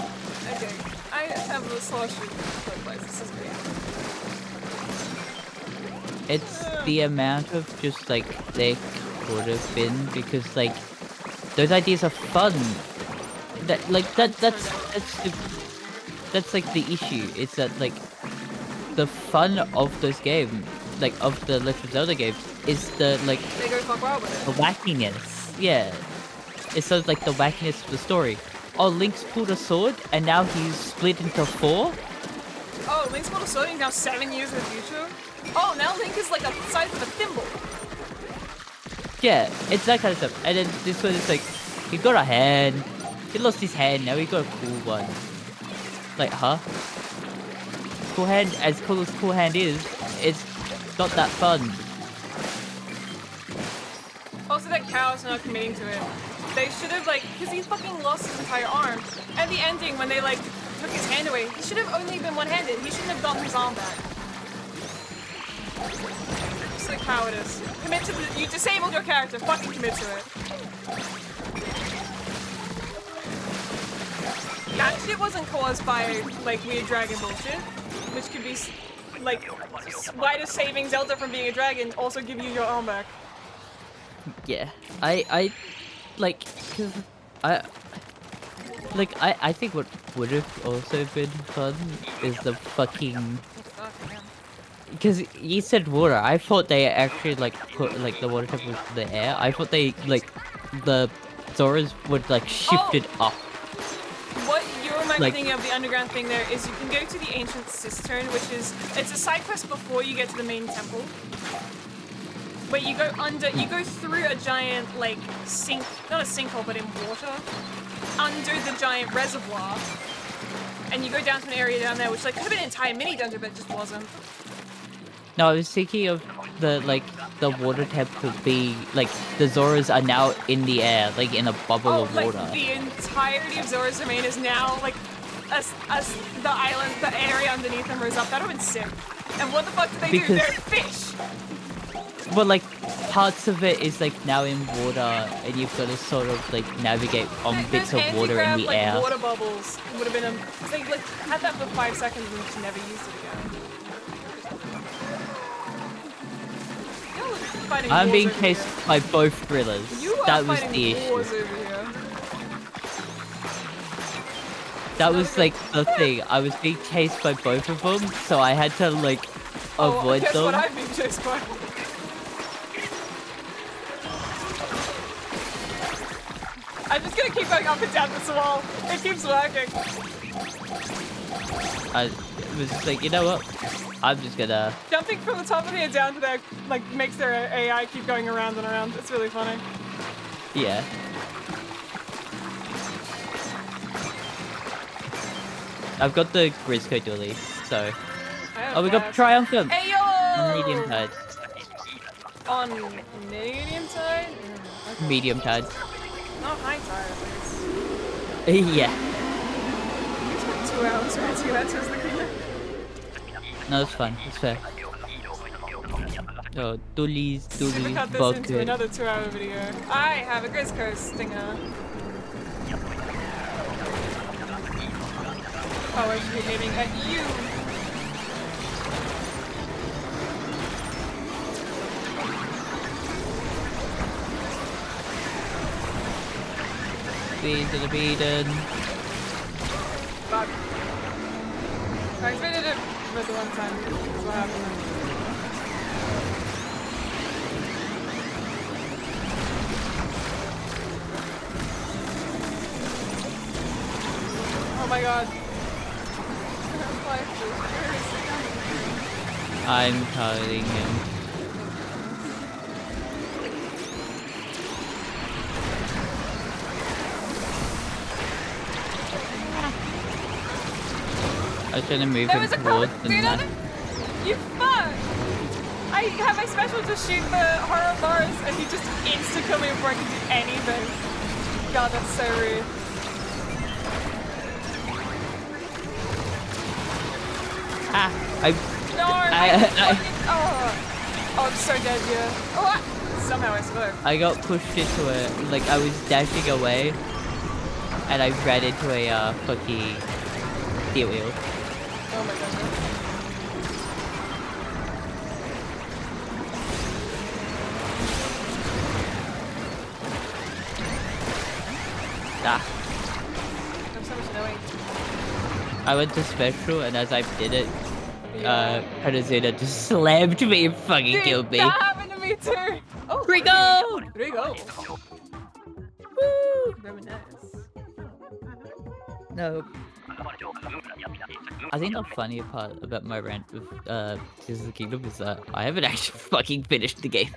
Speaker 2: Okay, I have a slush place. This is great.
Speaker 1: It's the amount of just like they could have been because like those ideas are fun. That like that's like the issue. It's that like the fun of those games, like of the Legend of Zelda games, is the like
Speaker 2: They go fuck wild with
Speaker 1: the
Speaker 2: it.
Speaker 1: wackiness. Yeah, it's sort of like the wackiness of the story. Oh, Link's pulled a sword and now he's split into 4.
Speaker 2: Oh, Link's pulled a sword. He's now 7 years in the future. Oh, now Link is like the size of a thimble.
Speaker 1: Yeah, it's that kind of stuff. And then this one is like, he got a hand. He lost his hand. Now he got a cool one. Like, huh? Cool hand, as cool hand is, it's not that fun.
Speaker 2: Also, that cow's not committing to it. They should have like, cause he fucking lost his entire arm. At the ending, when they like took his hand away, he should have only been one-handed. He shouldn't have gotten his arm back. It's like cowardice. Commit to the. You disabled your character. Fucking commit to it. That shit wasn't caused by like weird dragon bullshit, which could be like, why does saving Zelda from being a dragon also give you your arm back?
Speaker 1: Yeah, I like, cause I think what would have also been fun is the fucking. Because you said water, I thought they actually like put like the water temple in the air. I thought they like the Zoras would like shift it up.
Speaker 2: What you remind
Speaker 1: Like-
Speaker 2: me thinking of the underground thing there is you can go to the ancient cistern, which is it's a side quest before you get to the main temple. But you go through a giant like not a sinkhole, but in water, under the giant reservoir, and you go down to an area down there, which like could have been an entire mini dungeon, but it just wasn't.
Speaker 1: No, I was thinking of the water temple be like the Zoras are now in the air, like in a bubble of water.
Speaker 2: Like the entirety of Zora's domain is now like as the island, the area underneath them rose up. That would have been sick. And what the fuck did they do? They're fish.
Speaker 1: But like parts of it is like now in water, and you've got to sort of like navigate on bits of water in the
Speaker 2: like,
Speaker 1: air.
Speaker 2: Water bubbles would have been they like had that for 5 seconds and just never used it again.
Speaker 1: I'm being chased by both gorillas. That was the issue. That was like the thing. I was being chased by both of them, so I had to like avoid
Speaker 2: guess
Speaker 1: them.
Speaker 2: What I've been chased by. I'm just gonna keep going up and down this wall. It keeps working.
Speaker 1: I was just like, you know what? I'm just gonna...
Speaker 2: Jumping from the top of here down to there, like, makes their AI keep going around and around. It's really funny.
Speaker 1: Yeah. I've got the Grizzco dually, so... Oh, we got Triumphant!
Speaker 2: Hey, yo!
Speaker 1: On medium tide.
Speaker 2: On medium tide? Okay.
Speaker 1: Medium tide.
Speaker 2: Not high tide, at least.
Speaker 1: Yeah.
Speaker 2: It's been 2 hours already, that was the key.
Speaker 1: No, it's fine. It's fair. Oh, Doolies,
Speaker 2: We cut this into
Speaker 1: Bucket.
Speaker 2: another 2-hour video. I have a Grizzco stinger. Oh, I should be aiming at you.
Speaker 1: Bean to the beaten.
Speaker 2: Fuck. I expected it for the one time. That's what happened. Oh my god.
Speaker 1: I'm calling him. was trying to move
Speaker 2: There
Speaker 1: him
Speaker 2: was a
Speaker 1: towards
Speaker 2: comment.
Speaker 1: the
Speaker 2: Do you know
Speaker 1: map.
Speaker 2: that? You fuck! I have my special to shoot the horror bars and he just insta-killed me before I could do anything. God, that's so rude.
Speaker 1: Ah,
Speaker 2: Oh, I'm so dead, yeah. Oh, somehow I survived.
Speaker 1: I got pushed into a, like, I was dashing away, and I ran into a fucking steel wheel.
Speaker 2: Oh my goodness.
Speaker 1: Ah,
Speaker 2: I'm so much annoying.
Speaker 1: I went to special, and as I did it,
Speaker 2: Yeah.
Speaker 1: Panazina just slammed me and fucking
Speaker 2: Dude,
Speaker 1: killed me.
Speaker 2: that happened to me too. Oh,
Speaker 1: Rigo!
Speaker 2: Rigo. Woo! Very nice.
Speaker 1: No. I think the funny part about my rant with Tears of the Kingdom is that I haven't actually fucking finished the game.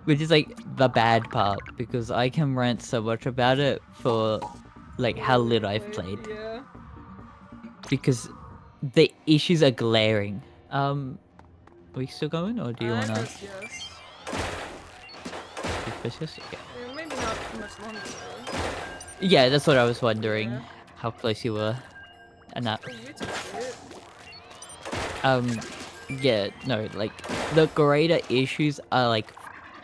Speaker 1: Which is like the bad part, because I can rant so much about it for like how little I've played.
Speaker 2: Yeah.
Speaker 1: Because the issues are glaring. Are we still going, or do you wanna?
Speaker 2: Press yes.
Speaker 1: You press yes? Okay.
Speaker 2: Yeah, maybe not much longer though.
Speaker 1: Yeah, that's what I was wondering.
Speaker 2: Yeah.
Speaker 1: How close you were. And that.
Speaker 2: Oh, you took it.
Speaker 1: Yeah, no, like the greater issues are like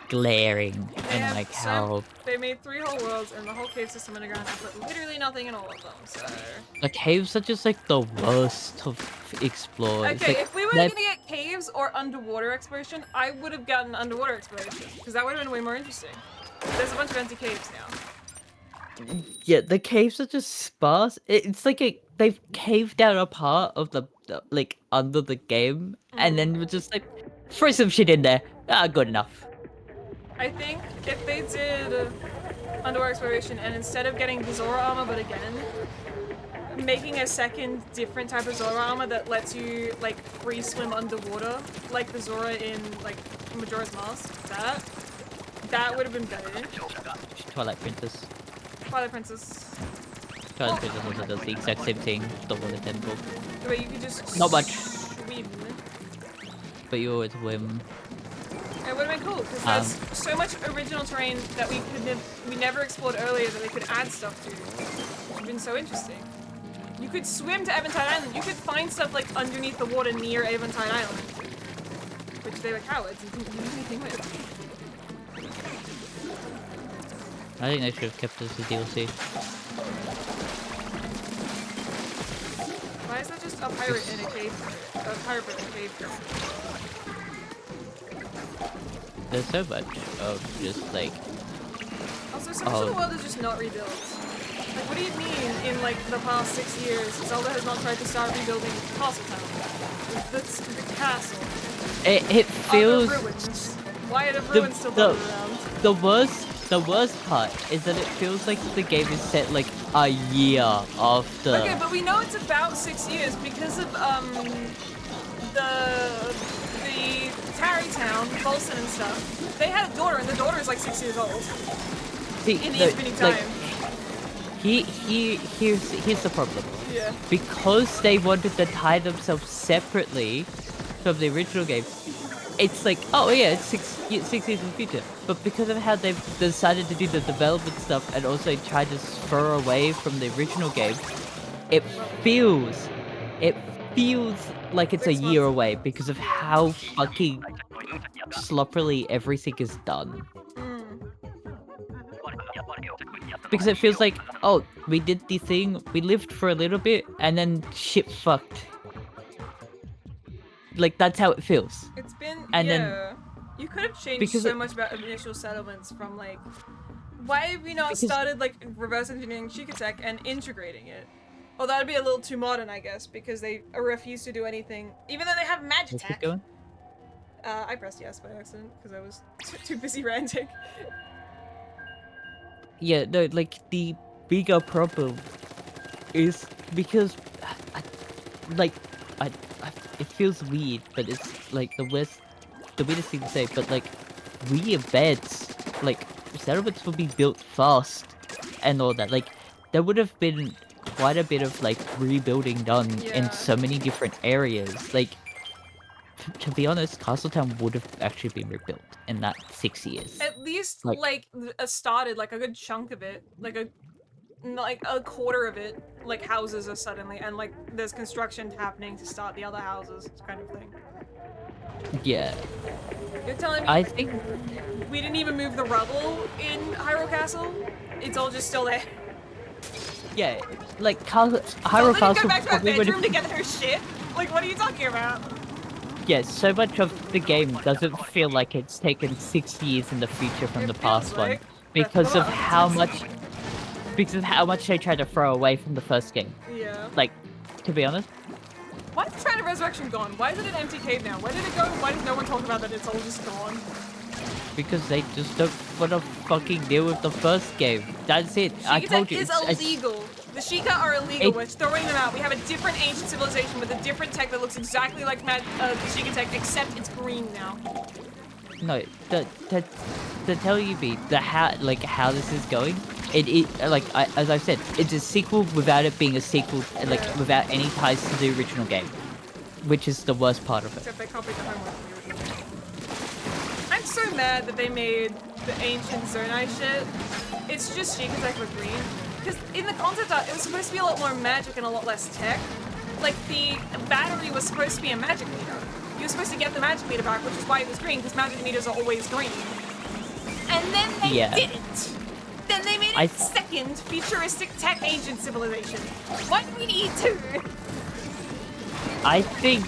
Speaker 1: glaring
Speaker 2: They
Speaker 1: and
Speaker 2: have
Speaker 1: like how
Speaker 2: they made 3 whole worlds and the whole cave system underground and put literally nothing in all of them, so...
Speaker 1: the caves are just like the worst to explore. It's
Speaker 2: Okay,
Speaker 1: like,
Speaker 2: if we were
Speaker 1: they're-
Speaker 2: gonna get caves or underwater exploration, I would have gotten underwater exploration, because that would have been way more interesting. There's a bunch of empty caves now.
Speaker 1: yeah, the caves are just sparse. It's like they've caved out a part of the like under the game, and then we're just like throw some shit in there. Ah, good enough.
Speaker 2: I think if they did underwater exploration and instead of getting the Zora armor, but again, making a second different type of Zora armor that lets you like free swim underwater, like the Zora in like Majora's Mask, that would have been better.
Speaker 1: Twilight Princess.
Speaker 2: Twilight Princess.
Speaker 1: Twilight Princess also does the exact same thing. The water temple,
Speaker 2: The way you could just
Speaker 1: Not much.
Speaker 2: swim.
Speaker 1: but you always whim.
Speaker 2: It would have been cool because there's so much original terrain that we never explored earlier that they could add stuff to. It would have been so interesting. You could swim to Eventide Island. You could find stuff like underneath the water near Eventide Island, which they were cowards and didn't do anything with.
Speaker 1: I think they should have kept this as a DLC.
Speaker 2: Why is that just a pirate in a cave? A pirate in a cave.
Speaker 1: There's so much of just like
Speaker 2: Also, so much of the world is just not rebuilt. Like, what do you mean in like the past 6 years Zelda has not tried to start rebuilding Castletown? The castle.
Speaker 1: it feels
Speaker 2: Are the ruins? Why are the ruins still dotted around?
Speaker 1: the worst part is that it feels like the game is set like a year after.
Speaker 2: Okay, but we know it's about 6 years because of the Tarrytown, Bolson and stuff. They had a daughter, and the daughter is like 6 years old.
Speaker 1: See,
Speaker 2: In the infinite time.
Speaker 1: Here's the problem.
Speaker 2: Yeah.
Speaker 1: Because they wanted to tie themselves separately from the original game, it's like, oh yeah, it's 6 years in the future. But because of how they've decided to do the development stuff and also tried to spur away from the original game, it feels like it's
Speaker 2: 6
Speaker 1: a year
Speaker 2: months.
Speaker 1: away because of how fucking sloppily everything is done. Because it feels like, oh, we did the thing, we lived for a little bit, and then shit fucked. Like, that's how it feels.
Speaker 2: It's been,
Speaker 1: And then-
Speaker 2: yeah. You could have changed
Speaker 1: because
Speaker 2: so
Speaker 1: it-
Speaker 2: much about initial settlements from like, why have we not
Speaker 1: Because-
Speaker 2: started like reverse engineering Chikatech and integrating it? Well, that'd be a little too modern, I guess, because they refuse to do anything, even though they have
Speaker 1: Let's keep
Speaker 2: Magitech.
Speaker 1: going.
Speaker 2: I pressed yes by accident because I was too busy ranting.
Speaker 1: Yeah, no, like, the bigger problem is because, it feels weird, but it's, like, the weirdest thing to say, but, like, we embeds, like, settlements will be built fast and all that. Like, there would have been quite a bit of like rebuilding done in
Speaker 2: Yeah.
Speaker 1: so many different areas. Like, to be honest, Castletown would have actually been rebuilt in that 6 years.
Speaker 2: At least
Speaker 1: Like,
Speaker 2: like started like a good chunk of it, like a quarter of it, like houses are suddenly, and like there's construction happening to start the other houses, kind of thing.
Speaker 1: yeah,
Speaker 2: You're telling me
Speaker 1: I think
Speaker 2: we didn't even move the rubble in Hyrule Castle? It's all just still there.
Speaker 1: yeah, like Hyrule
Speaker 2: Zelda didn't go
Speaker 1: Castle
Speaker 2: back to her
Speaker 1: probably would
Speaker 2: bedroom to
Speaker 1: have.
Speaker 2: get her shit? Like, what are you talking about?
Speaker 1: Yeah, so much of the game doesn't feel like it's taken 6 years in the future from
Speaker 2: It
Speaker 1: the
Speaker 2: feels
Speaker 1: past one
Speaker 2: like Breath of the
Speaker 1: because of
Speaker 2: Wild.
Speaker 1: how much they tried to throw away from the first game.
Speaker 2: Yeah.
Speaker 1: Like, to be honest,
Speaker 2: Why is Shrine of Resurrection gone? Why is it an empty cave now? Where did it go? Why does no one talk about that it's all just gone?
Speaker 1: because they just don't want to fucking deal with the first game. That's it. I told
Speaker 2: Sheikah
Speaker 1: you.
Speaker 2: is
Speaker 1: It's
Speaker 2: illegal. The Sheikah are illegal. We're
Speaker 1: It,
Speaker 2: throwing them out. We have a different ancient civilization with a different tech that looks exactly like the Sheikah tech, except it's green now.
Speaker 1: no, the tell you be the how this is going. As I've said, it's a sequel without it being a sequel, like
Speaker 2: Yeah.
Speaker 1: without any ties to the original game, which is the worst part of it.
Speaker 2: Except they copied the homework from the original. I'm so mad that they made the ancient Zonai shit. It's just Sheikah tech with green. Because in the concept art, it was supposed to be a lot more magic and a lot less tech. Like, the battery was supposed to be a magic meter. You were supposed to get the magic meter back, which is why it was green, because magic meters are always green. And then they didn't. Then they made a second futuristic tech ancient civilization. Why do we need two?
Speaker 1: I think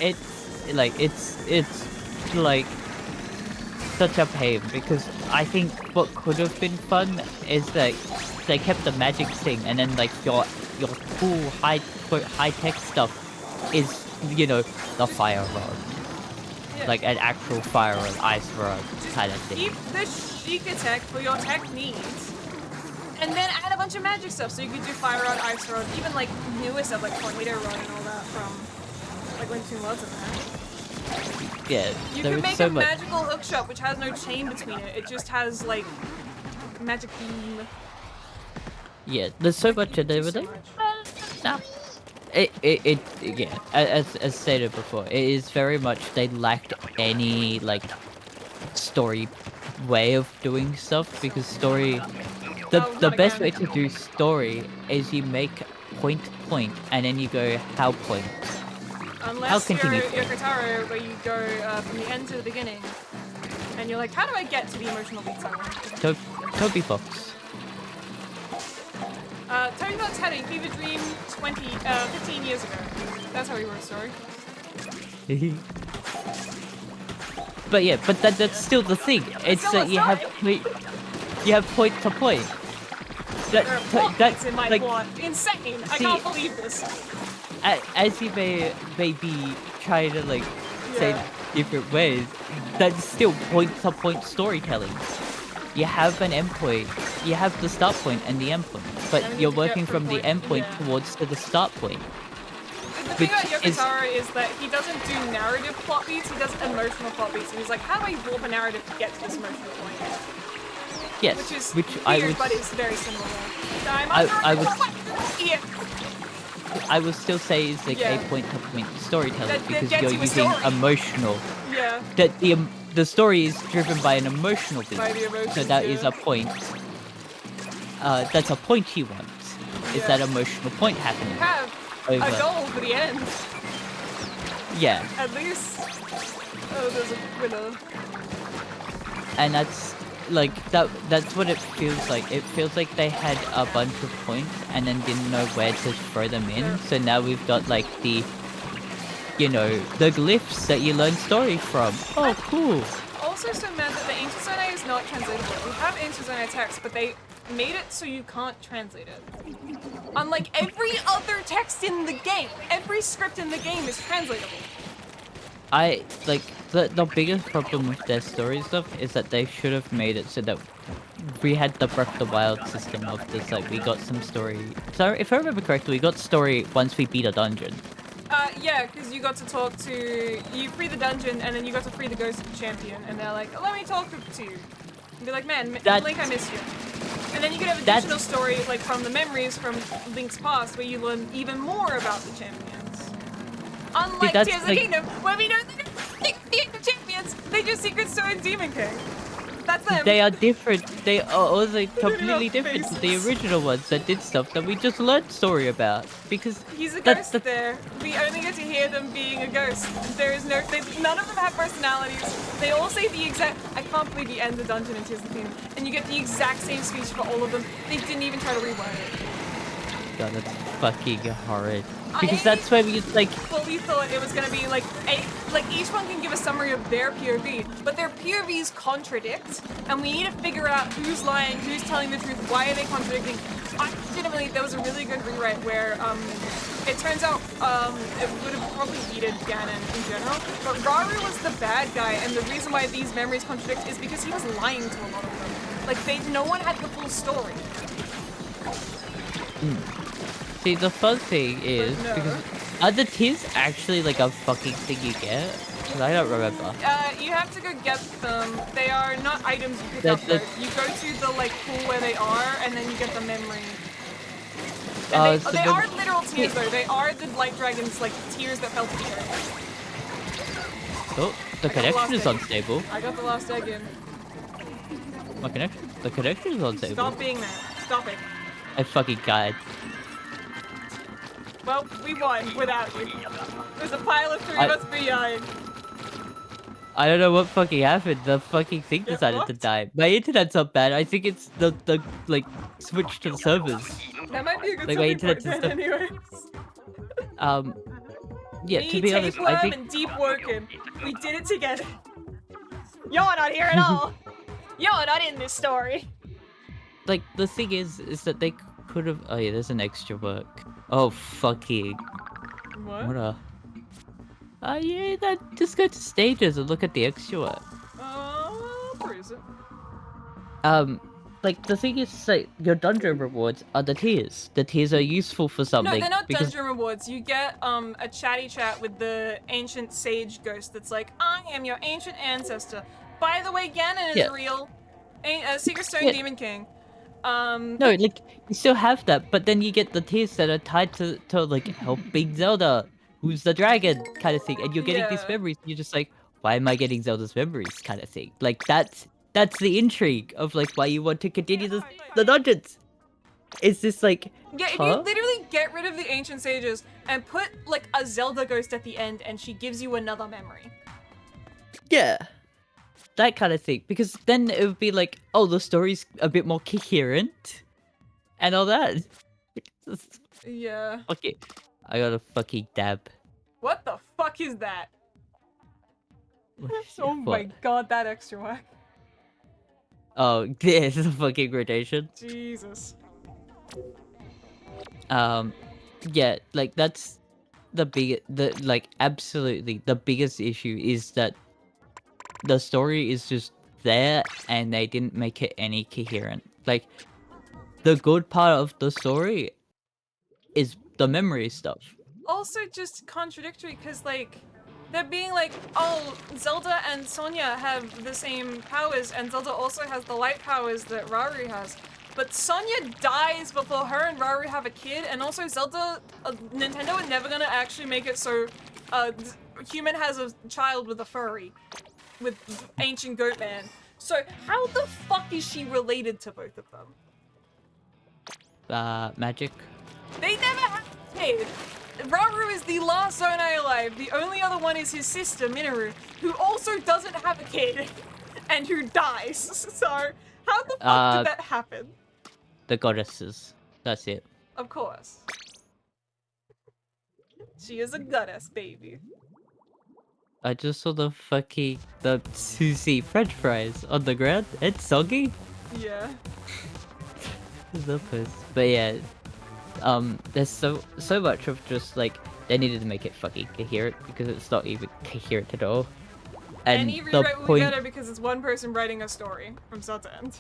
Speaker 1: it's like such a pain because I think what could have been fun is that they kept the magic thing and then like your cool high tech stuff is the fire rod.
Speaker 2: Yeah.
Speaker 1: Like an actual fire rod, ice rod kind of thing.
Speaker 2: Keep the Sheikah tech for your tech needs. And then add a bunch of magic stuff so you could do fire rod, ice rod, even like newer stuff like tornado rod and all that from like when Two Worlds in there.
Speaker 1: Yeah,
Speaker 2: You
Speaker 1: there
Speaker 2: can
Speaker 1: is
Speaker 2: make
Speaker 1: so
Speaker 2: a
Speaker 1: much.
Speaker 2: magical hookshot which has no chain between it. It just has like magic beam.
Speaker 1: Yeah, there's so much in there with
Speaker 2: So
Speaker 1: it.
Speaker 2: much.
Speaker 1: Nah. Yeah, as stated before, it is very much they lacked any like story way of doing stuff because story
Speaker 2: Oh,
Speaker 1: the
Speaker 2: not
Speaker 1: best
Speaker 2: again.
Speaker 1: way to do story is you make point and then you go how point.
Speaker 2: Unless you're
Speaker 1: continue.
Speaker 2: Katara, where you go from the end to the beginning, and you're like, how do I get to the emotional beats I want?
Speaker 1: Toby Fox.
Speaker 2: Tony Fox had a fever dream 15 years ago. That's how he wrote a story.
Speaker 1: But yeah, that's still the thing. It's
Speaker 2: still
Speaker 1: that
Speaker 2: a
Speaker 1: you have point to point.
Speaker 2: There are plot
Speaker 1: That
Speaker 2: beats in my
Speaker 1: like
Speaker 2: plot. Insane! I
Speaker 1: See-
Speaker 2: can't believe this.
Speaker 1: as you may be trying to like say
Speaker 2: Yeah.
Speaker 1: different ways, that's still point to point storytelling. You have an endpoint, you have the start point and the end point, but
Speaker 2: And
Speaker 1: you're
Speaker 2: you get
Speaker 1: working from the
Speaker 2: point-
Speaker 1: end point
Speaker 2: yeah.
Speaker 1: towards to the start point.
Speaker 2: The thing about
Speaker 1: Which is-
Speaker 2: Yokotaro is that he doesn't do narrative plot beats, he does emotional plot beats. And he's like, how do I warp a narrative to get to this emotional point?
Speaker 1: Yes,
Speaker 2: Which is
Speaker 1: I
Speaker 2: weird,
Speaker 1: would
Speaker 2: but it's very similar. I'm
Speaker 1: I
Speaker 2: under
Speaker 1: would-
Speaker 2: yeah.
Speaker 1: I would still say is like
Speaker 2: Yeah.
Speaker 1: a point to point storytelling
Speaker 2: That
Speaker 1: because
Speaker 2: gets
Speaker 1: you're
Speaker 2: you a
Speaker 1: using
Speaker 2: story.
Speaker 1: emotional.
Speaker 2: Yeah.
Speaker 1: That the story is driven by an emotional beat.
Speaker 2: By the emotions,
Speaker 1: So that is
Speaker 2: yeah.
Speaker 1: a point. That's a point he wants. Is
Speaker 2: Yeah.
Speaker 1: that emotional point happening?
Speaker 2: Have
Speaker 1: Over.
Speaker 2: a goal for the end,
Speaker 1: Yeah,
Speaker 2: at least. Oh, there's a winner.
Speaker 1: and that's like that's what it feels like. It feels like they had a bunch of points and then didn't know where to throw them in.
Speaker 2: Yeah.
Speaker 1: So now we've got like the the glyphs that you learn story from. Oh, cool.
Speaker 2: Also, so mad that the Ancient Zonai is not translatable. We have Ancient Zonai text, but they made it so you can't translate it. Unlike every other text in the game, every script in the game is translatable.
Speaker 1: I like the biggest problem with their story stuff is that they should have made it so that we had the Breath of the Wild system of this. Like we got some story. So if I remember correctly, we got story once we beat a dungeon.
Speaker 2: Yeah, because you got to talk to, you free the dungeon, and then you got to free the ghost champion, and they're like, let me talk to you. And be like, man,
Speaker 1: That-
Speaker 2: Link, I miss you. And then you could have additional story, like from the memories from Link's past, where you learn even more about the champions. Unlike Tears of the Kingdom, where we know the champions, they do Secret Story and Demon King. That's them.
Speaker 1: They are different. They are also completely different to the original ones that did stuff that we just learned story about. Because
Speaker 2: he's a ghost there. We only get to hear them being a ghost. There is no, none of them have personalities. They all say the exact. I can't believe you end the dungeon in Tears of the Kingdom, and you get the exact same speech for all of them. They didn't even try to reword it.
Speaker 1: God, that's fucking horrid. Because that's where we like
Speaker 2: fully thought it was gonna be like each one can give a summary of their POV, but their POVs contradict, and we need to figure out who's lying, who's telling the truth, why are they contradicting. Legitimately, there was a really good rewrite where it turns out it would have probably beaten Ganon in general, but Raru was the bad guy, and the reason why these memories contradict is because he was lying to a lot of them. Like no one had the full story.
Speaker 1: See, the fun thing is, because are the tears actually like a fucking thing you get? Because I don't remember.
Speaker 2: You have to go get them. They are not items you pick up though. You go to the like pool where they are, and then you get the memory. And they are literal tears though. They are the light dragon's like tears that fell to the earth.
Speaker 1: Oh, the connection is unstable.
Speaker 2: I got the last egg in.
Speaker 1: My connection? The connection is unstable.
Speaker 2: Stop being there. Stop it.
Speaker 1: I fucking died.
Speaker 2: Well, we won without you. There's a pile of three of us behind.
Speaker 1: I don't know what fucking happened. The fucking thing decided to die. My internet's not bad. I think it's the like switch to the servers.
Speaker 2: That might be a good
Speaker 1: like my internet
Speaker 2: system. Anyways.
Speaker 1: Yeah. To be honest, I think
Speaker 2: and deep working. We did it together. You're not here at all. You're not in this story.
Speaker 1: Like the thing is that they could have. Oh yeah, there's an extra work. Oh fucking. What a. Yeah, that just go to stages and look at the extra work.
Speaker 2: Where is it?
Speaker 1: Like the thing is, like your dungeon rewards are the tears. The tears are useful for something.
Speaker 2: No, they're not dungeon rewards. You get a chatty chat with the ancient sage ghost that's like, I am your ancient ancestor. By the way, Ganon is real. Secret Stone Demon King.
Speaker 1: No, like you still have that, but then you get the tears that are tied to like helping Zelda, who's the dragon, kind of thing, and you're getting these memories. And you're just like, why am I getting Zelda's memories, kind of thing. Like that's the intrigue of like why you want to continue the dungeons. It's just like
Speaker 2: if you literally get rid of the ancient sages and put like a Zelda ghost at the end, and she gives you another memory.
Speaker 1: Yeah. That kind of thing, because then it would be like, oh, the story's a bit more coherent, and all that.
Speaker 2: Yeah.
Speaker 1: Okay, I got a fucking dab.
Speaker 2: What the fuck is that? Oh my god, that extra whack.
Speaker 1: Oh, this is a fucking rotation.
Speaker 2: Jesus.
Speaker 1: Yeah, like that's absolutely the biggest issue is that the story is just there and they didn't make it any coherent. Like, the good part of the story is the memory stuff.
Speaker 2: Also just contradictory because like, they're being like, oh, Zelda and Sonia have the same powers and Zelda also has the light powers that Raru has. But Sonia dies before her and Raru have a kid, and also Zelda, Nintendo are never gonna actually make it so human has a child with a furry. With Ancient Goat Man. So how the fuck is she related to both of them?
Speaker 1: Magic.
Speaker 2: They never had a kid. Raru is the last Zonai alive. The only other one is his sister, Minoru, who also doesn't have a kid and who dies. So how the fuck did that happen?
Speaker 1: The goddesses. That's it.
Speaker 2: Of course. She is a goddess, baby.
Speaker 1: I just saw the sushi french fries on the ground. It's soggy.
Speaker 2: Yeah.
Speaker 1: But yeah, there's so much of just like they needed to make it fucking coherent because it's not even coherent at all. And
Speaker 2: any rewrite will be better because it's one person writing a story from start to end.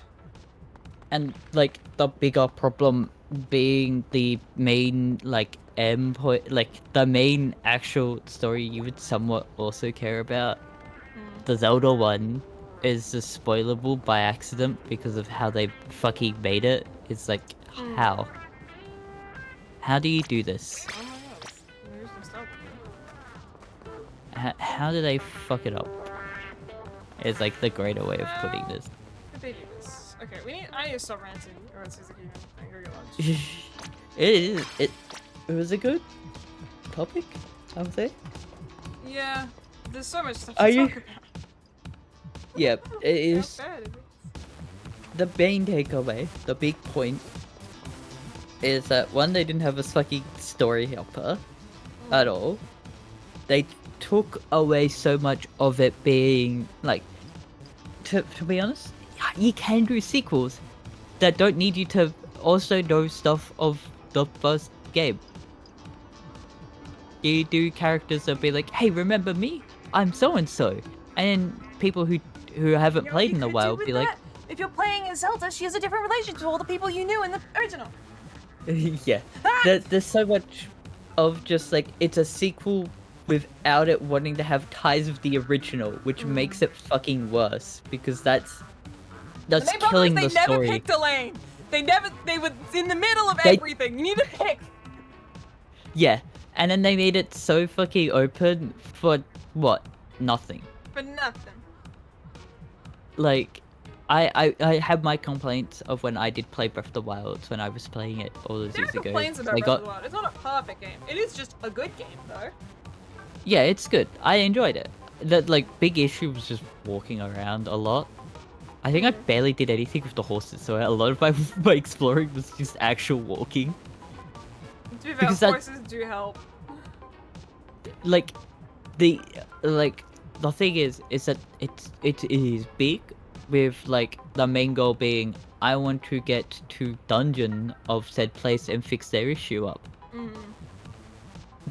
Speaker 1: And like the bigger problem being the main like endpoint, like the main actual story you would somewhat also care about, the Zelda one, is just spoilable by accident because of how they fucking made it. It's like, how? How do you do this?
Speaker 2: Oh my god. There's no stop.
Speaker 1: How do they fuck it up? Is like the greater way of putting this.
Speaker 2: How did they do this? Okay, I need to stop ranting, or else he's like, I go get lunch.
Speaker 1: It was a good topic, I would say.
Speaker 2: Yeah, there's so much stuff
Speaker 1: Are
Speaker 2: to
Speaker 1: you-
Speaker 2: talk about.
Speaker 1: Yeah, it is.
Speaker 2: How bad it is.
Speaker 1: The main takeaway, the big point, is that one, they didn't have a fucking story helper at all. They took away so much of it being like, to be honest, you can do sequels that don't need you to also know stuff of the first game. You do characters that be like, hey, remember me? I'm so and so, and people who haven't played in a while be like,
Speaker 2: if you're playing as Zelda, she has a different relationship to all the people you knew in the original.
Speaker 1: yeah. There's so much of just like, it's a sequel without it wanting to have ties with the original, which makes it fucking worse, because that's killing the story.
Speaker 2: They never picked a lane. They were in the middle of
Speaker 1: They-
Speaker 2: everything. You need to pick.
Speaker 1: Yeah, and then they made it so fucking open for what? Nothing.
Speaker 2: For nothing.
Speaker 1: Like, I have my complaints of when I did play Breath of the Wild when I was playing it all those
Speaker 2: There are
Speaker 1: years ago.
Speaker 2: complaints about
Speaker 1: I
Speaker 2: Breath
Speaker 1: got
Speaker 2: of the Wild. It's not a perfect game. It is just a good game, though.
Speaker 1: Yeah, it's good. I enjoyed it. The like big issue was just walking around a lot. I think I barely did anything with the horses, so a lot of my exploring was just actual walking.
Speaker 2: To be fair,
Speaker 1: Because that-
Speaker 2: horses do help.
Speaker 1: Like, the thing is that it is big, with like the main goal being I want to get to dungeon of said place and fix their issue up.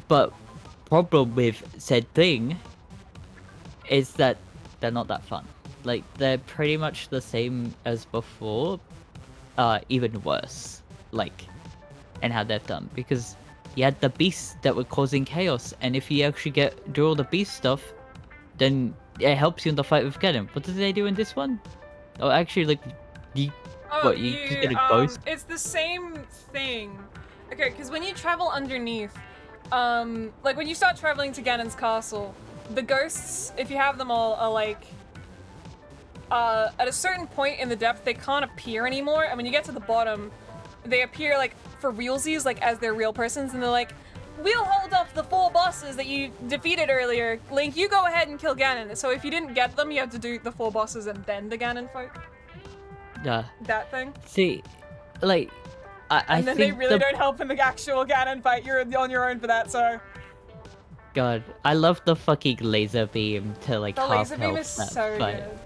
Speaker 1: But problem with said thing is that they're not that fun. Like, they're pretty much the same as before, even worse. Like, and how they've done, because you had the beasts that were causing chaos, and if you actually do all the beast stuff, then it helps you in the fight with Ganon. What did they do in this one? Oh, actually, like, you just get a ghost?
Speaker 2: It's the same thing. Okay, because when you travel underneath, like when you start traveling to Ganon's castle, the ghosts, if you have them all, are like, at a certain point in the depth, they can't appear anymore, and when you get to the bottom, they appear like for realsies, like as they're real persons, and they're like, we'll hold off the 4 bosses that you defeated earlier. Link, you go ahead and kill Ganon. So if you didn't get them, you have to do the 4 bosses and then the Ganon fight. That thing.
Speaker 1: See, like, I
Speaker 2: And then
Speaker 1: think
Speaker 2: they really don't help in the actual Ganon fight. You're on your own for that, so.
Speaker 1: God, I love the fucking laser beam to like
Speaker 2: The
Speaker 1: half
Speaker 2: laser beam
Speaker 1: health
Speaker 2: is
Speaker 1: that
Speaker 2: so
Speaker 1: fight.
Speaker 2: good.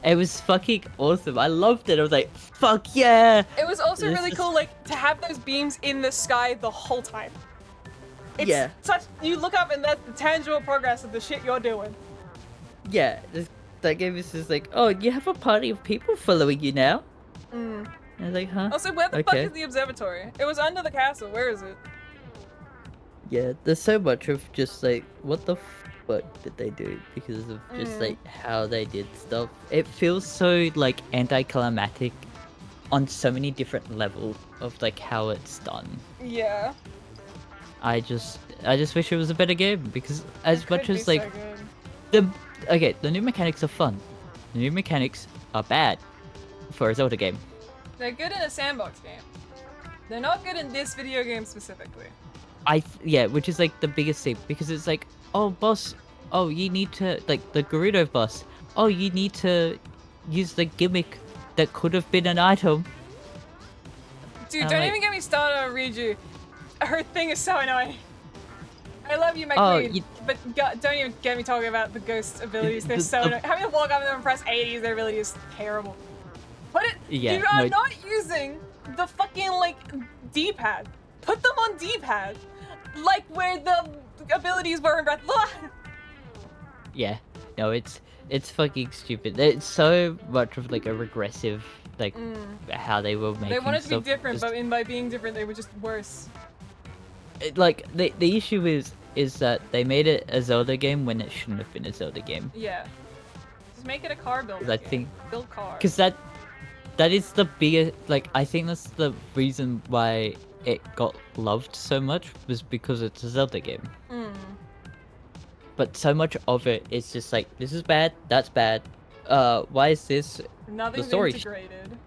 Speaker 1: It was fucking awesome. I loved it. I was like, fuck yeah!
Speaker 2: It was also
Speaker 1: This
Speaker 2: really
Speaker 1: is-
Speaker 2: cool, like, to have those beams in the sky the whole time. It's
Speaker 1: Yeah.
Speaker 2: you look up and that's the tangible progress of the shit you're doing.
Speaker 1: Yeah, that game is just like, oh, you have a party of people following you now? And I was like, huh?
Speaker 2: Also, where the fuck
Speaker 1: Okay.
Speaker 2: is the observatory? It was under the castle. Where is it?
Speaker 1: Yeah, there's so much of just like, what the fuck did they do? Because of just like how they did stuff. It feels so like anticlimactic on so many different levels of like how it's done.
Speaker 2: Yeah.
Speaker 1: I just wish it was a better game, because as much
Speaker 2: Could be
Speaker 1: as like
Speaker 2: so good.
Speaker 1: the new mechanics are fun. The new mechanics are bad for a Zelda game.
Speaker 2: They're good in a sandbox game. They're not good in this video game specifically.
Speaker 1: Yeah, which is like the biggest thing, because it's like, oh boss, oh you need to, like the Gerudo boss, oh you need to use the gimmick that could have been an item.
Speaker 2: Dude,
Speaker 1: I'm
Speaker 2: don't
Speaker 1: like-
Speaker 2: even get me started on Riju. Her thing is so annoying. I love you, my
Speaker 1: Oh,
Speaker 2: queen, but don't even get me talking about the ghost abilities. They're
Speaker 1: The-
Speaker 2: so annoying. Having to walk up to them and press 80 their ability is terrible. Put it.
Speaker 1: Yeah,
Speaker 2: you are
Speaker 1: no.
Speaker 2: not using the fucking like D-pad. Put them on D-pad, like where the abilities were in Breath.
Speaker 1: Yeah, no, it's fucking stupid. It's so much of like a regressive, like how they were making
Speaker 2: They wanted to be
Speaker 1: stuff.
Speaker 2: different,
Speaker 1: just-
Speaker 2: but by being different, they were just worse.
Speaker 1: like the issue is that they made it a Zelda game when it shouldn't have been a Zelda game.
Speaker 2: Yeah. Just make it a car building
Speaker 1: I
Speaker 2: game.
Speaker 1: think
Speaker 2: Build cars.
Speaker 1: because that is the biggest, like, I think that's the reason why it got loved so much, was because it's a Zelda game. But so much of it is just like, this is bad, that's bad. Why is this?
Speaker 2: Nothing's
Speaker 1: the story
Speaker 2: integrated.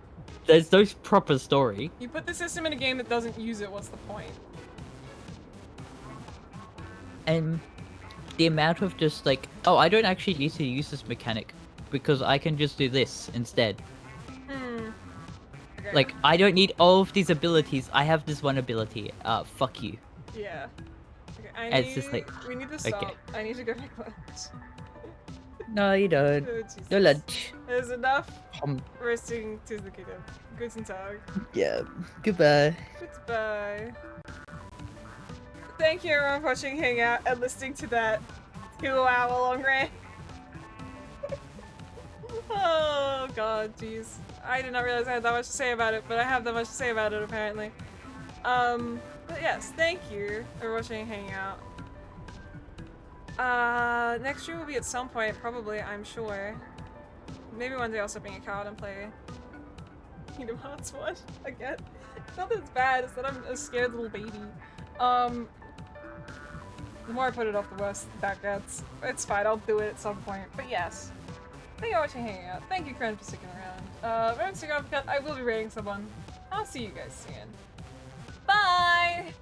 Speaker 1: There's no proper story.
Speaker 2: You put the system in a game that doesn't use it, what's the point?
Speaker 1: And the amount of just like, oh, I don't actually need to use this mechanic because I can just do this instead.
Speaker 2: Okay.
Speaker 1: Like, I don't need all of these abilities. I have this one ability. Fuck you.
Speaker 2: Yeah. Okay,
Speaker 1: And it's just like,
Speaker 2: we need to
Speaker 1: okay.
Speaker 2: stop. I need to go make lunch.
Speaker 1: No, you don't.
Speaker 2: Oh, Jesus.
Speaker 1: No lunch.
Speaker 2: There's enough resting to the kingdom. Guten Tag.
Speaker 1: Yeah. Goodbye.
Speaker 2: Goodbye. Thank you everyone for watching, hanging out, and listening to that 2-hour long rant. Oh god, jeez. I did not realize I had that much to say about it, but I have that much to say about it apparently. But yes, thank you for watching and hanging out. Next stream will be at some point, probably, I'm sure. Maybe one day I'll start being a coward and play Kingdom Hearts 1 again. It's not that it's bad, it's that I'm a scared little baby. The more I put it off, the worse that gets. It's fine, I'll do it at some point. But yes. Thank you for watching, hanging out. Thank you, Kren, for sticking around. Remember to stick around because I will be rating someone. I'll see you guys soon. Bye!